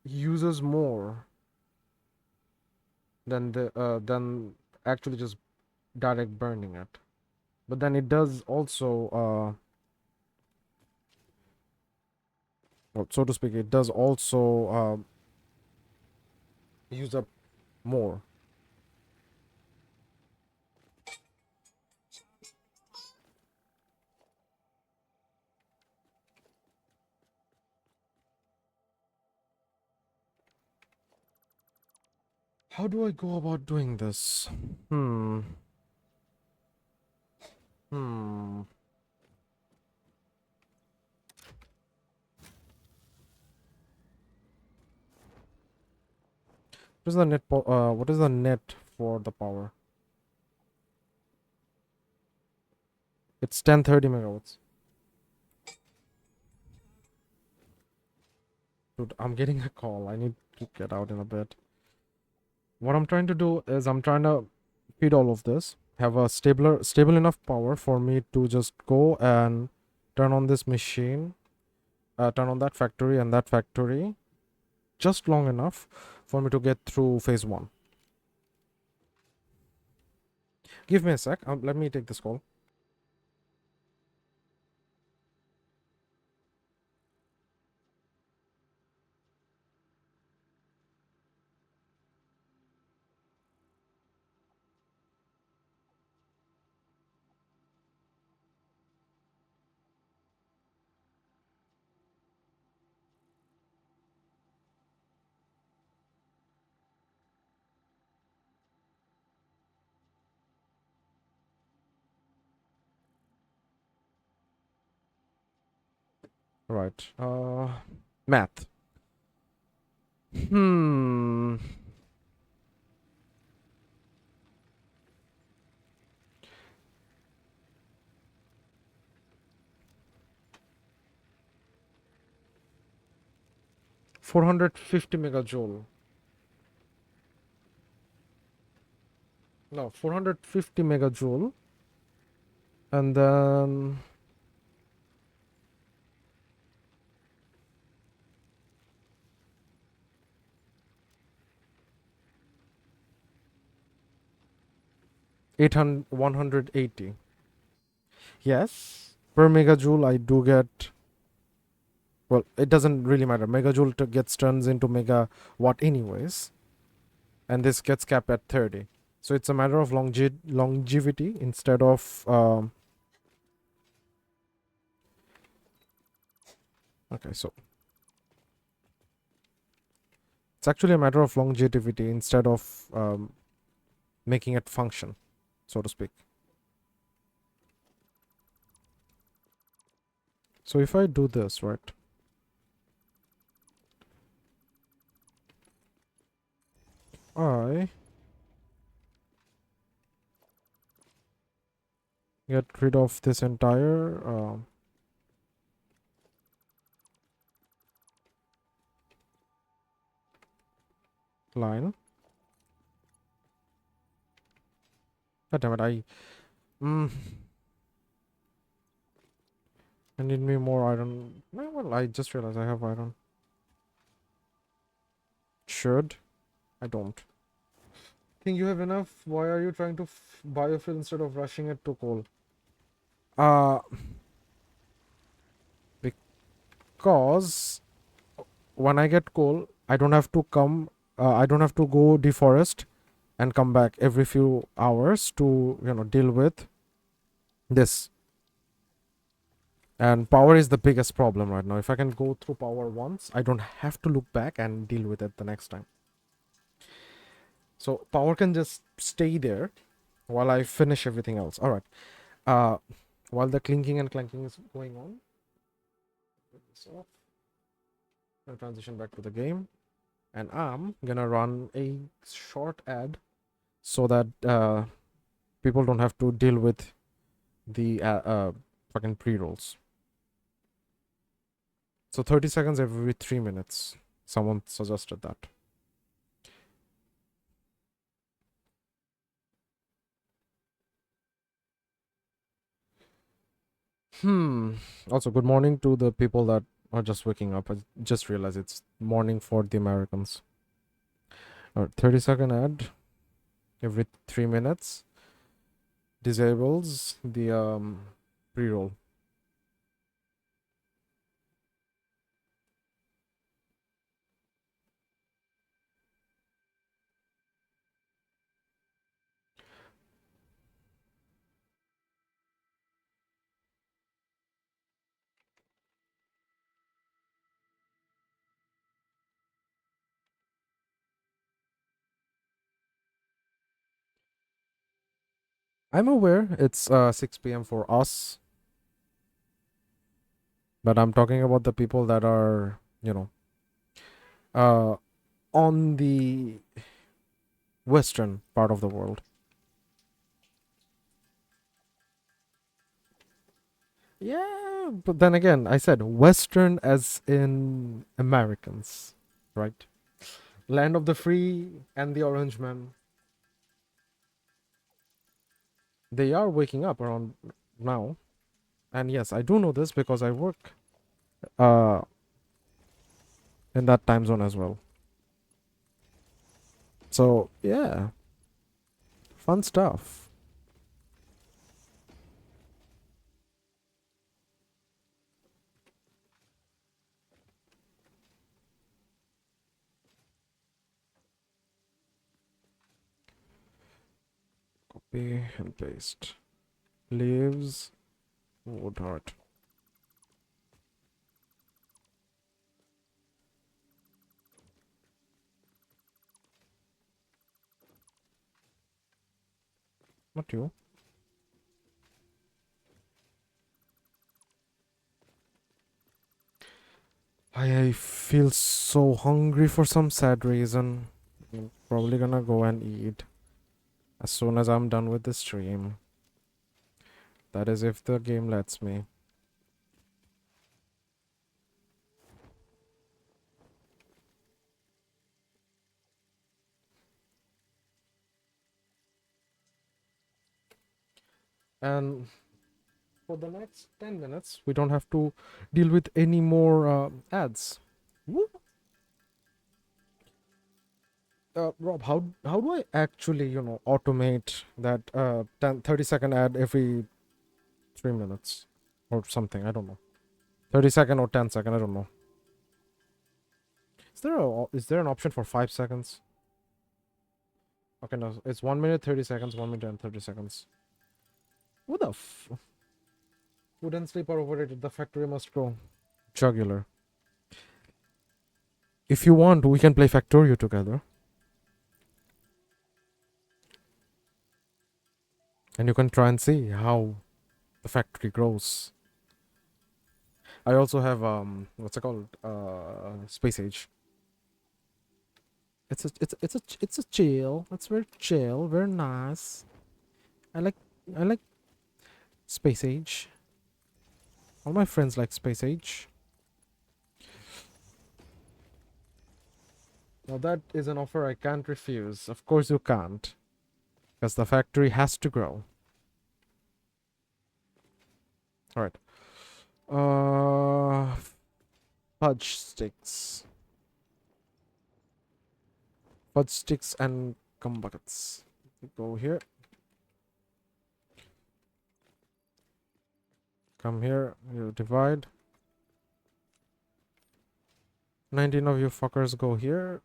S1: uses more than actually just direct burning it. But then it does also well, so to speak, it does also use up more. How do I go about doing this? Hmm. Hmm. What is the what is the net for the power? It's 1030 megawatts. Dude, I'm getting a call. I need to get out in a bit. What I'm trying to do is I'm trying to feed all of this, have a stable enough power for me to just go and turn on this machine, turn on that factory and that factory, just long enough for me to get through phase one. Give me a sec. Let me take this call. Right. Math. Hmm. 450 megajoule. No, 450 megajoule. And then 180. Yes. Per megajoule, I do get. Well, it doesn't really matter. Megajoule gets turns into megawatt anyways. And this gets capped at 30. So it's a matter of longevity instead of. Okay, so it's actually a matter of longevity instead of making it function, so to speak. So if I do this, right? I get rid of this entire line. God damn it, I need me more iron. Well, I just realized I have iron. Should. I don't. Think you have enough? Why are you trying to biofuel instead of rushing it to coal? Uh, because when I get coal, I don't have to I don't have to go deforest and come back every few hours to, deal with this. And power is the biggest problem right now. If I can go through power once, I don't have to look back and deal with it the next time. So power can just stay there while I finish everything else. All right. While the clinking and clanking is going on, so I'll transition back to the game, and I'm gonna run a short ad so that people don't have to deal with the fucking pre-rolls. So 30 seconds every 3 minutes. Someone suggested that. Also, good morning to the people that are just waking up. I just realized it's morning for the Americans. 30-second ad every 3 minutes disables the pre-roll. I'm aware it's 6 p.m. for us, but I'm talking about the people that are, on the western part of the world. Yeah, but then again, I said western as in Americans, right? Land of the free and the orange man. They are waking up around now. And yes, I do know this because I work uh in that time zone as well. So, yeah, fun stuff. Copy and paste. Leaves wood heart. Not you. I feel so hungry for some sad reason. I'm probably gonna go and eat as soon as I'm done with the stream. That is if the game lets me. And for the next 10 minutes, we don't have to deal with any more ads. Woo. Rob, how do I actually, automate that 30-second ad every 3 minutes or something? I don't know. 30-second or 10-second, I don't know. Is there an option for 5 seconds? Okay, no, it's 1 minute 30 seconds, 1 minute and 30 seconds. What the Food and sleep are overrated. The factory must grow. Jugular. If you want, we can play Factorio together. And you can try and see how the factory grows. I also have what's it called? Space Age. It's a chill. It's very chill, very nice. I like Space Age. All my friends like Space Age. Now that is an offer I can't refuse. Of course you can't. Because the factory has to grow. Alright. Uh fudge sticks. Fudge sticks and gum buckets. Go here. Come here. You divide. 19 of you fuckers go here.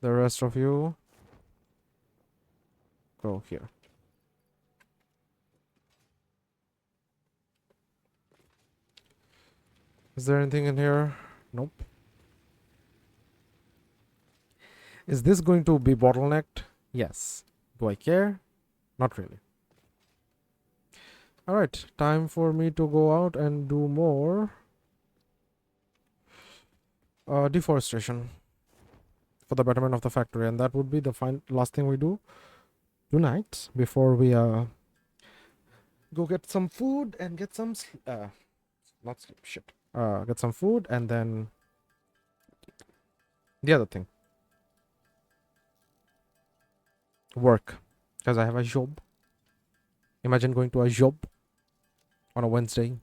S1: The rest of you go here. Is there anything in here? Nope. Is this going to be bottlenecked? Yes. Do I care? Not really. Alright, time for me to go out and do more deforestation for the betterment of the factory, and that would be the last thing we do tonight before we go get some food and get some not sleep, shit. Get some food and then the other thing, work, because I have a job. Imagine going to a job on a Wednesday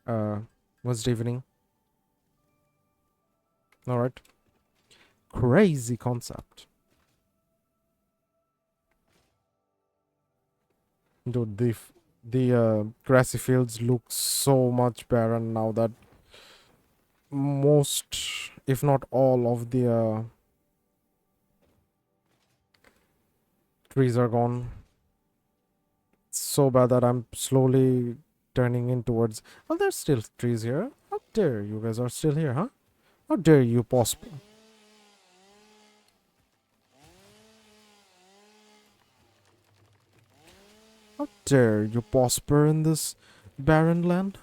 S1: evening. All right, crazy concept, dude. The grassy fields look so much barren now that most, if not all, of the trees are gone. So bad that I'm slowly turning in towards. Well, there's still trees here. How dare you guys are still here, huh? How dare you prosper? How dare you prosper in this barren land?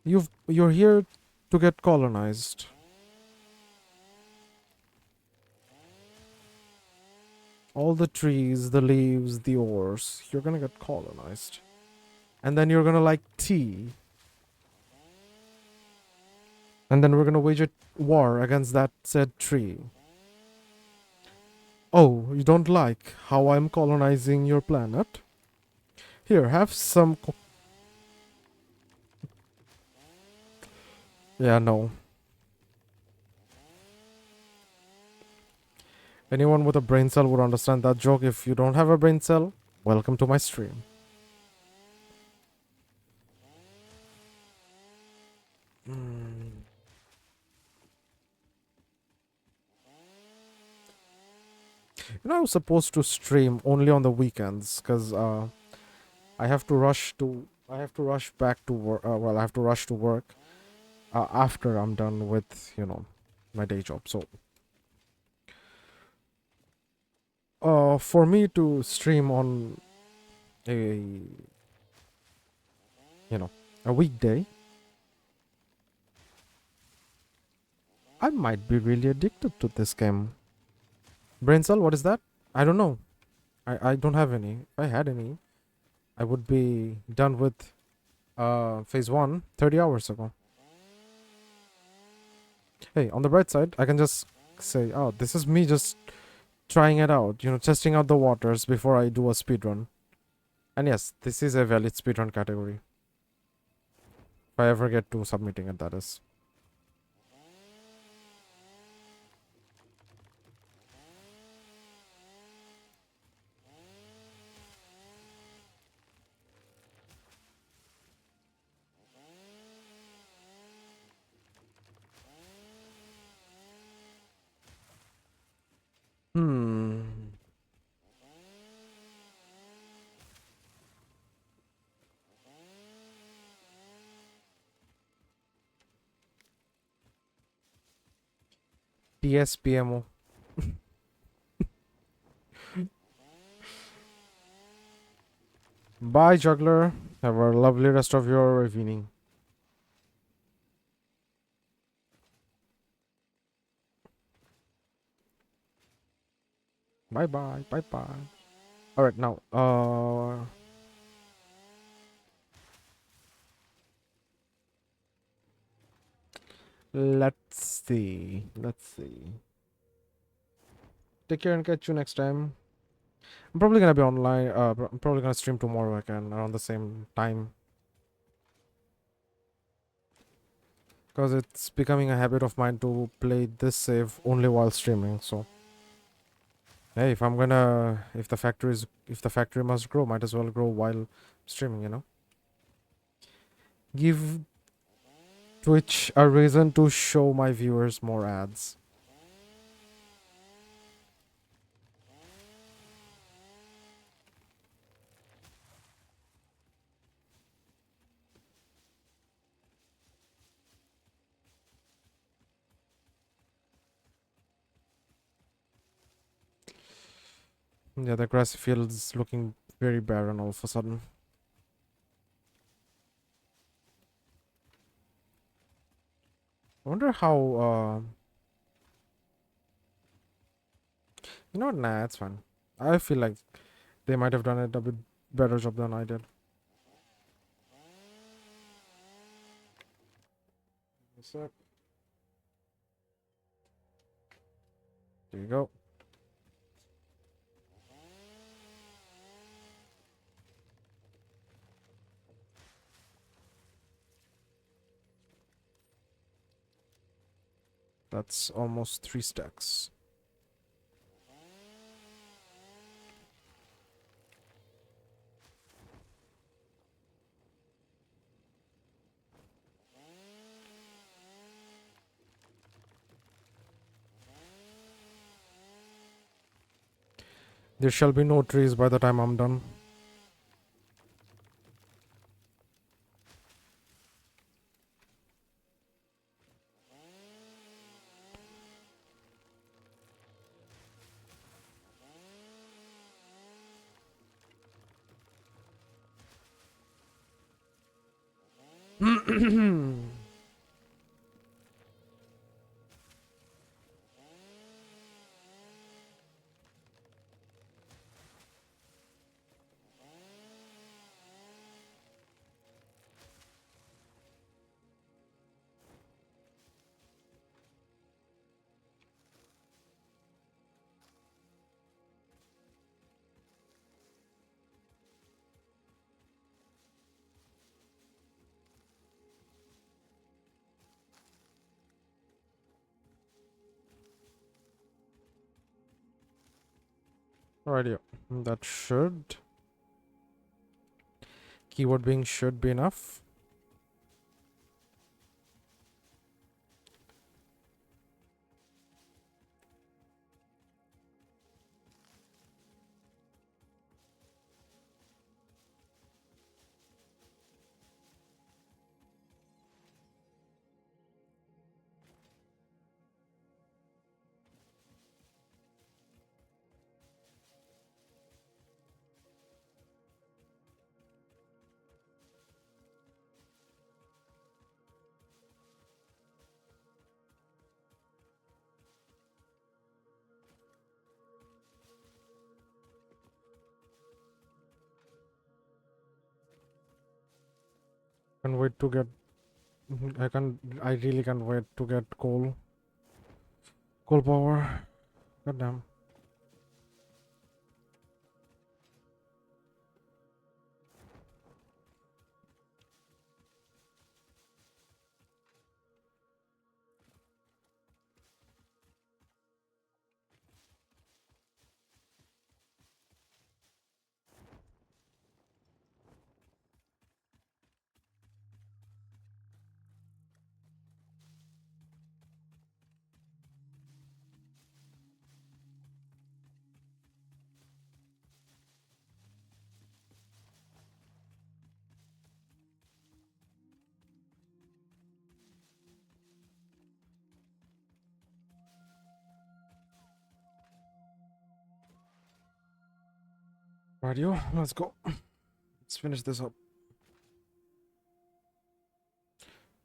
S1: You're here to get colonized. All the trees, the leaves, the ores, you're gonna get colonized. And then you're gonna like tea. And then we're gonna wage a war against that said tree. Oh, you don't like how I'm colonizing your planet? Here, have some yeah, no. Anyone with a brain cell would understand that joke. If you don't have a brain cell, welcome to my stream. You know, I was supposed to stream only on the weekends because I have to rush back to work. Well, I have to rush to work after I'm done with my day job. So for me to stream on a a weekday, I might be really addicted to this game. Brain cell, what is that? I don't know. I don't have any. If I had any, I would be done with phase 1 30 hours ago. Hey, on the bright side, I can just say, oh, this is me just trying it out, testing out the waters before I do a speedrun. And yes, this is a valid speedrun category. If I ever get to submitting it, that is. TSPMO. Bye, juggler. Have a lovely rest of your evening. Bye bye. Bye bye. All right, now let's see. Take care and catch you next time. I'm probably gonna be online. I'm probably gonna stream tomorrow again around the same time. Because it's becoming a habit of mine to play this save only while streaming. So, hey, if the factory must grow, might as well grow while streaming. Give Twitch a reason to show my viewers more ads. Yeah, the grassy field is looking very barren all of a sudden. I wonder how, you know what? Nah, it's fine. I feel like they might have done it a bit better job than I did. A sec. There you go. That's almost 3 stacks. There shall be no trees by the time I'm done. Alrighty, that should. Keyword being should be enough. Can't wait to get. I really can't wait to get coal. Coal power. God damn. Radio, let's go. Let's finish this up.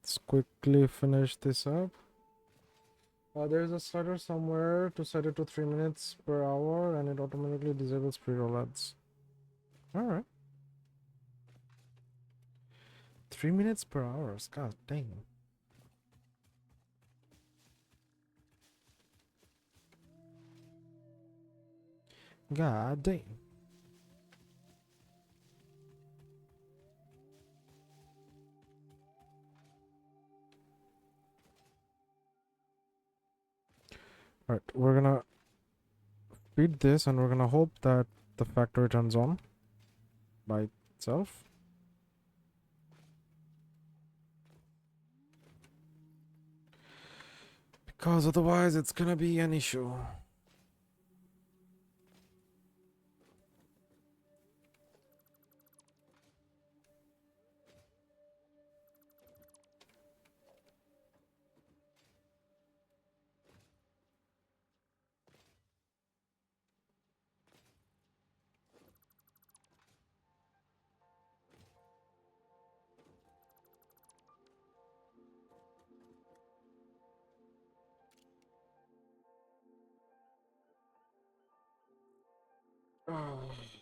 S1: Let's quickly finish this up. There's a slider somewhere to set it to 3 minutes per hour and it automatically disables pre-roll ads. Alright. 3 minutes per hour. God dang. God dang. Alright, we're gonna feed this and we're gonna hope that the factory turns on by itself. Because otherwise it's gonna be an issue.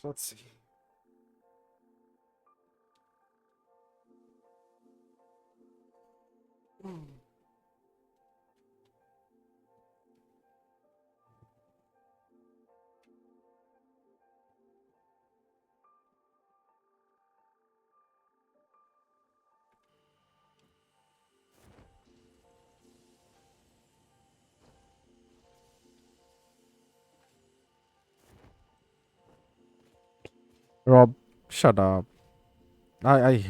S1: Let's see. Rob, shut up. I I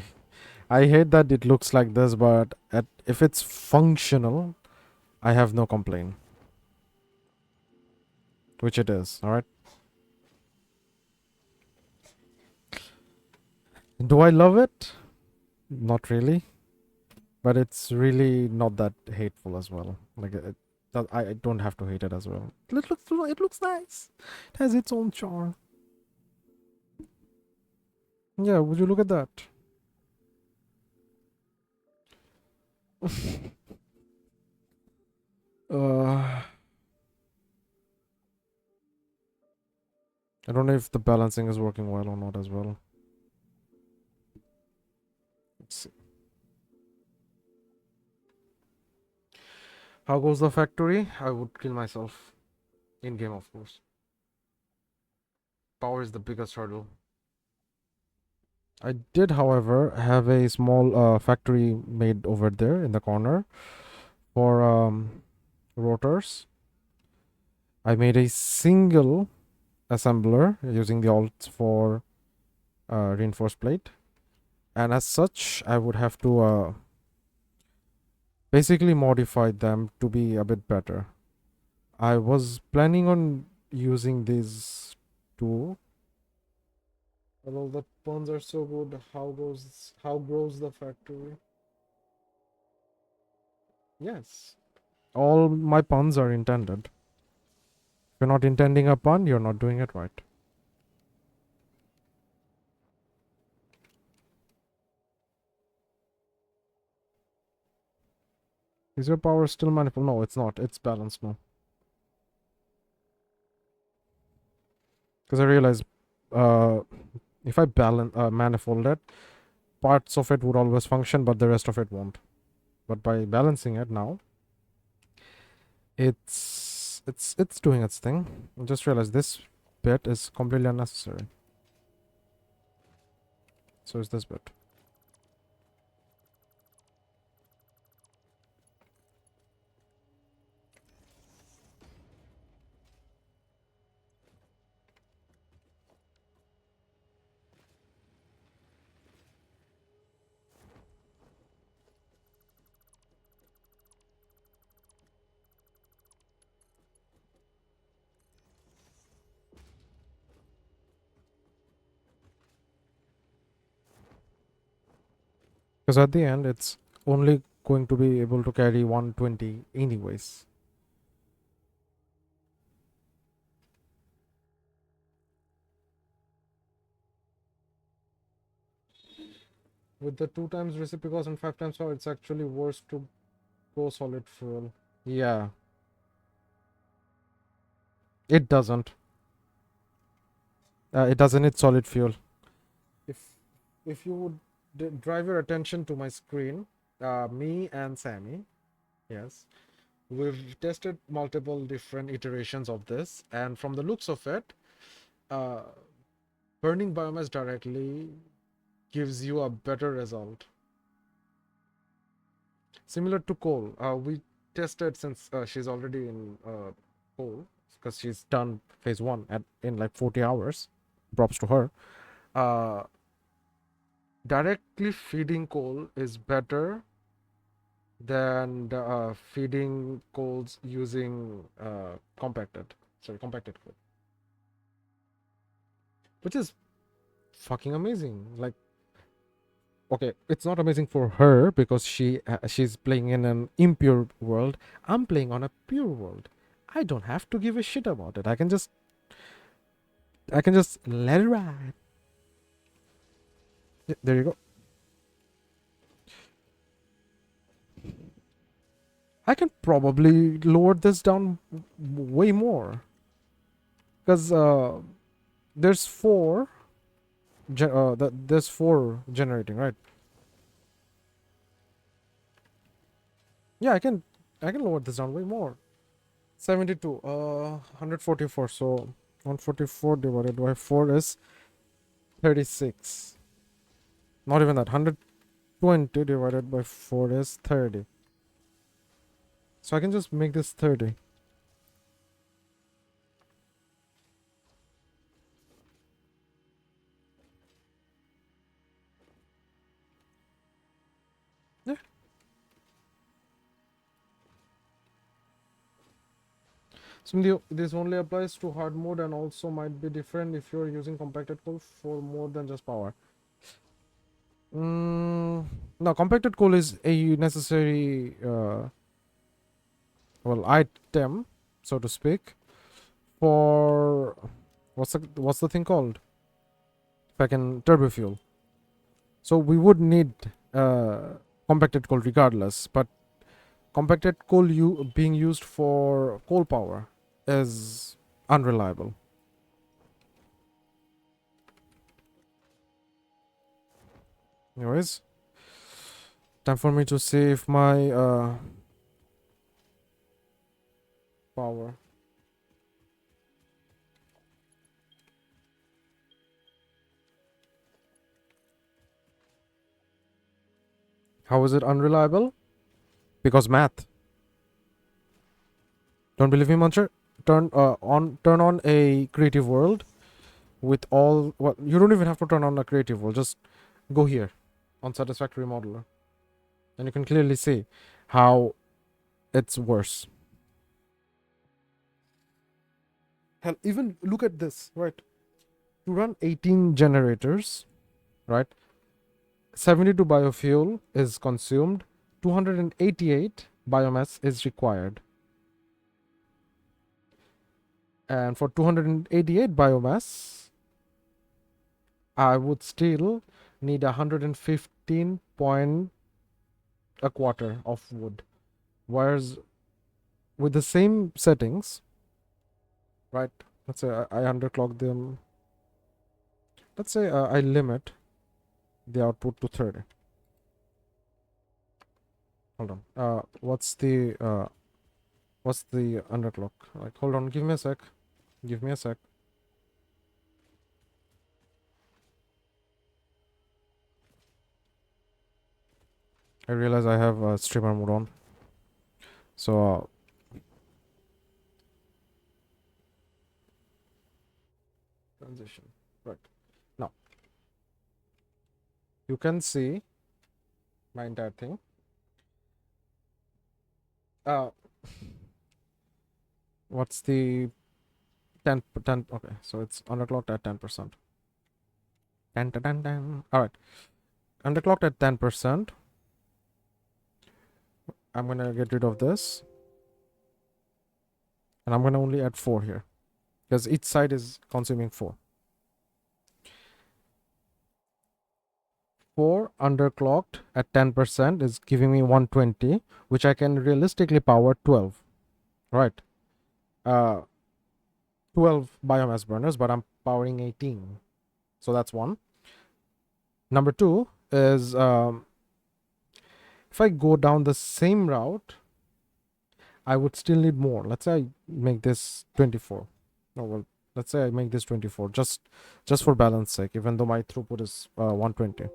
S1: I hate that it looks like this, but if it's functional, I have no complaint. Which it is, alright? Do I love it? Not really. But it's really not that hateful as well. Like I don't have to hate it as well. It looks nice. It has its own charm. Yeah, would you look at that? uh, I don't know if the balancing is working well or not as well. Let's see. How goes the factory? I would kill myself. In game, of course. Power is the biggest hurdle. I did, however, have a small factory made over there in the corner for rotors. I made a single assembler using the alts for reinforced plate, and as such I would have to basically modify them to be a bit better. I was planning on using these two. Well, the puns are so good. How grows the factory? Yes, all my puns are intended. If you're not intending a pun, you're not doing it right. Is your power still manifold? No, it's not. It's balanced now. Because I realized uh, if I balance manifold it, parts of it would always function, but the rest of it won't. But by balancing it now, it's doing its thing. I just realized this bit is completely unnecessary. So is this bit. Because at the end, it's only going to be able to carry 120 anyways. With the 2 times reciprocals and 5 times power, it's actually worse to go solid fuel. Yeah, it doesn't. It doesn't need solid fuel. If you would drive your attention to my screen, me and Sammy, yes, we've tested multiple different iterations of this, and from the looks of it, uh, burning biomass directly gives you a better result. Similar to coal, we tested since she's already in coal because she's done phase 1 in like 40 hours. Props to her. Directly feeding coal is better than feeding coals using compacted coal, which is fucking amazing. Like, okay, it's not amazing for her because she's playing in an impure world. I'm playing on a pure world. I don't have to give a shit about it. I can just let it ride. Yeah, there you go. I can probably lower this down way more because there's there's four generating, right? Yeah, I can lower this down way more. 72, 144. So 144 divided by 4 is 36. Not even that. 120 divided by 4 is 30. So I can just make this 30. Yeah. So this only applies to hard mode and also might be different if you're using compacted coal for more than just power. No, compacted coal is a necessary, item, so to speak, for what's the thing called? If I can turbo fuel. So we would need compacted coal regardless, but compacted coal being used for coal power is unreliable. Anyways, time for me to save my power. How is it unreliable? Because math. Don't believe me, Muncher? Turn on a creative world with all. Well, you don't even have to turn on a creative world. Just go here on Satisfactory Modeler, and you can clearly see how it's worse. Hell, even look at this, right? To run 18 generators, right? 72 biofuel is consumed, 288 biomass is required. And for 288 biomass, I would still need 115 point a quarter of wood. Whereas with the same settings, right? Let's say I underclock them. Let's say I limit the output to 30. Hold on. What's the underclock? Like, hold on, give me a sec. Give me a sec. I realize I have streamer mode on. So transition. Right. Now you can see my entire thing. Uh what's the 10? Okay, so it's underclocked at 10%. 10, 10, 10, 10. All right, underclocked at 10%. I'm gonna get rid of this, and I'm gonna only add 4 here because each side is consuming 4. 4 underclocked at 10% is giving me 120, which I can realistically power 12. Right. 12 biomass burners, but I'm powering 18. So that's one. Number 2 is if I go down the same route, I would still need more. Let's say I make this 24. Oh, well, let's say I make this 24 just for balance sake, even though my throughput is 120.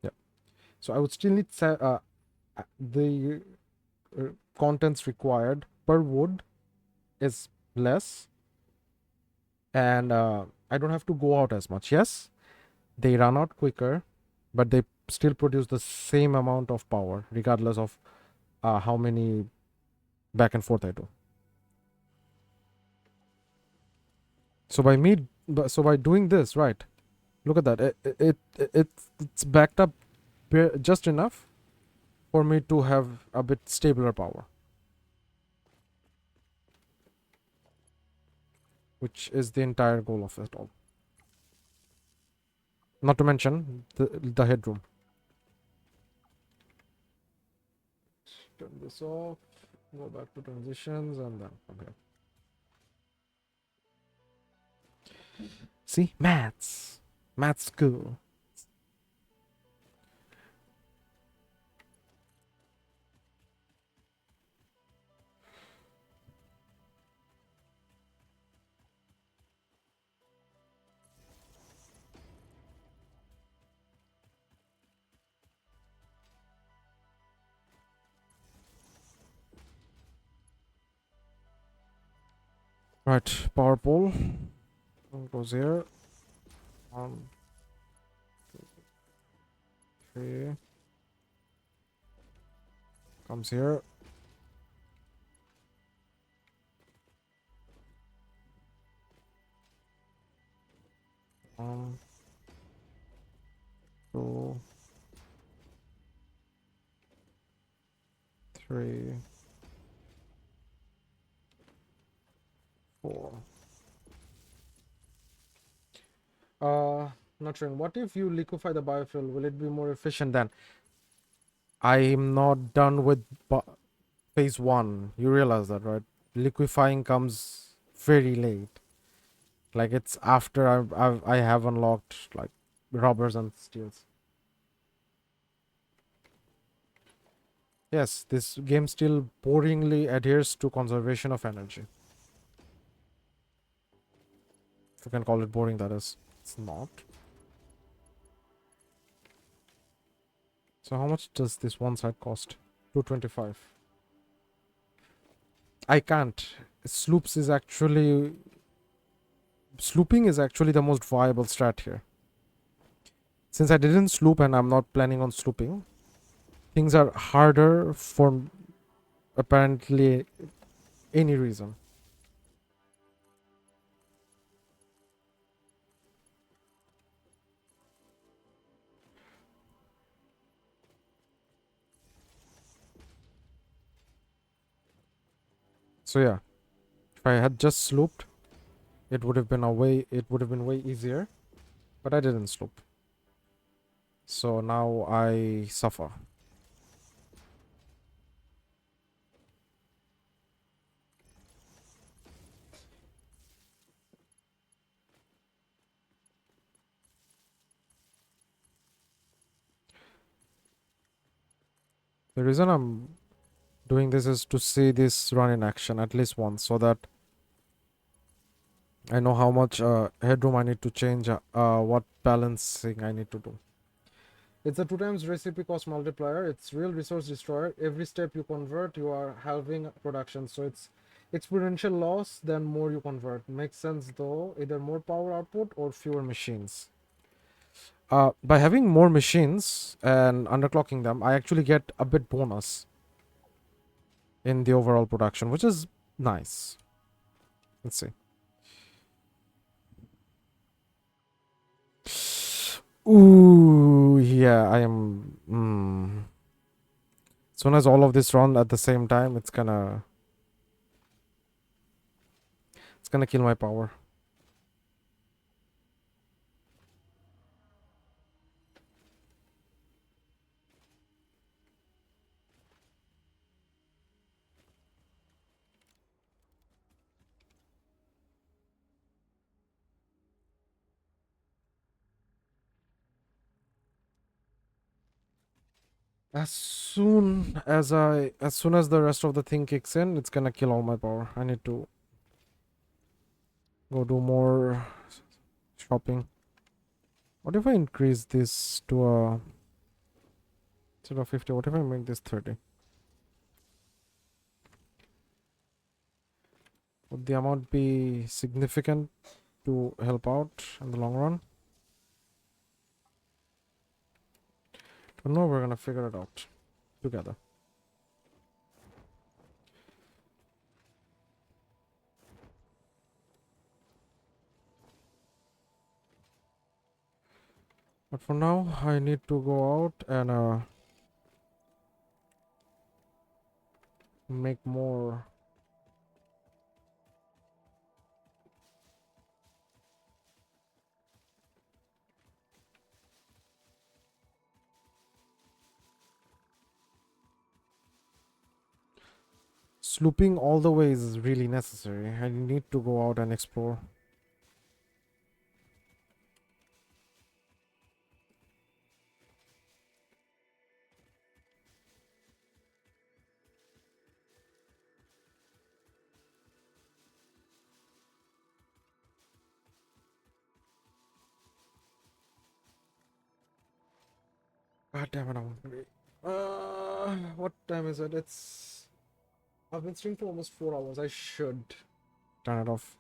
S1: Yeah. So I would still need the contents required per wood is less, and I don't have to go out as much. Yes, they run out quicker, but they still produce the same amount of power regardless of how many back and forth I do. So by doing this, right? Look at that. It's backed up just enough for me to have a bit stabler power, which is the entire goal of it all. Not to mention the headroom. Turn this off. Go back to transitions and then okay. See, maths school. Right, power pole goes here. 1, 2, 3. Comes here. One, 2, 3, 4. Not sure. What if you liquefy the biofuel? Will it be more efficient then? I'm not done with phase 1. You realize that, right? Liquefying comes very late. Like it's after I have unlocked like rubbers and steels. Yes, this game still boringly adheres to conservation of energy. If you can call it boring, that is. It's not. So how much does this one side cost? 225. I can't. Slooping is actually the most viable strat here. Since I didn't sloop and I'm not planning on slooping, things are harder for apparently any reason. So yeah, if I had just slooped, it would have been way easier, but I didn't sloop. So now I suffer. The reason I'm doing this is to see this run in action at least once so that I know how much headroom I need to change, what balancing I need to do. It's a 2 times recipe cost multiplier. It's real resource destroyer. Every step you convert, you are halving production. So it's exponential loss than more you convert. Makes sense though. Either more power output or fewer machines. By having more machines and underclocking them, I actually get a bit bonus in the overall production, which is nice. Let's see. Ooh, yeah, I am. As soon as all of this run at the same time, it's gonna kill my power. As soon as the rest of the thing kicks in, it's gonna kill all my power. I need to go do more shopping. What if I increase this to a instead of 50? What if I make this 30? Would the amount be significant to help out in the long run? But no, we're gonna figure it out together. But for now, I need to go out and make more. Slooping all the way is really necessary. I need to go out and explore. God damn it, I'm hungry. What time is it? I've been streaming for almost 4 hours. I should turn it off.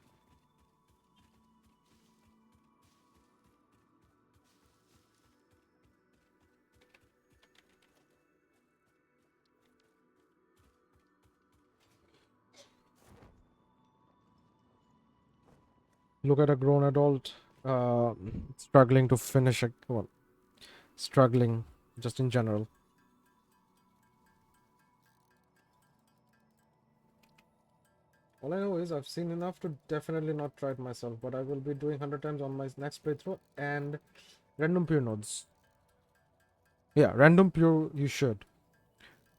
S1: Look at a grown adult struggling to finish a well, struggling just in general. All I know is I've seen enough to definitely not try it myself, but I will be doing 100 times on my next playthrough. And random pure nodes. Yeah, random pure you should.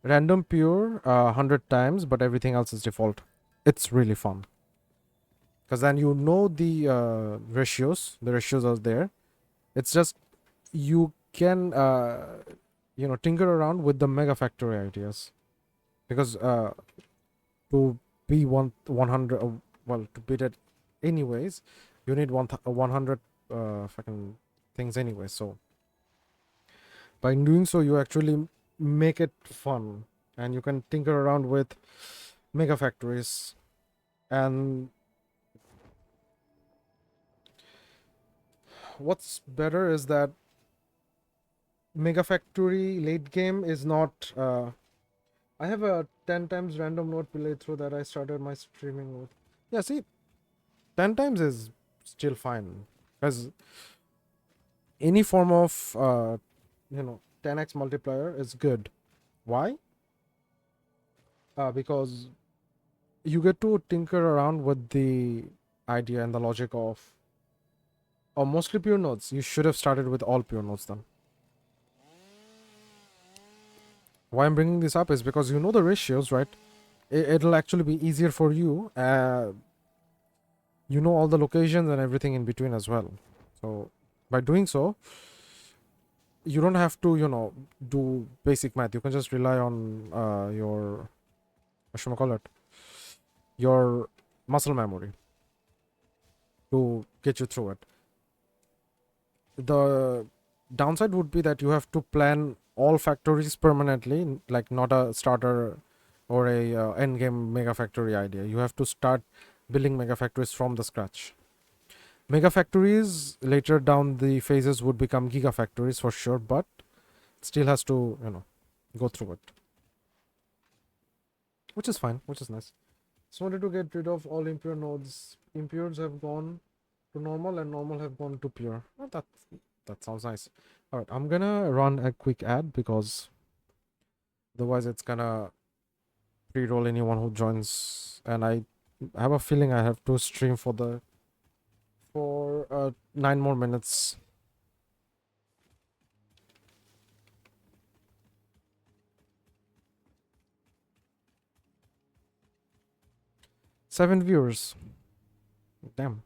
S1: Random pure 100 times, but everything else is default. It's really fun. Because then you know the ratios. The ratios are there. It's just you can tinker around with the mega factory ideas. Because to be 100 well, to beat it anyways, you need 100 fucking things anyway. So by doing so, you actually make it fun, and you can tinker around with mega factories. And what's better is that mega factory late game is not I have a 10 times random node playthrough that I started my streaming with. Yeah, see, 10 times is still fine, because any form of 10x multiplier is good. Why? Because you get to tinker around with the idea and the logic of mostly pure nodes. You should have started with all pure nodes then. Why I'm bringing this up is because you know the ratios, right? It'll actually be easier for you. You know all the locations and everything in between as well. So by doing so, you don't have to do basic math. You can just rely on your your muscle memory to get you through it. The downside would be that you have to plan all factories permanently, like not a starter or a end game mega factory idea. You have to start building mega factories from the scratch. Mega factories later down the phases would become gigafactories for sure, but still has to go through it, which is fine, which is nice. Just wanted to get rid of all impure nodes. Impures have gone to normal and normal have gone to pure. Oh, that sounds nice. All right, I'm gonna run a quick ad because otherwise it's gonna pre-roll anyone who joins, and I have a feeling I have to stream for 9 more minutes. Seven viewers. Damn.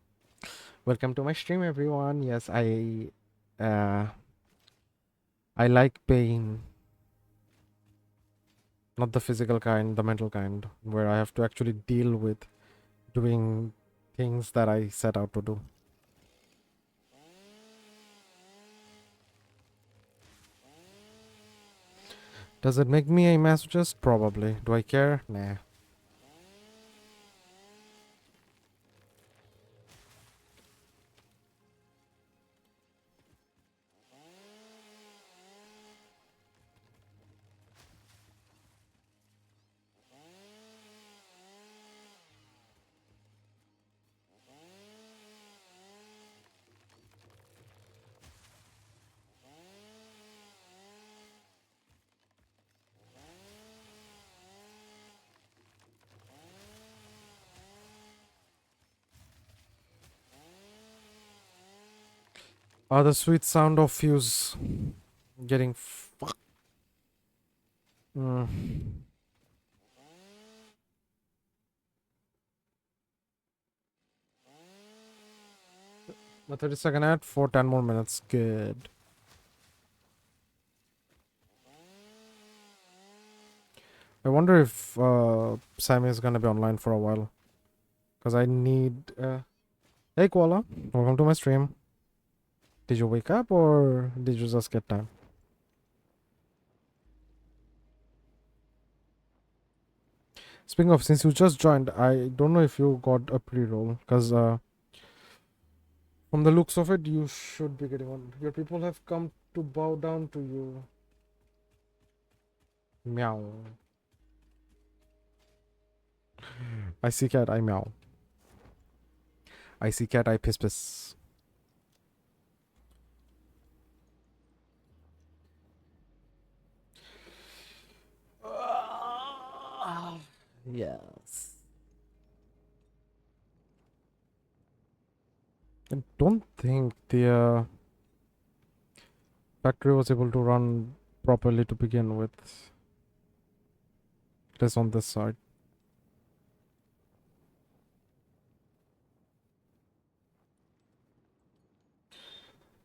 S1: Welcome to my stream, everyone. Yes, I like pain. Not the physical kind, the mental kind, where I have to actually deal with doing things that I set out to do. Does it make me a masochist? Probably. Do I care? Nah. The sweet sound of fuse getting fucked. Mm. A 30-second ad for 10 more minutes. Good. I wonder if Sammy is gonna be online for a while. Because I need. Hey, Koala. Welcome to my stream. Did you wake up or did you just get time? Speaking of, since you just joined, I don't know if you got a pre-roll. Because from the looks of it, you should be getting one. Your people have come to bow down to you. Meow. I see cat, I meow. I see cat, I piss piss. Yes. I don't think the factory was able to run properly to begin with. It is on this side.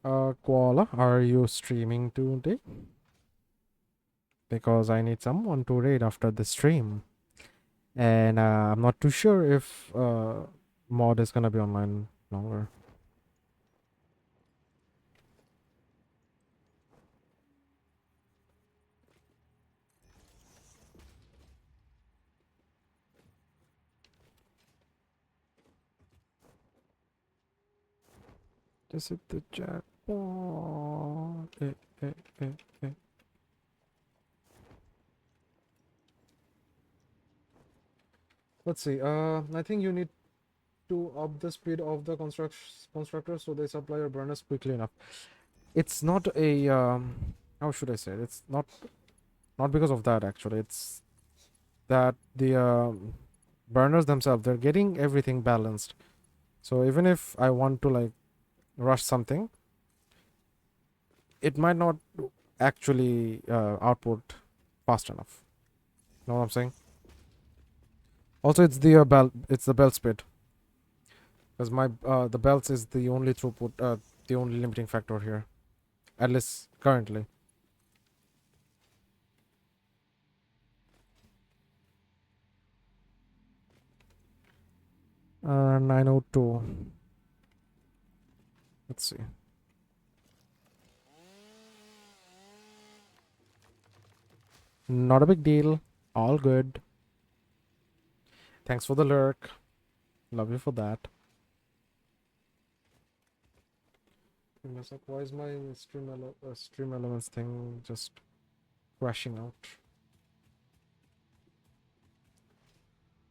S1: Koala, are you streaming today? Because I need someone to raid after the stream. And I'm not too sure if Mod is gonna be online longer. Just hit the jackpot. Eh. Let's see. I think you need to up the speed of the constructor so they supply your burners quickly enough. It's not a how should I say it? It's not because of that actually. It's that the burners themselves, they're getting everything balanced. So even if I want to like rush something, it might not actually output fast enough. Know what I'm saying? Also, it's the belt speed, because my the belts is the only throughput, the only limiting factor here, at least currently. 902. Let's see. Not a big deal. All good. Thanks for the lurk. Love you for that. Why is my stream elements thing just crashing out?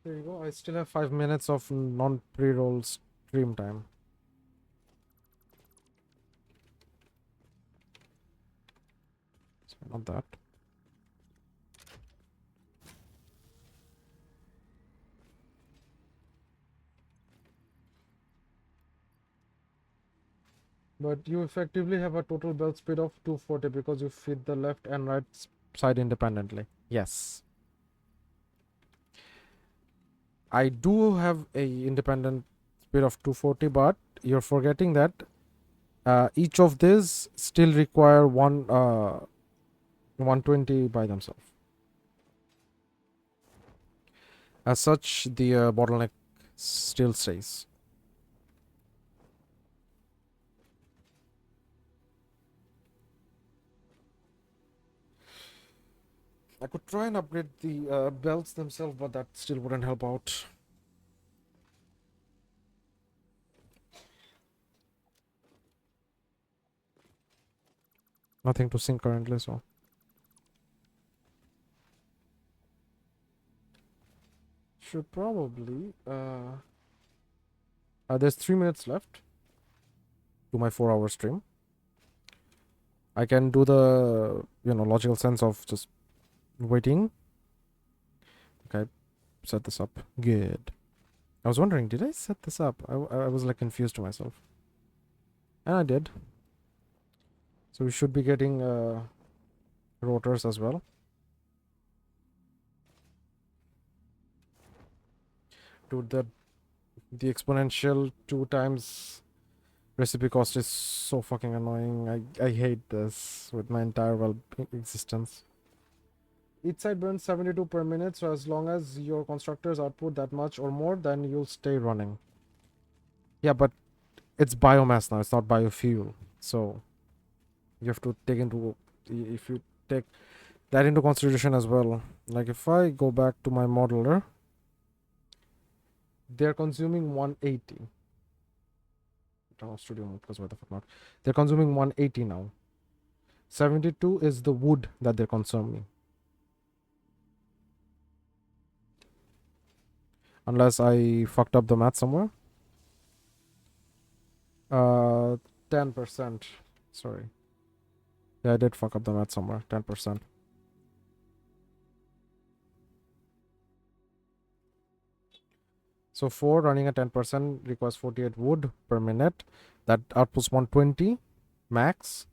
S1: There you go. I still have 5 minutes of non pre-roll stream time. So not that. But you effectively have a total belt speed of 240 because you feed the left and right side independently. Yes. I do have a independent speed of 240, but you're forgetting that each of these still require 120 by themselves. As such, the bottleneck still stays. I could try and upgrade the belts themselves, but that still wouldn't help out. Nothing to sync currently, so. Should probably. There's 3 minutes left to my 4-hour stream. I can do the logical sense of just waiting. Okay, set this up. Good. I was wondering, did I set this up? I was like confused to myself. And I did. So we should be getting rotors as well. Dude, the exponential 2 times recipe cost is so fucking annoying. I hate this with my entire existence. Each side burns 72 per minute, so as long as your constructors output that much or more, then you'll stay running. Yeah, but it's biomass now, it's not biofuel. So you have to take into, if you take that into consideration as well. Like if I go back to my modeler, they're consuming 180. Studio mode, because why the fuck not? They're consuming 180 now. 72 is the wood that they're consuming. Unless I fucked up the math somewhere. 10%. Sorry. Yeah, I did fuck up the math somewhere. 10%. So 4 running at 10% requires 48 wood per minute. That outputs 120 max,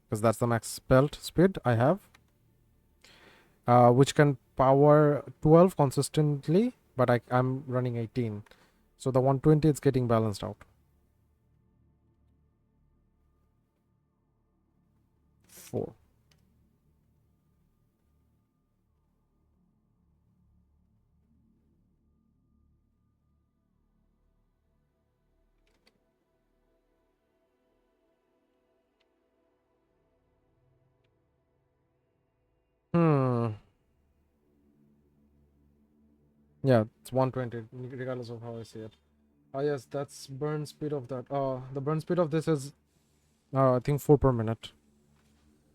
S1: because that's the max belt speed I have. Which can power 12 consistently, but I'm running 18. So the 120 is getting balanced out. 4. Yeah, it's 120, regardless of how I see it. Oh yes, that's burn speed of that. The burn speed of this is, I think 4 per minute.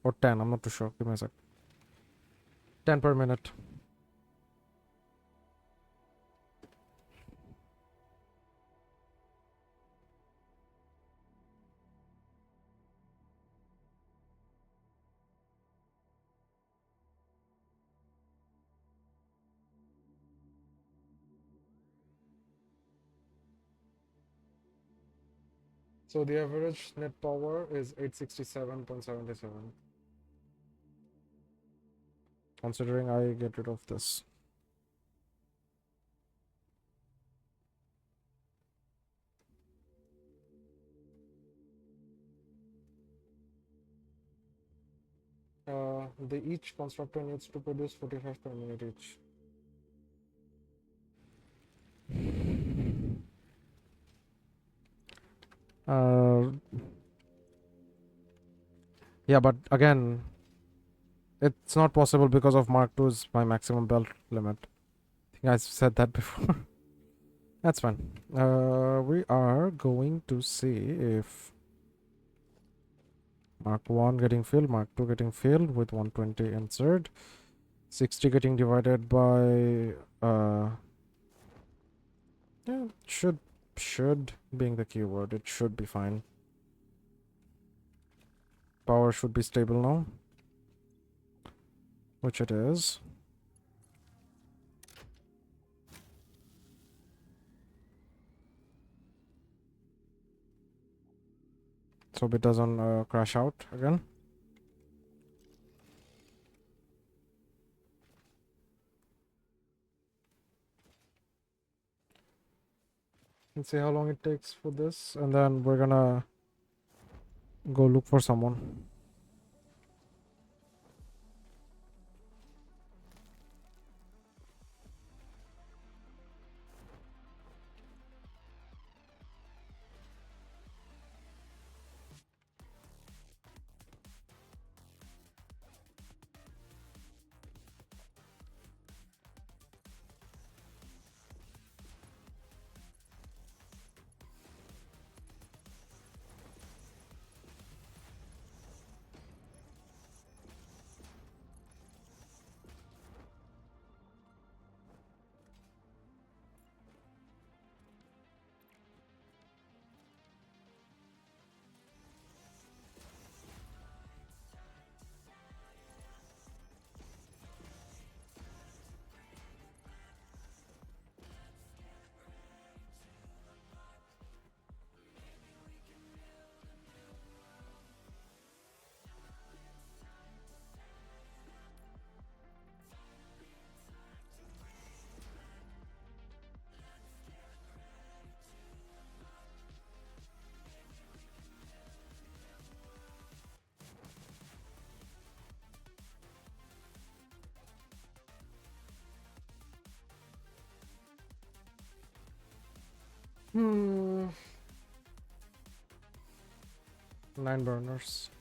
S1: Or 10, I'm not too sure. Give me a sec. 10 per minute. So the average net power is 867.77. Considering I get rid of this. Each constructor needs to produce 45 per minute each. Uh, yeah, but again, it's not possible because of Mark II's my maximum belt limit. I think I said that before. That's fine. We are going to see if Mark 1 getting filled, Mark 2 getting filled with 120 insert, 60 getting divided by yeah, should being the keyword, it should be fine. Power should be stable now, which it is. So it doesn't crash out again. Let's see how long it takes for this, and then we're gonna go look for someone. Hmm. 9 burners.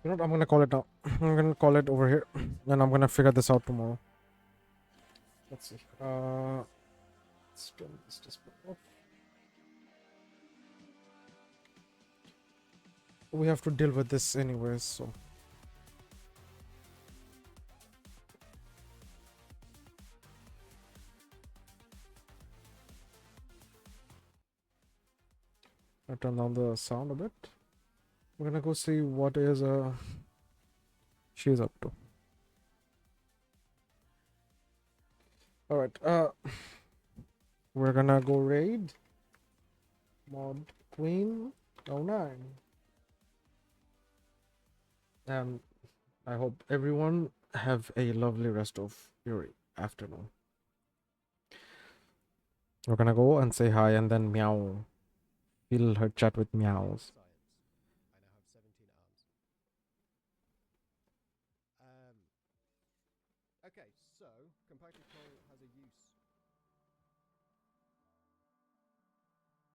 S1: You know what? I'm gonna call it now. I'm gonna call it over here, and I'm gonna figure this out tomorrow. Let's see. Let's turn this display off. We have to deal with this anyways, so. I turn down the sound a bit. We're gonna go see what is she's up to. All right. We're gonna go raid mod queen 09, and I hope everyone have a lovely rest of your afternoon. We're gonna go and say hi and then meow. Fill her chat with meows.
S4: Science. I now have 17 arms. Okay, so compacted coal has a use